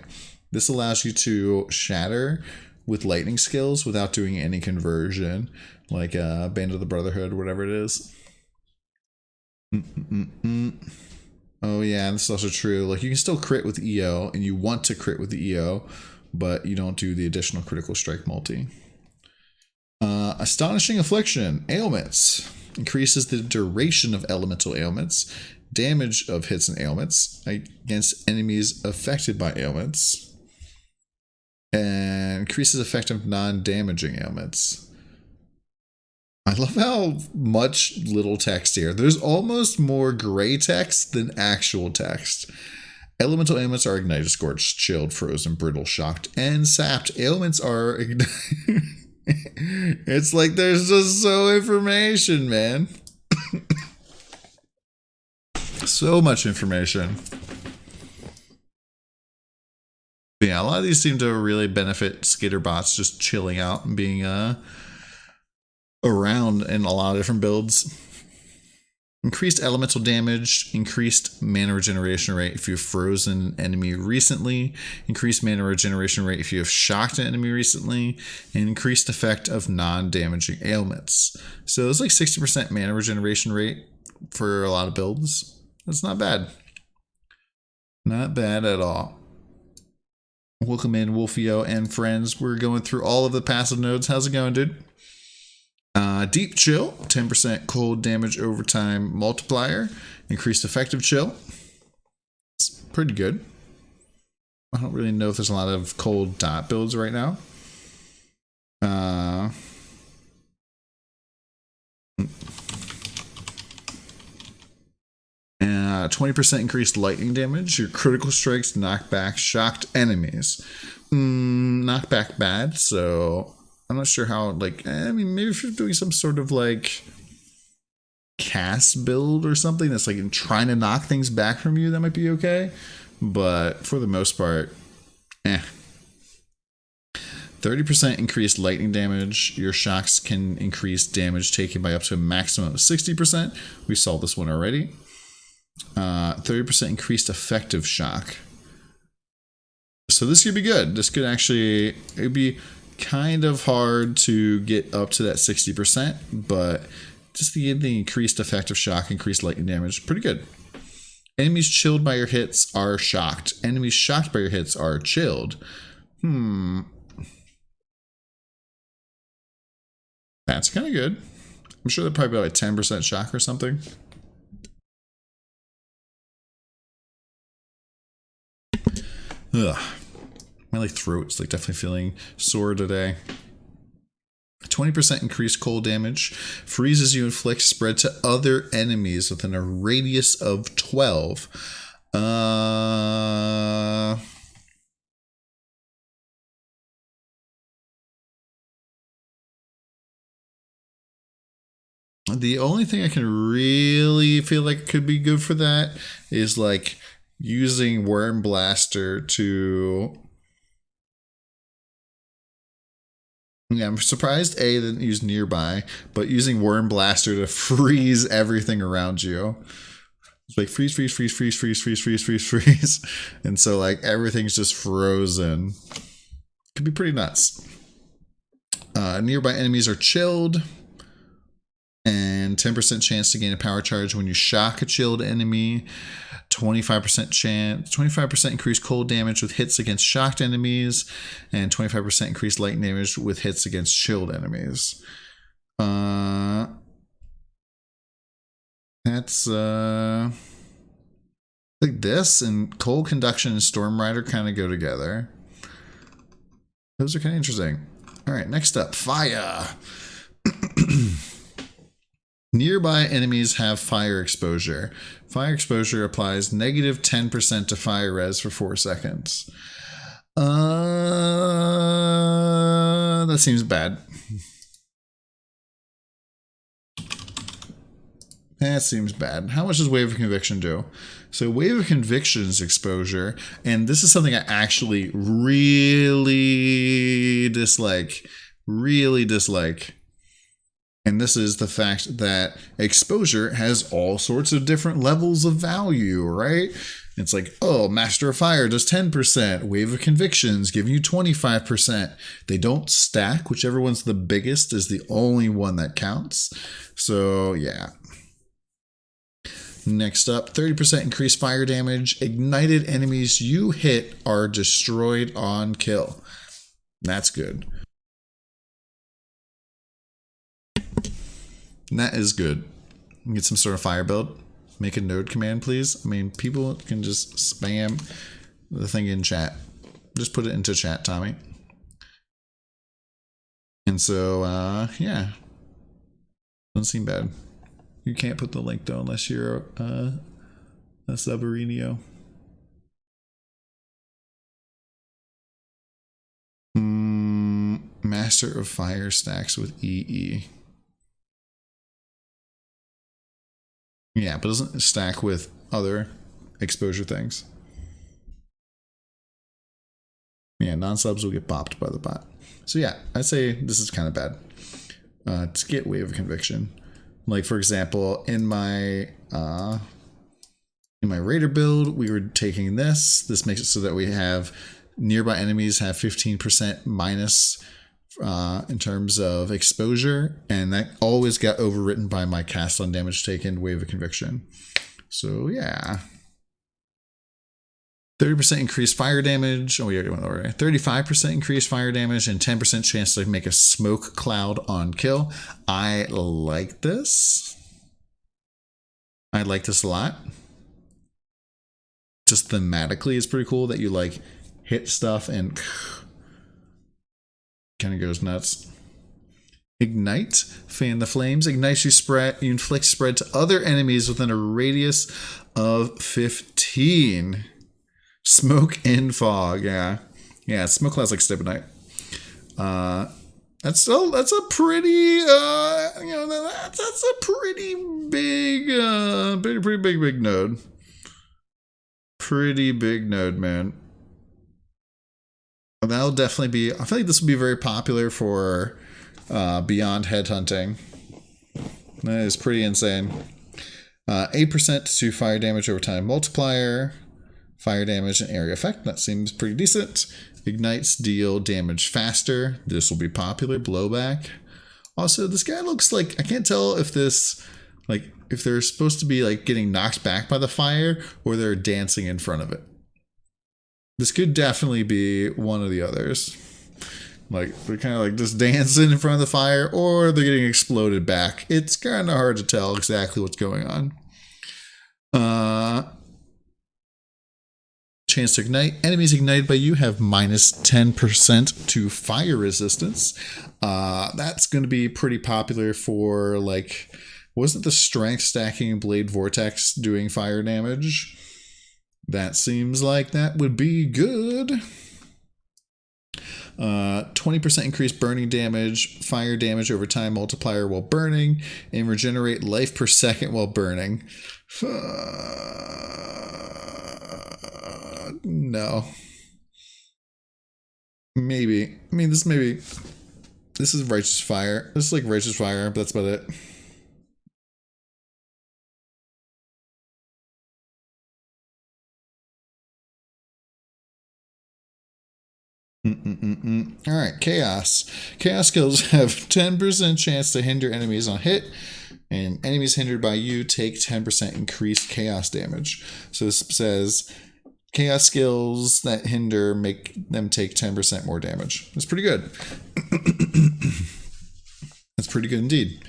This allows you to shatter with lightning skills without doing any conversion, like Band of the Brotherhood, whatever it is. Oh yeah, this is also true. Like you can still crit with EO, and you want to crit with the EO, but you don't do the additional critical strike multi. Astonishing Affliction. Ailments. Increases the duration of elemental ailments. Damage of hits and ailments against enemies affected by ailments. And increases effect of non-damaging ailments. I love how much little text here. There's almost more gray text than actual text. Elemental ailments are ignited, scorched, chilled, frozen, brittle, shocked, and sapped. Ailments are ignited. It's like there's just so information, man. So much information. But yeah, a lot of these seem to really benefit skitterbots just chilling out and being around in a lot of different builds. Increased elemental damage, increased mana regeneration rate if you've frozen an enemy recently, increased mana regeneration rate if you have shocked an enemy recently, and increased effect of non-damaging ailments. So it's like 60% mana regeneration rate for a lot of builds. That's not bad. Not bad at all. Welcome in, Wolfio and friends. We're going through all of the passive nodes. How's it going, dude? Deep Chill, 10% cold damage overtime multiplier. Increased effective chill. It's pretty good. I don't really know if there's a lot of cold dot builds right now. 20% increased lightning damage. Your critical strikes knock back shocked enemies. Knockback bad, so I'm not sure how, like, I mean, maybe if you're doing some sort of, like, cast build or something that's, like, trying to knock things back from you, that might be okay. But for the most part, 30% increased lightning damage. Your shocks can increase damage taken by up to a maximum of 60%. We saw this one already. 30% increased effective shock. So this could be good. This could actually, it'd be kind of hard to get up to that 60%, but just the increased effective shock, increased lightning damage, pretty good. Enemies chilled by your hits are shocked. Enemies shocked by your hits are chilled. That's kind of good. I'm sure they're probably like 10% shock or something. Ugh. My like throat's like definitely feeling sore today. 20% increased cold damage. Freezes you inflict spread to other enemies within a radius of 12. The only thing I can really feel like could be good for that is like using Worm Blaster to... Yeah, I'm surprised A didn't use nearby, but using Worm Blaster to freeze everything around you. It's like freeze, freeze, freeze, freeze, freeze, freeze, freeze, freeze, freeze. And so like everything's just frozen. Could be pretty nuts. Nearby enemies are chilled. And 10% chance to gain a power charge when you shock a chilled enemy. 25% chance, 25% increased cold damage with hits against shocked enemies, and 25% increased lightning damage with hits against chilled enemies. That's like this and cold conduction and storm rider kind of go together. Those are kind of interesting. All right, next up, fire. Nearby enemies have fire exposure. Fire exposure applies negative 10% to fire res for 4 seconds. That seems bad. That seems bad. How much does Wave of Conviction do? So Wave of Conviction's exposure, and this is something I actually really dislike. And this is the fact that exposure has all sorts of different levels of value, right? It's like, oh, Master of Fire does 10%. Wave of Convictions giving you 25%. They don't stack. Whichever one's the biggest is the only one that counts. So, yeah. Next up, 30% increased fire damage. Ignited enemies you hit are destroyed on kill. That's good. That is good. Get some sort of fire build. Make a node command, please. I mean, people can just spam the thing in chat. Just put it into chat, Tommy. And so, yeah. Doesn't seem bad. You can't put the link though unless you're a Subarenio. Master of Fire stacks with EE. Yeah, but doesn't stack with other exposure things. Yeah, non-subs will get bopped by the bot. So yeah, I'd say this is kind of bad. To get Wave of Conviction. Like for example, in my Raider build, we were taking this. This makes it so that we have nearby enemies have 15% minus in terms of exposure, and that always got overwritten by my cast on damage taken Wave of Conviction. So yeah. 30% increased fire damage. Oh, we already went over it. 35% increased fire damage and 10% chance to make a smoke cloud on kill. I like this. I like this a lot. Just thematically, it's pretty cool that you like hit stuff and kind of goes nuts. Ignite, fan the flames. Ignites you inflict spread to other enemies within a radius of 15. Smoke and fog, yeah. Yeah, smoke clouds like Stibonite. That's a pretty that's a pretty big big node. Pretty big node, man. That'll definitely be, I feel like this will be very popular for beyond headhunting. That is pretty insane. 8% to fire damage over time multiplier, fire damage and area effect. That seems pretty decent. Ignites deal damage faster. This will be popular. Blowback. Also, this guy looks like, I can't tell if this, like, if they're supposed to be like getting knocked back by the fire or they're dancing in front of it. This could definitely be one of the others. Like, they're kind of like just dancing in front of the fire, or they're getting exploded back. It's kind of hard to tell exactly what's going on. Chance to ignite. Enemies ignited by you have minus 10% to fire resistance. That's going to be pretty popular for, like, wasn't the strength stacking blade vortex doing fire damage? That seems like that would be good. 20% increased burning damage, fire damage over time multiplier while burning, and regenerate life per second while burning. No. Maybe. I mean, this is righteous fire. This is like righteous fire, but that's about it. Alright, Chaos. Chaos skills have 10% chance to hinder enemies on hit, and enemies hindered by you take 10% increased chaos damage. So this says Chaos skills that hinder make them take 10% more damage. That's pretty good. That's pretty good indeed.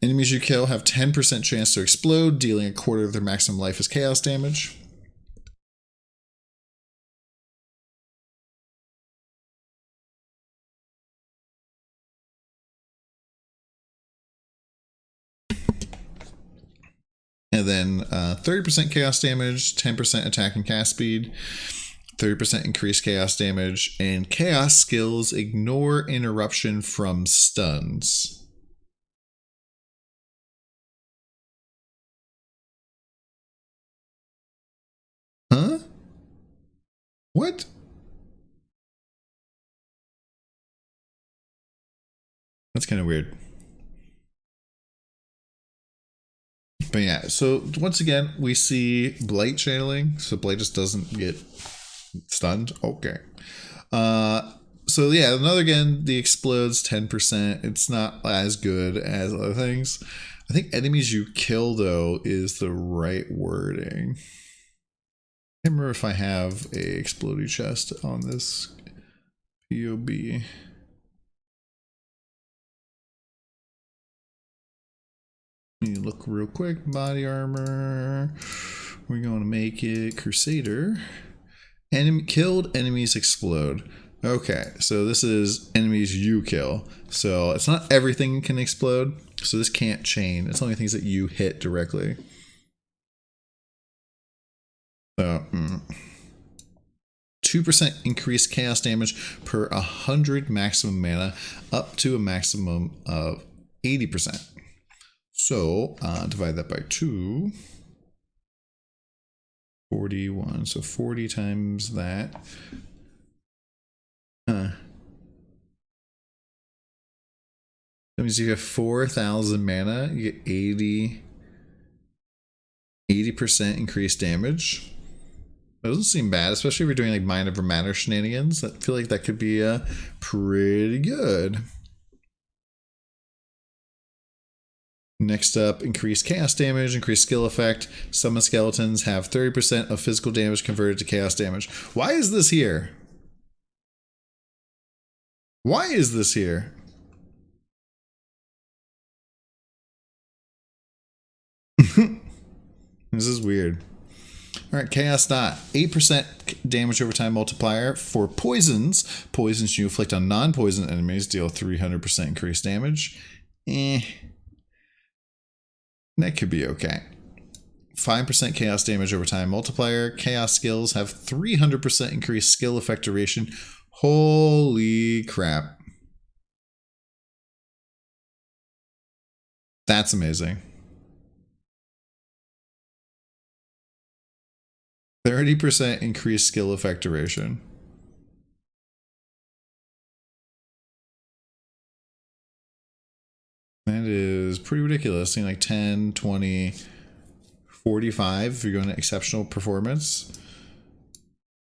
Enemies you kill have 10% chance to explode, dealing a quarter of their maximum life as chaos damage. And then 30% chaos damage, 10% attack and cast speed, 30% increased chaos damage, and chaos skills ignore interruption from stuns. Huh? What? That's kind of weird. But yeah, so once again, we see Blight channeling, so Blight just doesn't get stunned. Okay. So yeah, another again, the explodes 10%. It's not as good as other things. I think enemies you kill, though, is the right wording. I can't remember if I have a exploding chest on this POB. Look real quick. Body armor. We're going to make it Crusader. Killed enemies explode. Okay, so this is enemies you kill. So it's not everything can explode. So this can't chain. It's only things that you hit directly. So 2% increased chaos damage per 100 maximum mana, up to a maximum of 80%. So, divide that by 2. 41. So 40 times that. That means you have 4,000 mana. You get 80% increased damage. That doesn't seem bad, especially if you're doing like mind over matter shenanigans. I feel like that could be pretty good. Next up, increased chaos damage, increased skill effect. Summon skeletons have 30% of physical damage converted to chaos damage. Why is this here? Why is this here? This is weird. Alright, Chaos Dot. 8% damage over time multiplier for poisons. Poisons you inflict on non-poison enemies deal 300% increased damage. That could be okay. 5% chaos damage over time multiplier. Chaos skills have 300% increased skill effect duration. Holy crap. That's amazing. 30% increased skill effect duration. That is pretty ridiculous. Like 10, 20, 45 if you're going to exceptional performance.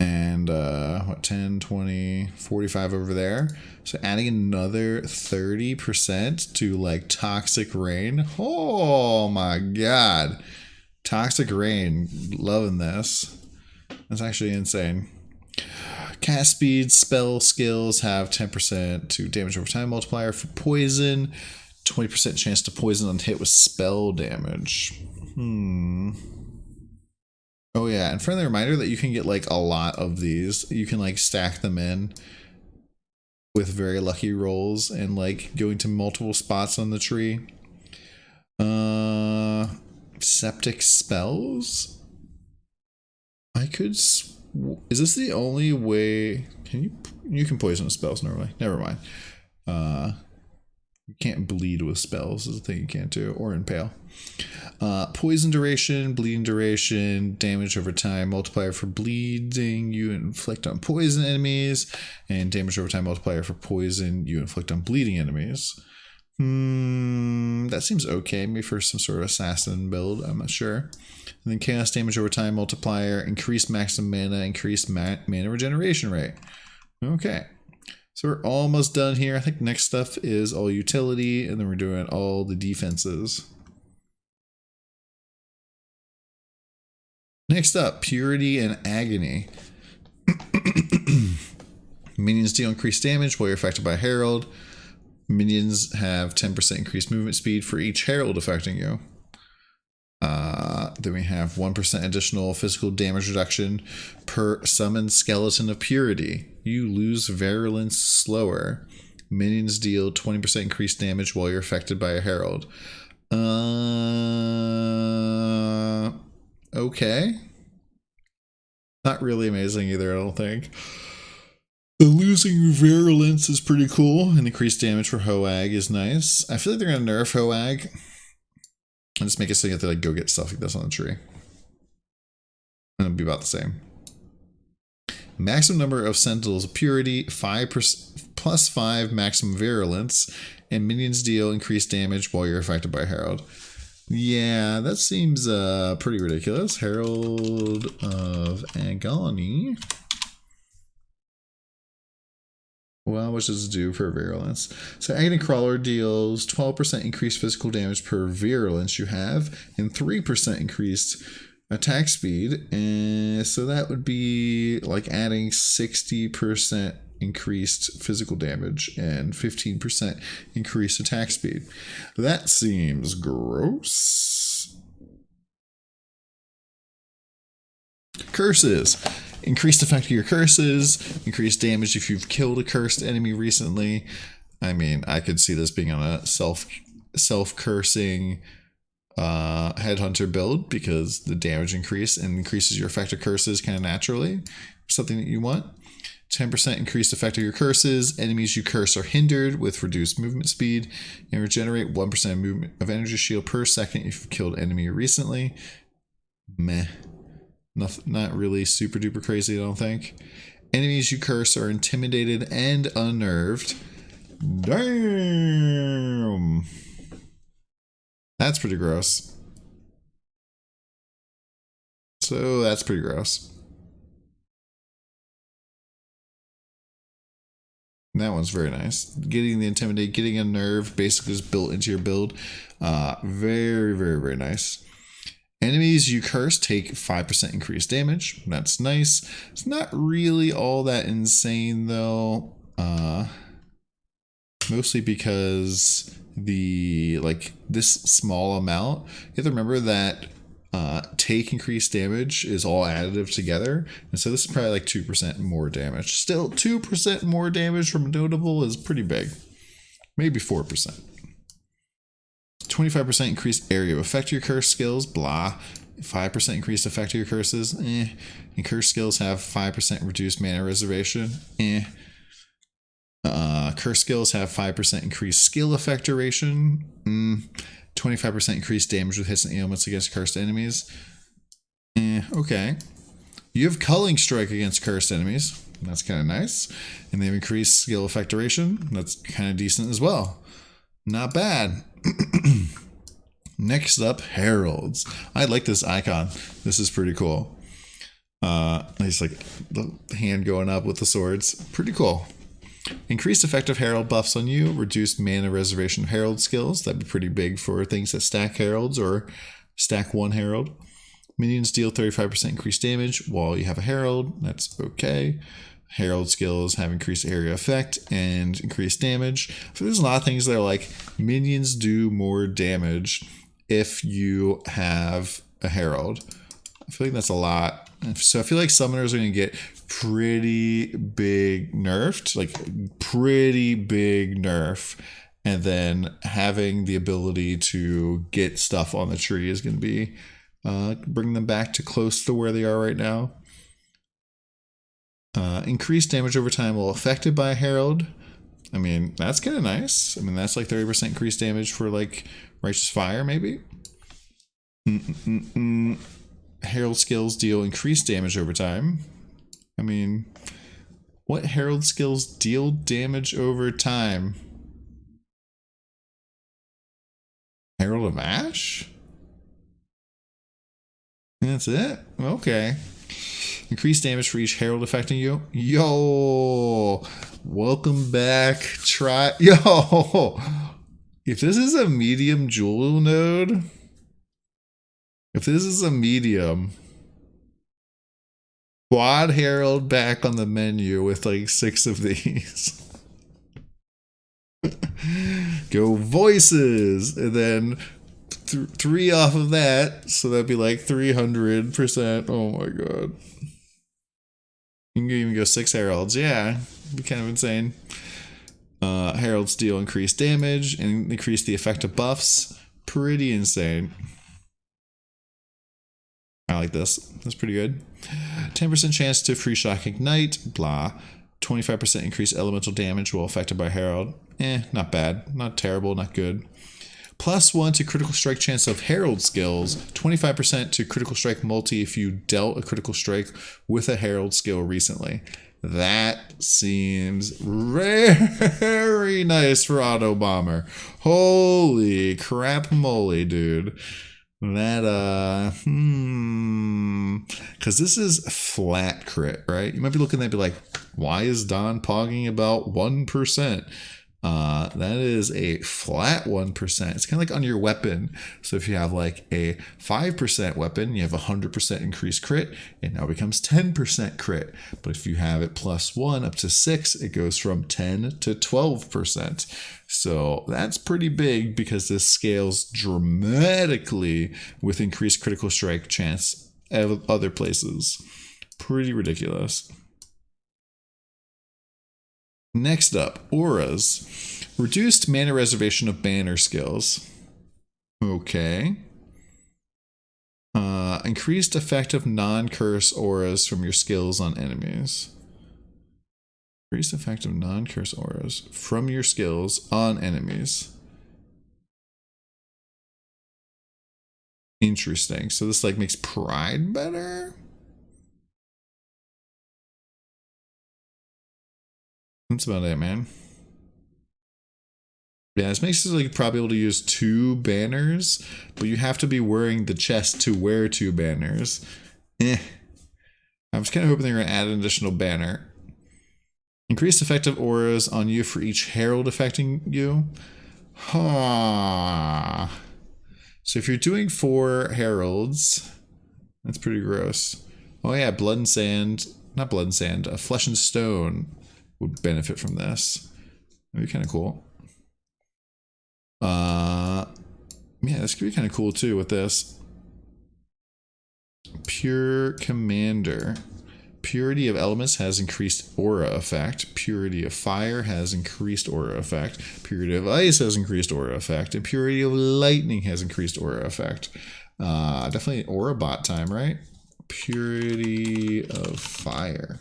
And what, 10, 20, 45 over there. So adding another 30% to like Toxic Rain. Oh my god. Toxic Rain. Loving this. That's actually insane. Cast speed, spell skills have 10% to damage over time multiplier for poison. 20% chance to poison on hit with spell damage. Oh yeah, and friendly reminder that you can get like a lot of these. You can like stack them in with very lucky rolls and like going to multiple spots on the tree. Septic spells? I could... Is this the only way... You can poison with spells normally. Never mind. You can't bleed with spells is the thing you can't do, or impale. Poison duration, bleeding duration, damage over time, multiplier for bleeding you inflict on poison enemies, and damage over time multiplier for poison you inflict on bleeding enemies. That seems okay, maybe for some sort of assassin build, I'm not sure. And then chaos damage over time multiplier, increased maximum mana, increased mana regeneration rate. Okay. So we're almost done here. I think next stuff is all utility, and then we're doing all the defenses. Next up, Purity and Agony. Minions deal increased damage while you're affected by Herald. Minions have 10% increased movement speed for each Herald affecting you. Then we have 1% additional physical damage reduction per summoned skeleton of purity. You lose virulence slower. Minions deal 20% increased damage while you're affected by a herald. Okay. Not really amazing either, I don't think. The losing virulence is pretty cool, and increased damage for Hoag is nice. I feel like they're gonna nerf Hoag and just make it so you have to like go get stuff like this on the tree. And it'll be about the same. Maximum number of Sentinels of Purity, 5% plus 5 maximum virulence, and minions deal increased damage while you're affected by Herald. Yeah, that seems pretty ridiculous. Herald of Agony. Well, what does it do for virulence? So Agony Crawler deals 12% increased physical damage per virulence you have, and 3% increased attack speed. And so that would be like adding 60% increased physical damage and 15% increased attack speed. That seems gross. Curses. Increased effect of your curses, increased damage if you've killed a cursed enemy recently. I mean, I could see this being on a self-cursing headhunter build because the damage increase and increases your effect of curses kind of naturally. Something that you want. 10% increased effect of your curses. Enemies you curse are hindered with reduced movement speed, and regenerate 1% movement of energy shield per second if you've killed an enemy recently. Meh. Not really super duper crazy, I don't think. Enemies you curse are intimidated and unnerved. Damn. That's pretty gross. So that's pretty gross. That one's very nice. Getting the intimidate, getting unnerved basically is built into your build. Very, very, very nice. Enemies you curse take 5% increased damage. That's nice. It's not really all that insane though. Mostly because this small amount, you have to remember that Take increased damage is all additive together. And so this is probably like 2% more damage. Still, 2% more damage from notable is pretty big. Maybe 4%. 25% increased area of effect to your curse skills, blah. 5% increased effect to your curses, eh. And curse skills have 5% reduced mana reservation, eh. Curse skills have 5% increased skill effect duration, 25% increased damage with hits and ailments against cursed enemies, eh, okay. You have Culling Strike against cursed enemies, that's kind of nice. And they have increased skill effect duration, that's kind of decent as well. Not bad. Next up, Heralds. I like this icon. This is pretty cool. It's like the hand going up with the swords. Pretty cool. Increased effective Herald buffs on you. Reduced mana reservation of Herald skills. That'd be pretty big for things that stack Heralds or stack one Herald. Minions deal 35% increased damage while you have a Herald. That's okay. Herald skills have increased area effect and increased damage. So there's a lot of things that are like minions do more damage if you have a Herald. I feel like that's a lot. So I feel like summoners are going to get pretty big nerfed, like pretty big nerf. And then having the ability to get stuff on the tree is going to be bring them back to close to where they are right now. Increased damage over time while affected by a Herald. I mean, that's kind of nice. I mean, that's like 30% increased damage for like Righteous Fire, maybe. Herald skills deal increased damage over time. I mean, what Herald skills deal damage over time? Herald of Ash? That's it? Okay. Increased damage for each Herald affecting you. Yo! Welcome back. Try. Yo! If this is a medium jewel node, if this is a medium, quad Herald back on the menu with like 6 of these. Go voices, and then 3 off of that, so that'd be like 300%. Oh my god. You can even go 6 Heralds, yeah. It'd be kind of insane. Heralds deal increased damage and increase the effect of buffs. Pretty insane. I like this. That's pretty good. 10% chance to free shock ignite, blah. 25% increased elemental damage while affected by Herald. Not bad. Not terrible, not good. +1 to critical strike chance of Herald skills. 25% to critical strike multi if you dealt a critical strike with a Herald skill recently. That seems very nice for Auto Bomber. Holy crap moly, dude. That, because this is flat crit, right? You might be looking at it and be like, why is Don pogging about 1%? That is a flat 1%. It's kind of like on your weapon. So if you have like a 5% weapon, you have 100% increased crit. It now becomes 10% crit. But if you have it +1 up to 6, it goes from 10 to 12%. So that's pretty big because this scales dramatically with increased critical strike chance at other places. Pretty ridiculous. Next up, auras. Reduced mana reservation of banner skills. Okay. Increased effect of non-curse auras from your skills on enemies. Increased effect of non-curse auras from your skills on enemies. Interesting. So this like makes pride better? That's about it, man. Yeah, this makes it like probably able to use 2 banners, but you have to be wearing the chest to wear 2 banners. I was kind of hoping they were going to add an additional banner. Increased effective auras on you for each herald affecting you. Huh. So if you're doing 4 heralds, that's pretty gross. Oh yeah, blood and sand, not blood and sand, flesh and stone would benefit from this. That'd be kind of cool. Yeah, this could be kind of cool too with this. Pure Commander. Purity of Elements has increased aura effect. Purity of Fire has increased aura effect. Purity of Ice has increased aura effect. And Purity of Lightning has increased aura effect. Definitely aura bot time, right? Purity of Fire.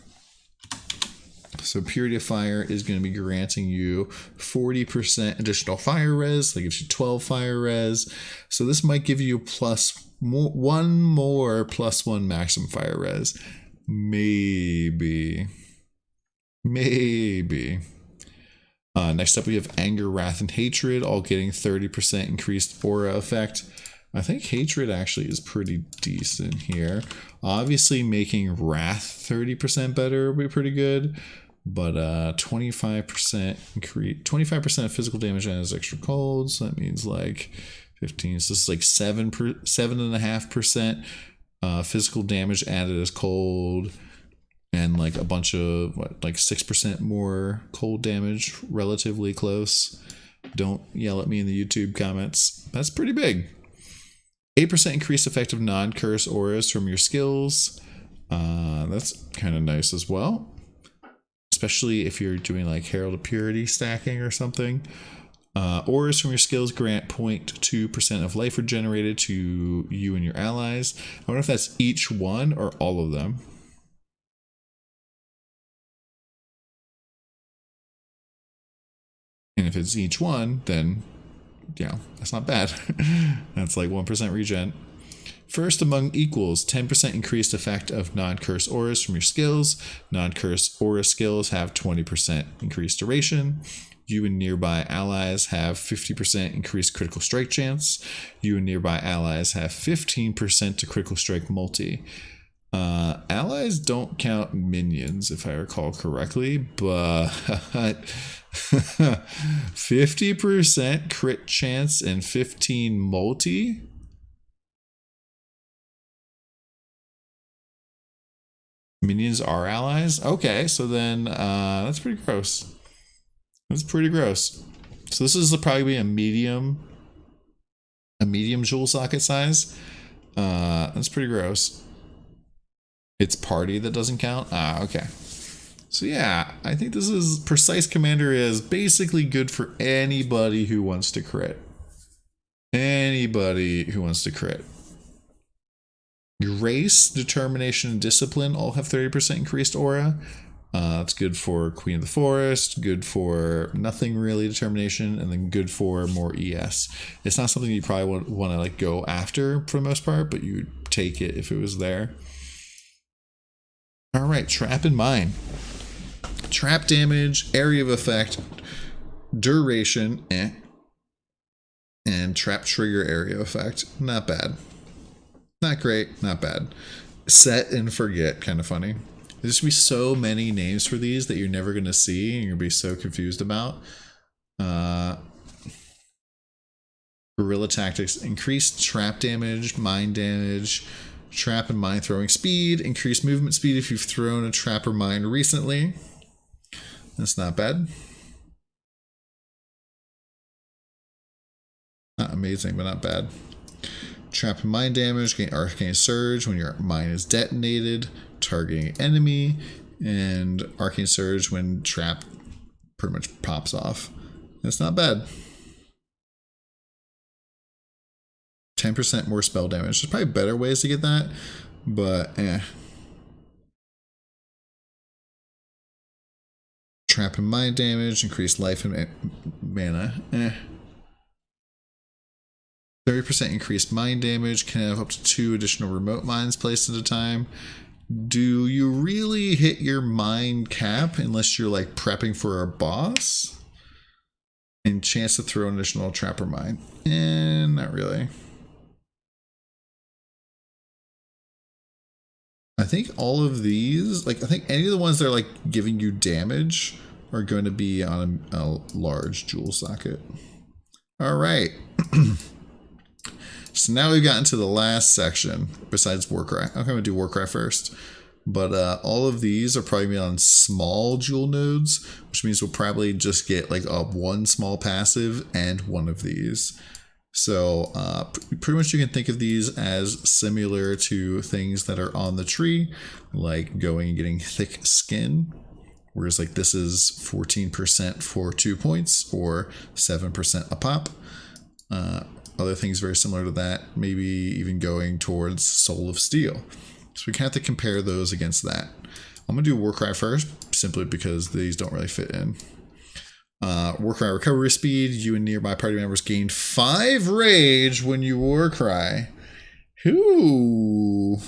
So Purity of Fire is going to be granting you 40% additional fire res. That gives you 12 fire res. So this might give you one more +1 maximum fire res. Maybe. Next up we have Anger, Wrath, and Hatred, all getting 30% increased aura effect. I think Hatred actually is pretty decent here. Obviously making Wrath 30% better would be pretty good. But 25% increase, 25% of physical damage as extra cold. So that means like 15. So this is like 7.5% physical damage added as cold, and like a bunch of like 6% more cold damage, relatively close. Don't yell at me in the YouTube comments. That's pretty big. 8% increased effect of non-curse auras from your skills. That's kind of nice as well. Especially if you're doing like Herald of Purity stacking or something. Auras from your skills grant 0.2% of life regenerated to you and your allies. I wonder if that's each one or all of them. And if it's each one, then, yeah, that's not bad. That's like 1% regen. First among equals, 10% increased effect of non-curse auras from your skills. Non-curse aura skills have 20% increased duration. You and nearby allies have 50% increased critical strike chance. You and nearby allies have 15% to critical strike multi. Allies don't count minions, if I recall correctly, but 50% crit chance and 15 multi? Minions are allies? Okay, so then that's pretty gross. That's pretty gross. So this is probably be a medium jewel socket size. That's pretty gross. It's party that doesn't count? Ah, okay. So yeah, I think this is Precise Commander is basically good for anybody who wants to crit. Anybody who wants to crit. Grace, Determination, and Discipline all have 30% increased aura. It's good for Queen of the Forest, good for nothing really Determination, and then good for more ES. It's not something you probably want to like go after for the most part, but you would take it if it was there. All right, Trap and Mine. Trap damage, area of effect, duration, and trap trigger area effect. Not bad. Not great, not bad. Set and forget, kind of funny. There's gonna be so many names for these that you're never gonna see and you're gonna be so confused about. Guerrilla Tactics, increased trap damage, mine damage, trap and mine throwing speed, increased movement speed if you've thrown a trap or mine recently. That's not bad. Not amazing, but not bad. Trap and mine damage, gain Arcane Surge when your mine is detonated, targeting enemy, and Arcane Surge when trap pretty much pops off. That's not bad. 10% more spell damage. There's probably better ways to get that, but Trap and mine damage, increased life and mana. 30% increased mine damage, can have up to 2 additional remote mines placed at a time. Do you really hit your mine cap unless you're like prepping for a boss? And chance to throw an additional trapper mine. Not really. I think all of these, like I think any of the ones that are like giving you damage are going to be on a large jewel socket. All right. So now we've gotten to the last section besides Warcry. I'm going to do Warcry first. But all of these are probably on small jewel nodes, which means we'll probably just get like one small passive and one of these. So pretty much you can think of these as similar to things that are on the tree, like going and getting thick skin. Whereas like this is 14% for 2 points or 7% a pop. Other things very similar to that, maybe even going towards Soul of Steel. So we can have to compare those against that. I'm going to do Warcry first, simply because these don't really fit in. Warcry recovery speed. You and nearby party members gain 5 rage when you Warcry. Ooh.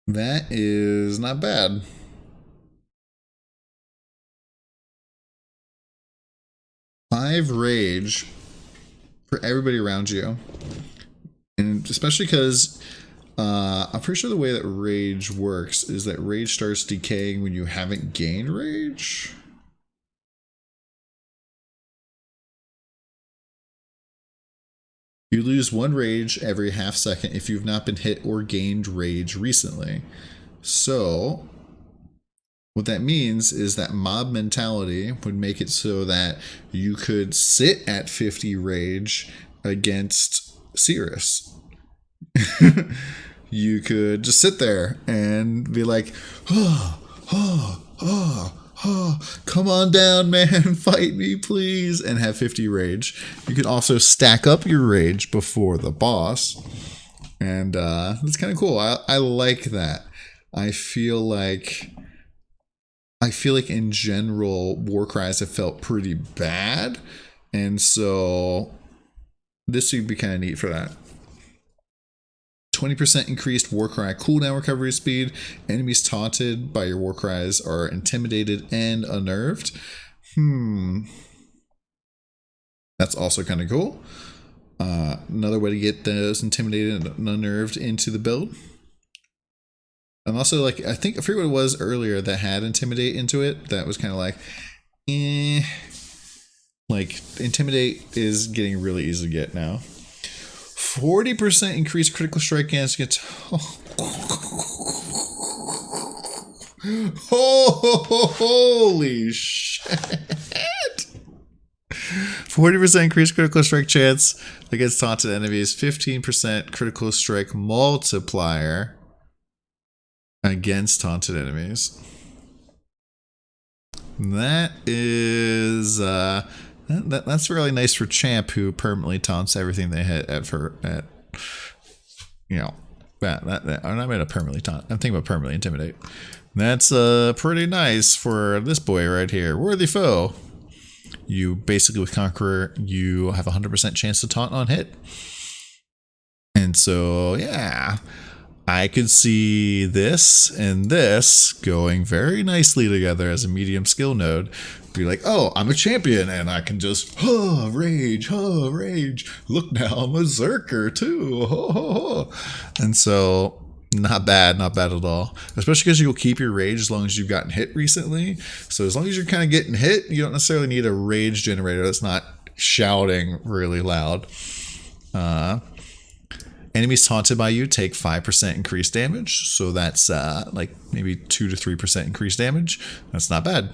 That is not bad. Five rage for everybody around you. And especially because I'm pretty sure the way that rage works is that rage starts decaying when you haven't gained rage. You lose 1 rage every half second if you've not been hit or gained rage recently. So what that means is that mob mentality would make it so that you could sit at 50 rage against Cirrus. You could just sit there and be like, come on down, man, fight me, please, and have 50 rage. You could also stack up your rage before the boss, and that's kind of cool. I like that. I feel like in general, Warcries have felt pretty bad, and so this would be kind of neat for that. 20% increased Warcry cooldown recovery speed. Enemies taunted by your Warcries are intimidated and unnerved. That's also kind of cool. Another way to get those intimidated and unnerved into the build. And also, like, I forget what it was earlier that had intimidate into it. That was kind of like, Like, intimidate is getting really easy to get now. 40% increased critical strike against holy shit. 40% increased critical strike chance against taunted enemies. 15% critical strike multiplier against taunted enemies. That is that's really nice for Champ, who permanently taunts everything they hit I'm not going to permanently taunt. I'm thinking about permanently intimidate. That's pretty nice for this boy right here. Worthy foe. You basically, with Conqueror, you have a 100% chance to taunt on hit. And so, yeah, I could see this and this going very nicely together as a medium skill node. Be like, oh, I'm a champion and I can just rage. Look now, I'm a Zerker too. And so, not bad at all. Especially because you'll keep your rage as long as you've gotten hit recently. So as long as you're kind of getting hit, you don't necessarily need a rage generator that's not shouting really loud. Enemies taunted by you take 5% increased damage. So that's like maybe 2 to 3% increased damage. That's not bad.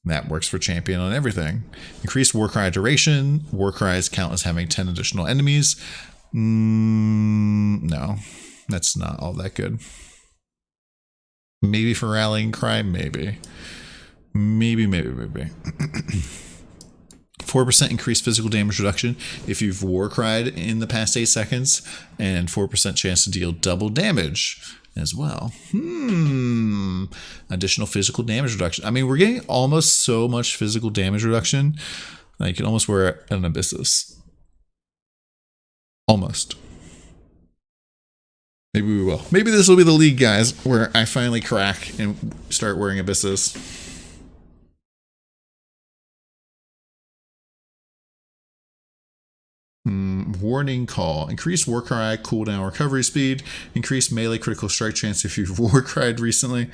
That works for champion on everything. Increased Warcry duration. Warcries count as having 10 additional enemies. No, that's not all that good. Maybe for Rallying Cry, maybe. Maybe. 4% increased physical damage reduction if you've Warcried in the past 8 seconds, and 4% chance to deal double damage as well. Additional physical damage reduction. I mean, we're getting almost so much physical damage reduction. Like, you can almost wear an Abyssus. Almost. Maybe we will. Maybe this will be the league, guys, where I finally crack and start wearing Abyssus. Warning call. Increased Warcry cooldown recovery speed. Increased melee critical strike chance if you've Warcried recently.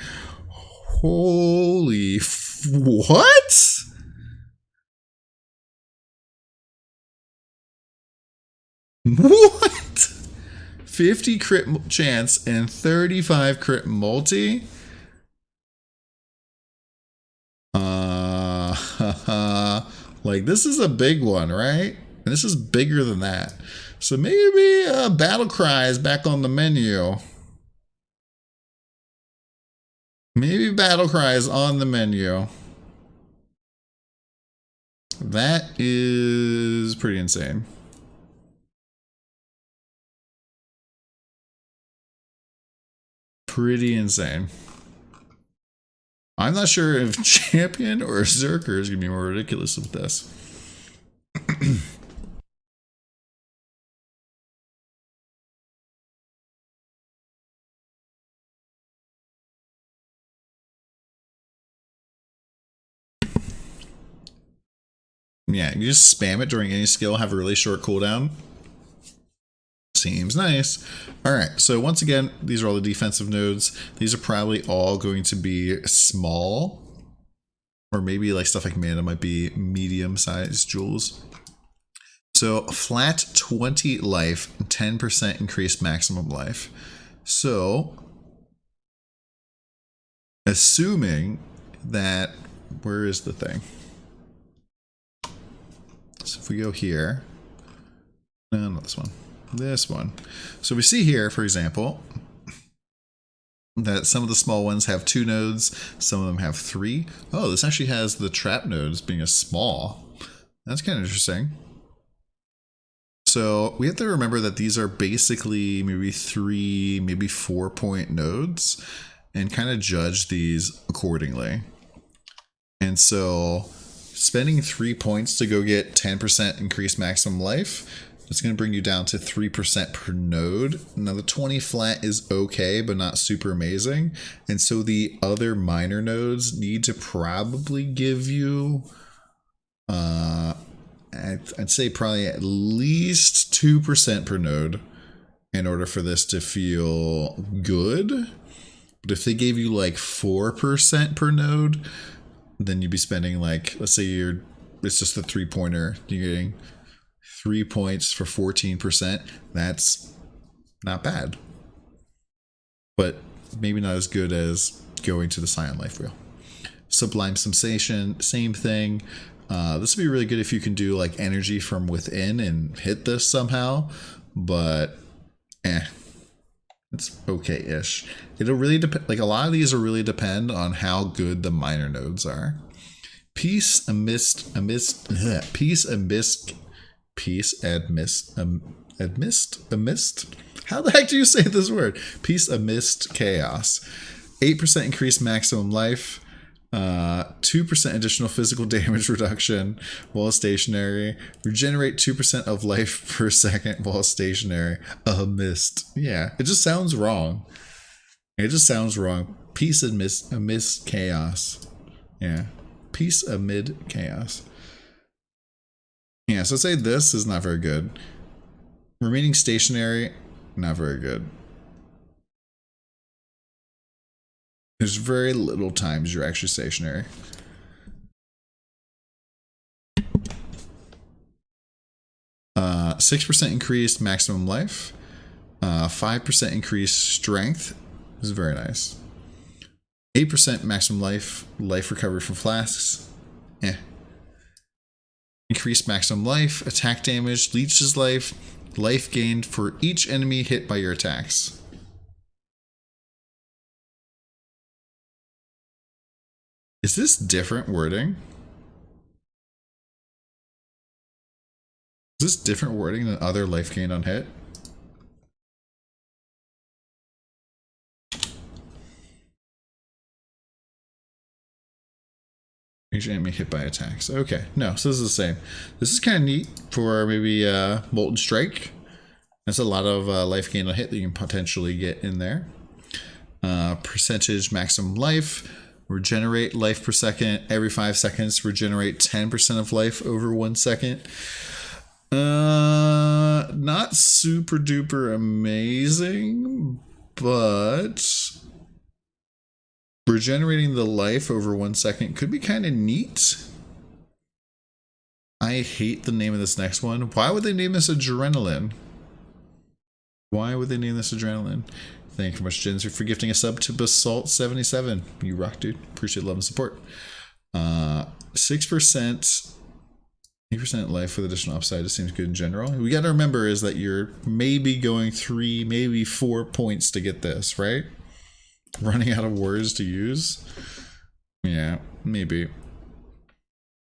Holy what? What? 50 crit chance and 35 crit multi? Like, this is a big one, right? And this is bigger than that. So maybe Battle Cry is back on the menu. Maybe Battle Cry is on the menu. That is pretty insane. Pretty insane. I'm not sure if Champion or Zerker is going to be more ridiculous with this. Yeah, you just spam it during any skill, have a really short cooldown. Seems nice. All right, so once again, these are all the defensive nodes. These are probably all going to be small, or maybe like stuff like mana might be medium-sized jewels. So flat 20 life, 10% increased maximum life. So assuming that, where is the thing? So if we go here, no, not this one, this one. So we see here, for example, that some of the small ones have 2 nodes, some of them have 3. Oh, this actually has the trap nodes being a small. That's kind of interesting. So we have to remember that these are basically maybe 3, maybe 4-point nodes, and kind of judge these accordingly. And so spending 3 points to go get 10% increased maximum life, it's going to bring you down to 3% per node. Now the 20 flat is okay, but not super amazing. And so the other minor nodes need to probably give you, I'd say probably at least 2% per node in order for this to feel good. But if they gave you like 4% per node, then you'd be spending like, let's say it's just a 3-pointer, you're getting 3 points for 14%. That's not bad, but maybe not as good as going to the Scion Life Wheel. Sublime Sensation, same thing. This would be really good if you can do like energy from within and hit this somehow, but it's okay-ish. It'll really depend. Like a lot of these will really depend on how good the minor nodes are. Peace amidst. How the heck do you say this word? Peace amidst chaos. 8% increased maximum life. 2% additional physical damage reduction while stationary. Regenerate 2% of life per second while stationary. Amidst. Yeah, it just sounds wrong. It just sounds wrong. Peace amidst chaos. Yeah. Peace amid chaos. Yeah, so say this is not very good. Remaining stationary, not very good. There's very little times you're actually stationary. Uh, 6% increased maximum life. 5% increased strength. This is very nice. 8% maximum life recovery from flasks. Increased maximum life, attack damage, leeches life gained for each enemy hit by your attacks. Is this different wording? Is this different wording than other life gained on hit? Each enemy hit by attacks. Okay, no, so this is the same. This is kind of neat for maybe Molten Strike. That's a lot of life gain on hit that you can potentially get in there. Percentage maximum life. Regenerate life per second every 5 seconds. Regenerate 10% of life over 1 second. Not super duper amazing, but regenerating the life over 1 second could be kind of neat. I hate the name of this next one. Why would they name this Adrenaline? Why would they name this Adrenaline? Thank you very much, Jinzu, for gifting a sub to Basalt77. You rock, dude. Appreciate love and support. 6% 8% life with additional upside just seems good in general. We got to remember is that you're maybe going 3, maybe 4 points to get this, right? Running out of words to use. Yeah, maybe.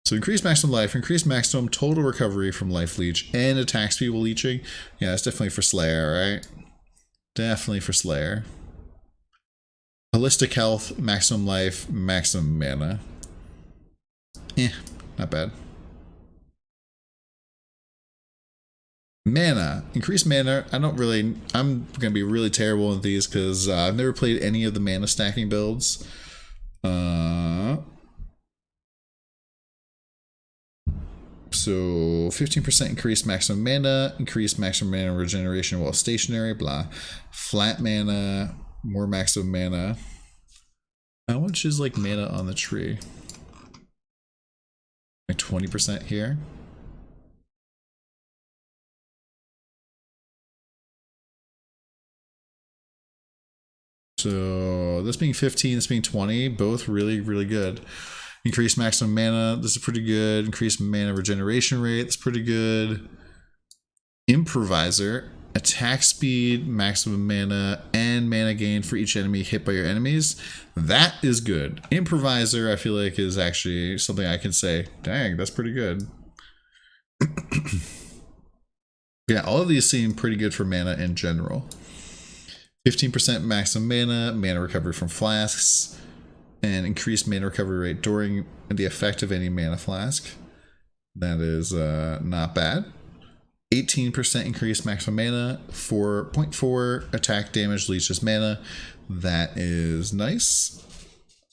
So increase maximum life, increase maximum total recovery from life leech, and attack speed while leeching. Yeah, that's definitely for Slayer, right? Definitely for Slayer. Holistic health, maximum life, maximum mana. Not bad. Mana. Increase mana. I'm going to be really terrible with these because I've never played any of the mana stacking builds. So 15% increase maximum mana, increase maximum mana regeneration while stationary, blah. Flat mana, more maximum mana. How much is like mana on the tree? Like 20% here. So this being 15, this being 20, both really, really good. Increase maximum mana, this is pretty good. Increase mana regeneration rate, that's pretty good. Improviser, attack speed, maximum mana, and mana gain for each enemy hit by your enemies. That is good. Improviser, I feel like, is actually something I can say, dang, that's pretty good. Yeah, all of these seem pretty good for mana in general. 15% maximum mana, mana recovery from flasks, and increased mana recovery rate during the effect of any mana flask. That is not bad. 18% increased maximum mana, 4.4 attack damage leeches mana. That is nice.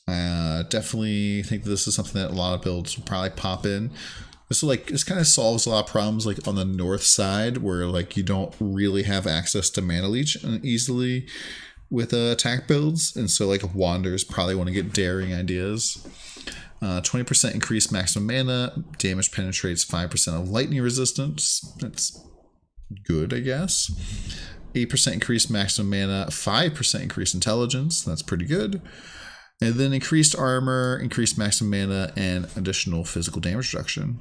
Definitely think this is something that a lot of builds will probably pop in. This kind of solves a lot of problems like on the north side where like you don't really have access to mana leech easily with attack builds, and so like wanders probably want to get daring ideas. 20% increased maximum mana, damage penetrates 5% of lightning resistance. That's good, I guess. 8% increased maximum mana, 5% increased intelligence. That's pretty good. And then increased armor, increased maximum mana, and additional physical damage reduction.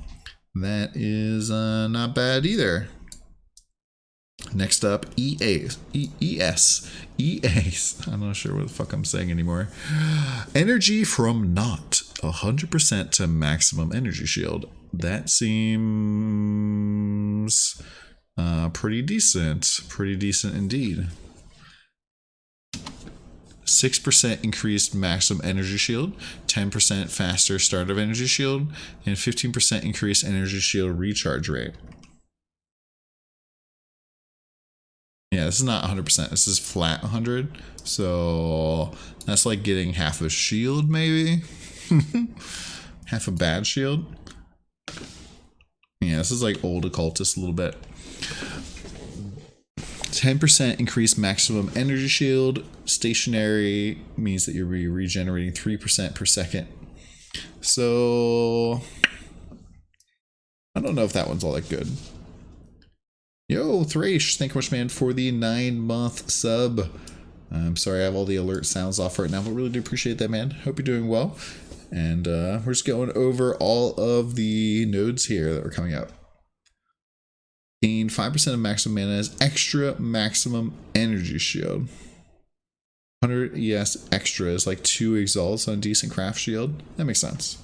That is not bad either. Next up, EAs. I'm not sure what the fuck I'm saying anymore. Energy from naught. 100% to maximum energy shield. That seems pretty decent. Pretty decent indeed. 6% increased maximum energy shield, 10% faster start of energy shield, and 15% increased energy shield recharge rate. Yeah, this is not 100%. This is flat 100. So that's like getting half a shield, maybe? Half a bad shield? Yeah, this is like old occultist a little bit. 10% increased maximum energy shield. Stationary means that you'll be regenerating 3% per second. So I don't know if that one's all that good. Yo, Thrash, thank you much, man, for the 9-month sub. I'm sorry I have all the alert sounds off right now, but really do appreciate that, man. Hope you're doing well. And we're just going over all of the nodes here that are coming out. Gain 5% of maximum mana as extra maximum energy shield. 100 ES extra is like 2 exalts on decent craft shield. That makes sense.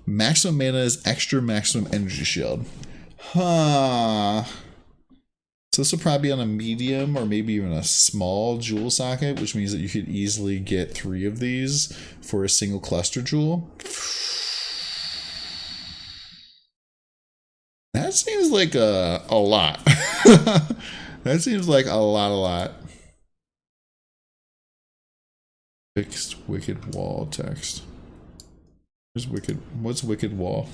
Maximum mana is extra maximum energy shield. Huh. So this will probably be on a medium or maybe even a small jewel socket, which means that you could easily get 3 of these for a single cluster jewel. That seems like a lot. That seems like a lot. Fixed wicked wall text. Where's wicked? What's wicked wall?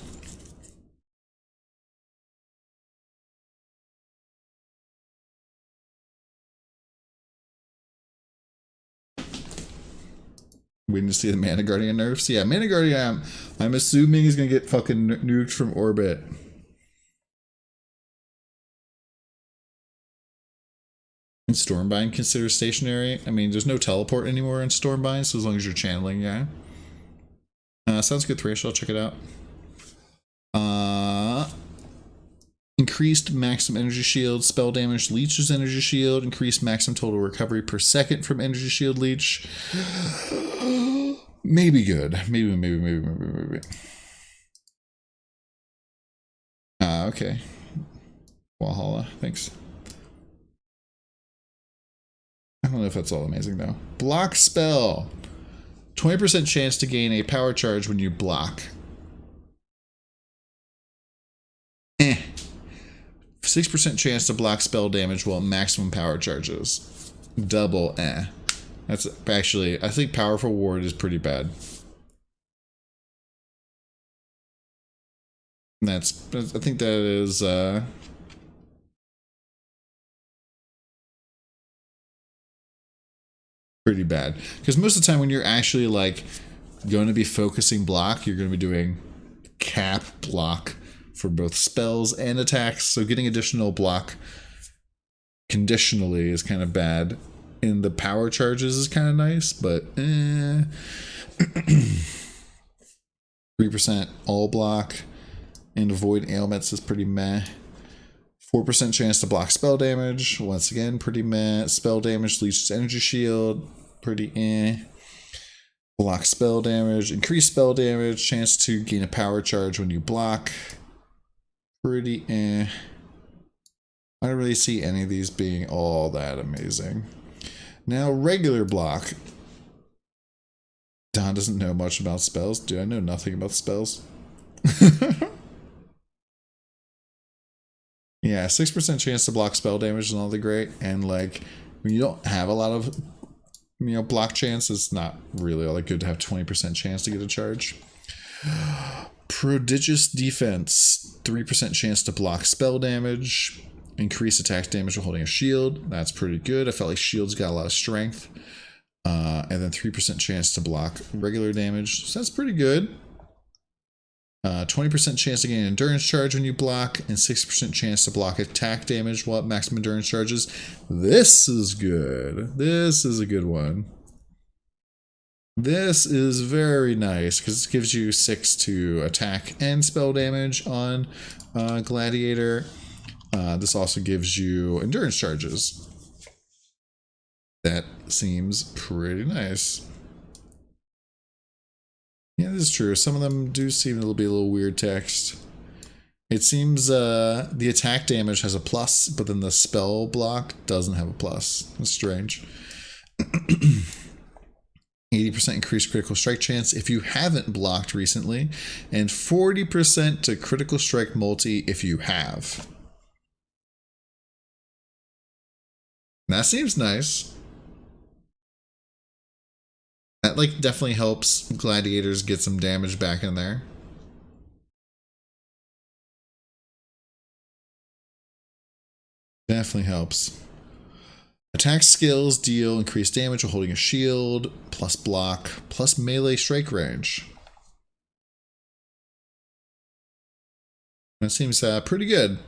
Waiting to see the Mana Guardian nerfs. Yeah, Mana Guardian, I'm assuming he's gonna get fucking nuked from orbit. And Stormbind considered stationary. I mean, there's no teleport anymore in Stormbind, so as long as you're channeling, yeah. Sounds good, Thrash. I'll check it out. increased maximum energy shield, spell damage, leeches energy shield, increased maximum total recovery per second from energy shield leech. Maybe good. Maybe. Okay. Valhalla, thanks. I don't know if that's all amazing though. Block spell. 20% chance to gain a power charge when you block. 6% chance to block spell damage while maximum power charges. Double That's actually, I think Powerful Ward is pretty bad. I think that is pretty bad. Because most of the time when you're actually like going to be focusing block, you're going to be doing cap block for both spells and attacks. So getting additional block conditionally is kind of bad. And the power charges is kind of nice, but 3% all block and avoid ailments is pretty meh. 4% chance to block spell damage. Once again, pretty meh. Spell damage leeches energy shield. Pretty Block spell damage. Increase spell damage. Chance to gain a power charge when you block. Pretty I don't really see any of these being all that amazing. Now, regular block. Don doesn't know much about spells. Do I know nothing about spells? Yeah, 6% chance to block spell damage is not that great. And like, when you don't have a lot of, block chance, it's not really all that good to have 20% chance to get a charge. Prodigious defense. 3% chance to block spell damage. Increase attack damage while holding a shield. That's pretty good. I felt like shields got a lot of strength. And then 3% chance to block regular damage. So that's pretty good. 20% chance to gain an endurance charge when you block, and 6% chance to block attack damage while at maximum endurance charges. This is good. This is a good one. This is very nice because it gives you 6 to attack and spell damage on Gladiator. This also gives you endurance charges. That seems pretty nice. Yeah, this is true. Some of them do seem to be a little weird text. It seems the attack damage has a plus, but then the spell block doesn't have a plus. That's strange. 80% increased critical strike chance if you haven't blocked recently, and 40% to critical strike multi if you have. That seems nice. That like definitely helps gladiators get some damage back in there. Definitely helps. Attack skills deal increased damage while holding a shield, plus block, plus melee strike range. That seems pretty good.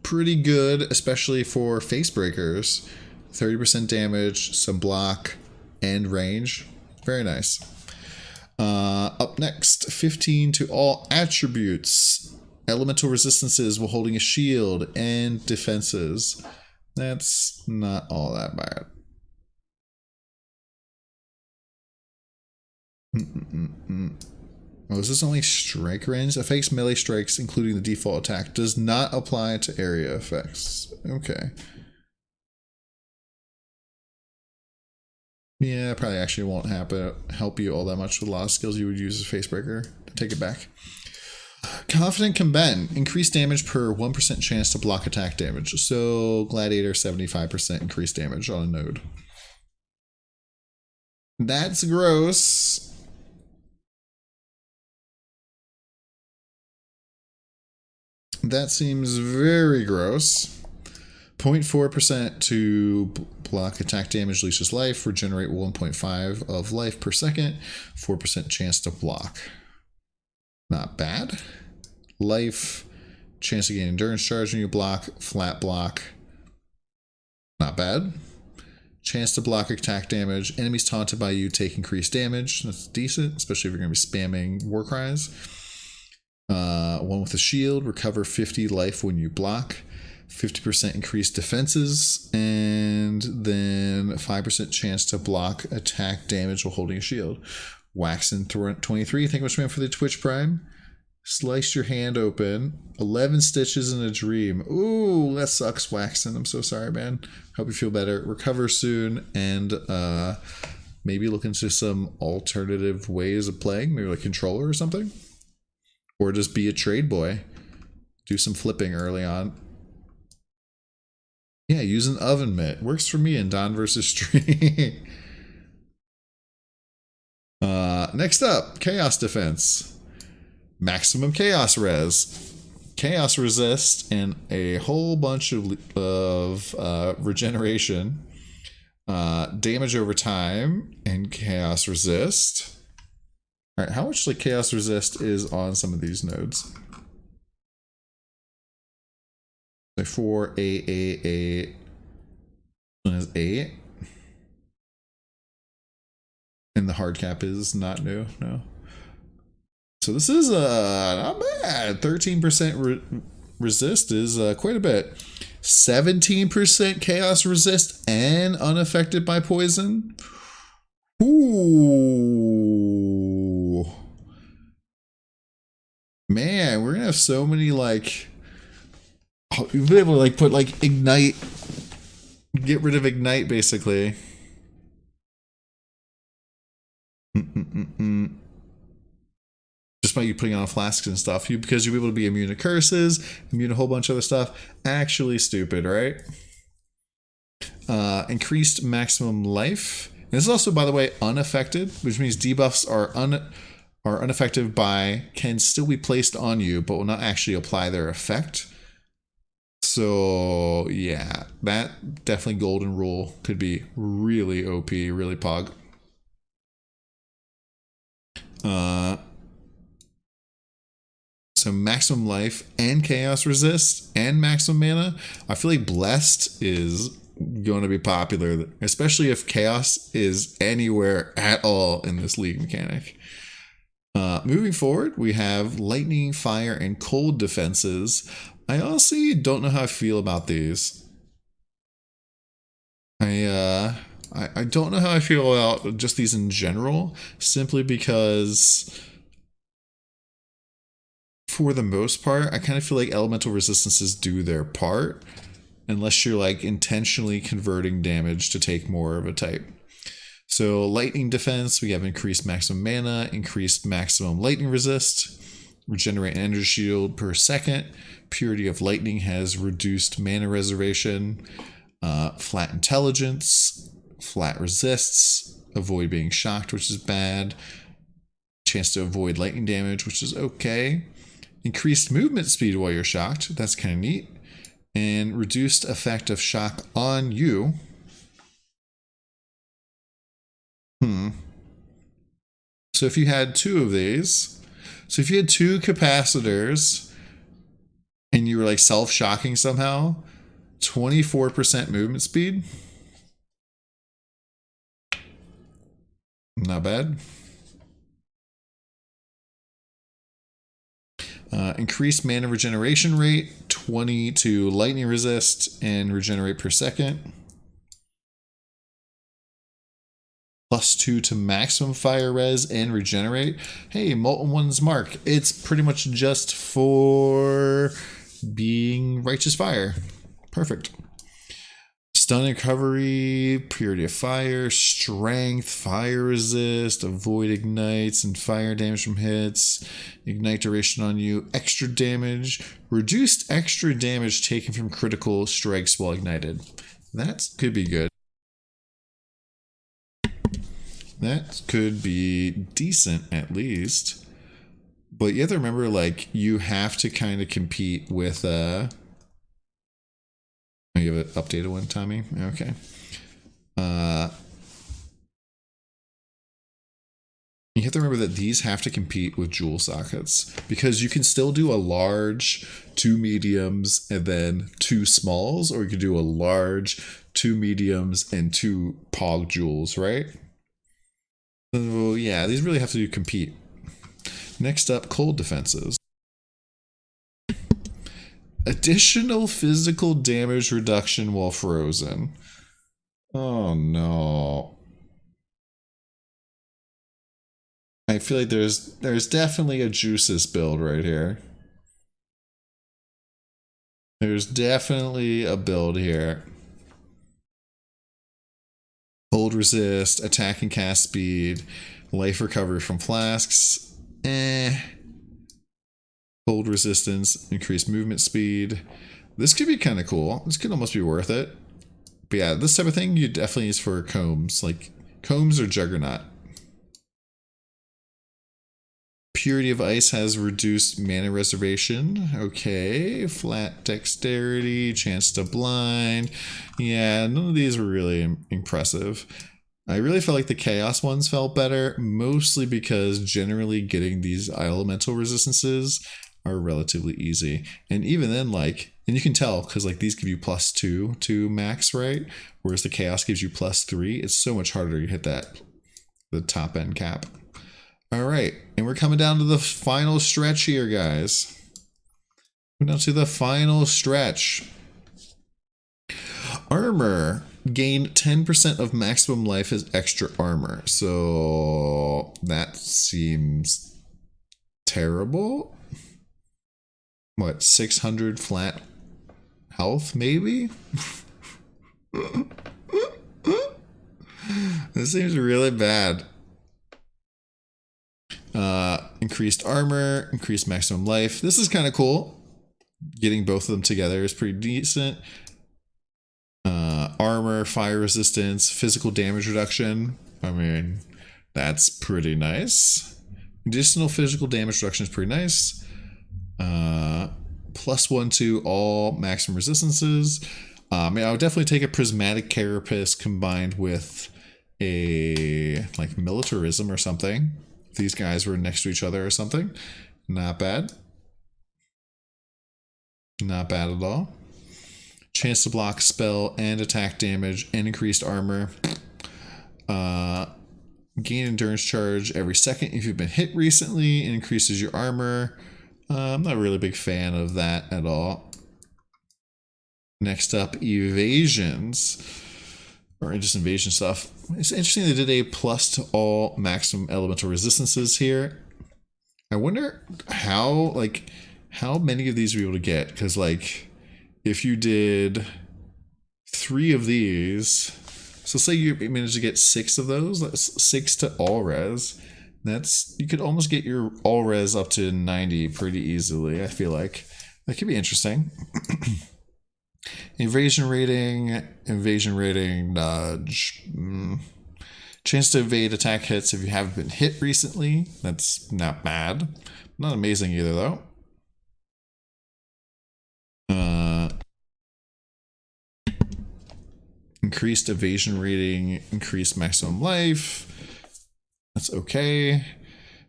Pretty good, especially for face breakers. 30% damage, some block, and range. Very nice. Up next, 15 to all attributes. Elemental resistances while holding a shield and defenses. That's not all that bad. Oh, is this only strike range? Affects melee strikes, including the default attack. Does not apply to area effects. Okay. Yeah, probably actually won't help you all that much with a lot of skills you would use as a facebreaker. Take it back. Confident Combatant. Increased damage per 1% chance to block attack damage. So, Gladiator 75% increased damage on a node. That's gross. That seems very gross. 0.4% to block attack damage, leashes life, regenerate 1.5 of life per second, 4% chance to block. Not bad. Life, chance to gain endurance charge when you block, flat block. Not bad. Chance to block attack damage. Enemies taunted by you take increased damage. That's decent, especially if you're going to be spamming war cries. One with a shield, recover 50 life when you block, 50% increased defenses, and then 5% chance to block attack damage while holding a shield. Waxen 23, thank you much, man, for the Twitch Prime. Slice your hand open. 11 stitches in a dream. Ooh, that sucks, Waxen. I'm so sorry, man. Hope you feel better. Recover soon, and maybe look into some alternative ways of playing, maybe like controller or something. Or just be a trade boy. Do some flipping early on. Yeah, use an oven mitt. Works for me in Don vs. Street. Next up, Chaos Defense. Maximum Chaos Res. Chaos Resist and a whole bunch of regeneration. Damage over time and Chaos Resist. Alright, how much like Chaos Resist is on some of these nodes? Like 4, 8, 8, 8. One is 8. And the hard cap is not new, no. So this is not bad. 13% resist is quite a bit. 17% chaos resist and unaffected by poison. Ooh. Man, we're gonna have so many like... You'll be able to like put like ignite, get rid of ignite basically. Just by you putting on flasks and stuff, because you'll be able to be immune to curses, immune to a whole bunch of other stuff. Actually stupid, right? Increased maximum life. And this is also, by the way, unaffected, which means debuffs are unaffected by, can still be placed on you, but will not actually apply their effect. So yeah, that definitely golden rule could be really OP, really pog. So maximum life and chaos resist and maximum mana. I feel like blessed is going to be popular, especially if chaos is anywhere at all in this league mechanic. Moving forward, we have lightning, fire, and cold defenses. I honestly don't know how I feel about these. I don't know how I feel about just these in general, simply because for the most part, I kind of feel like elemental resistances do their part, unless you're like intentionally converting damage to take more of a type. So lightning defense, we have increased maximum mana, increased maximum lightning resist, regenerate an energy shield per second. Purity of lightning has reduced mana reservation, flat intelligence, flat resists, avoid being shocked, which is bad, chance to avoid lightning damage, which is okay, increased movement speed while you're shocked, that's kind of neat, and reduced effect of shock on you. So if you had two of these, so if you had two capacitors and you were like self-shocking somehow, 24% movement speed. Not bad. Increased mana regeneration rate, 20 to lightning resist and regenerate per second. +2 to maximum fire res and regenerate. Hey, Molten One's Mark. It's pretty much just for being righteous fire. Perfect. Stun and recovery, purity of fire, strength, fire resist, avoid ignites and fire damage from hits, ignite duration on you, extra damage, reduced extra damage taken from critical strikes while ignited. That could be good. That could be decent at least. But you have to remember, like, you have to kind of compete with you have an updated one, Tommy? Okay. You have to remember that these have to compete with jewel sockets, because you can still do a large, 2 mediums, and then 2 smalls, or you could do a large, 2 mediums, and 2 pog jewels, right? So yeah, these really have to compete. Next up, cold defenses. Additional physical damage reduction while frozen. Oh no. I feel like there's definitely a juices build right here. There's definitely a build here. Hold resist, attack and cast speed, life recovery from flasks. Hold resistance, increased movement speed. This could be kind of cool. This could almost be worth it. But yeah, this type of thing you definitely use for combs, like combs or juggernaut. Purity of Ice has reduced mana reservation. Okay, flat dexterity, chance to blind. Yeah, none of these were really impressive. I really felt like the chaos ones felt better, mostly because generally getting these elemental resistances are relatively easy. And even then, like, and you can tell because like these give you +2 to max, right? Whereas the chaos gives you +3. It's so much harder to hit the top end cap. All right, and we're coming down to the final stretch here, guys. We're down to the final stretch. Armor. Gain 10% of maximum life as extra armor. So that seems terrible. What, 600 flat health, maybe? This seems really bad. Increased armor, increased maximum life. This is kind of cool. Getting both of them together is pretty decent. Armor, fire resistance, physical damage reduction. I mean, that's pretty nice. Additional physical damage reduction is pretty nice. +1 to all maximum resistances. I would definitely take a prismatic carapace combined with a like militarism or something. If these guys were next to each other or something. Not bad. Not bad at all. Chance to block spell and attack damage and increased armor. Gain endurance charge every second if you've been hit recently. It increases your armor. I'm not really a big fan of that at all. Next up, evasions. Or just invasion stuff. It's interesting they did a + to all maximum elemental resistances here. I wonder how many of these we'll be able to get. Because like, if you did 3 of these, so say you managed to get 6 of those, that's 6 to all res. You could almost get your all res up to 90 pretty easily. I feel like that could be interesting. Evasion rating, dodge. Chance to evade attack hits if you haven't been hit recently. That's not bad. Not amazing either though. Increased evasion rating, increased maximum life. That's okay.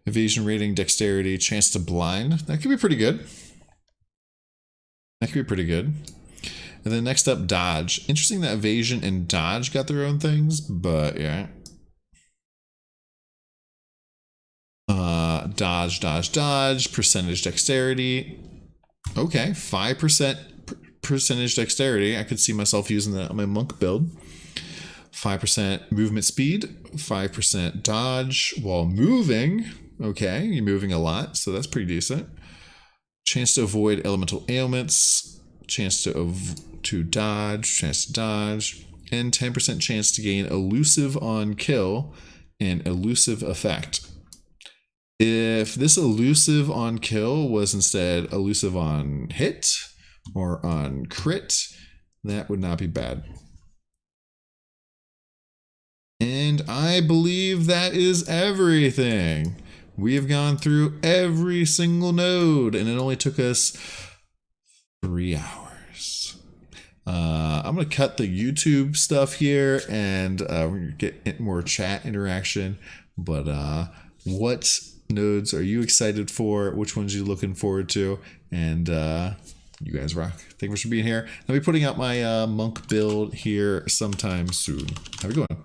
Evasion rating, dexterity, chance to blind. That could be pretty good. That could be pretty good. And then next up, dodge. Interesting that evasion and dodge got their own things, but yeah. Dodge, percentage dexterity. Okay, 5% percentage dexterity. I could see myself using that on my monk build. 5% movement speed, 5% dodge while moving. Okay, you're moving a lot, so that's pretty decent. Chance to avoid elemental ailments, chance to dodge, chance to dodge, and 10% chance to gain elusive on kill and elusive effect. If this elusive on kill was instead elusive on hit or on crit, that would not be bad. And I believe that is everything. We have gone through every single node, and it only took us 3 hours. I'm going to cut the YouTube stuff here, and we're going to get more chat interaction. But what nodes are you excited for? Which ones are you looking forward to? And you guys rock. Thank you for being here. I'll be putting out my monk build here sometime soon. Have a good one.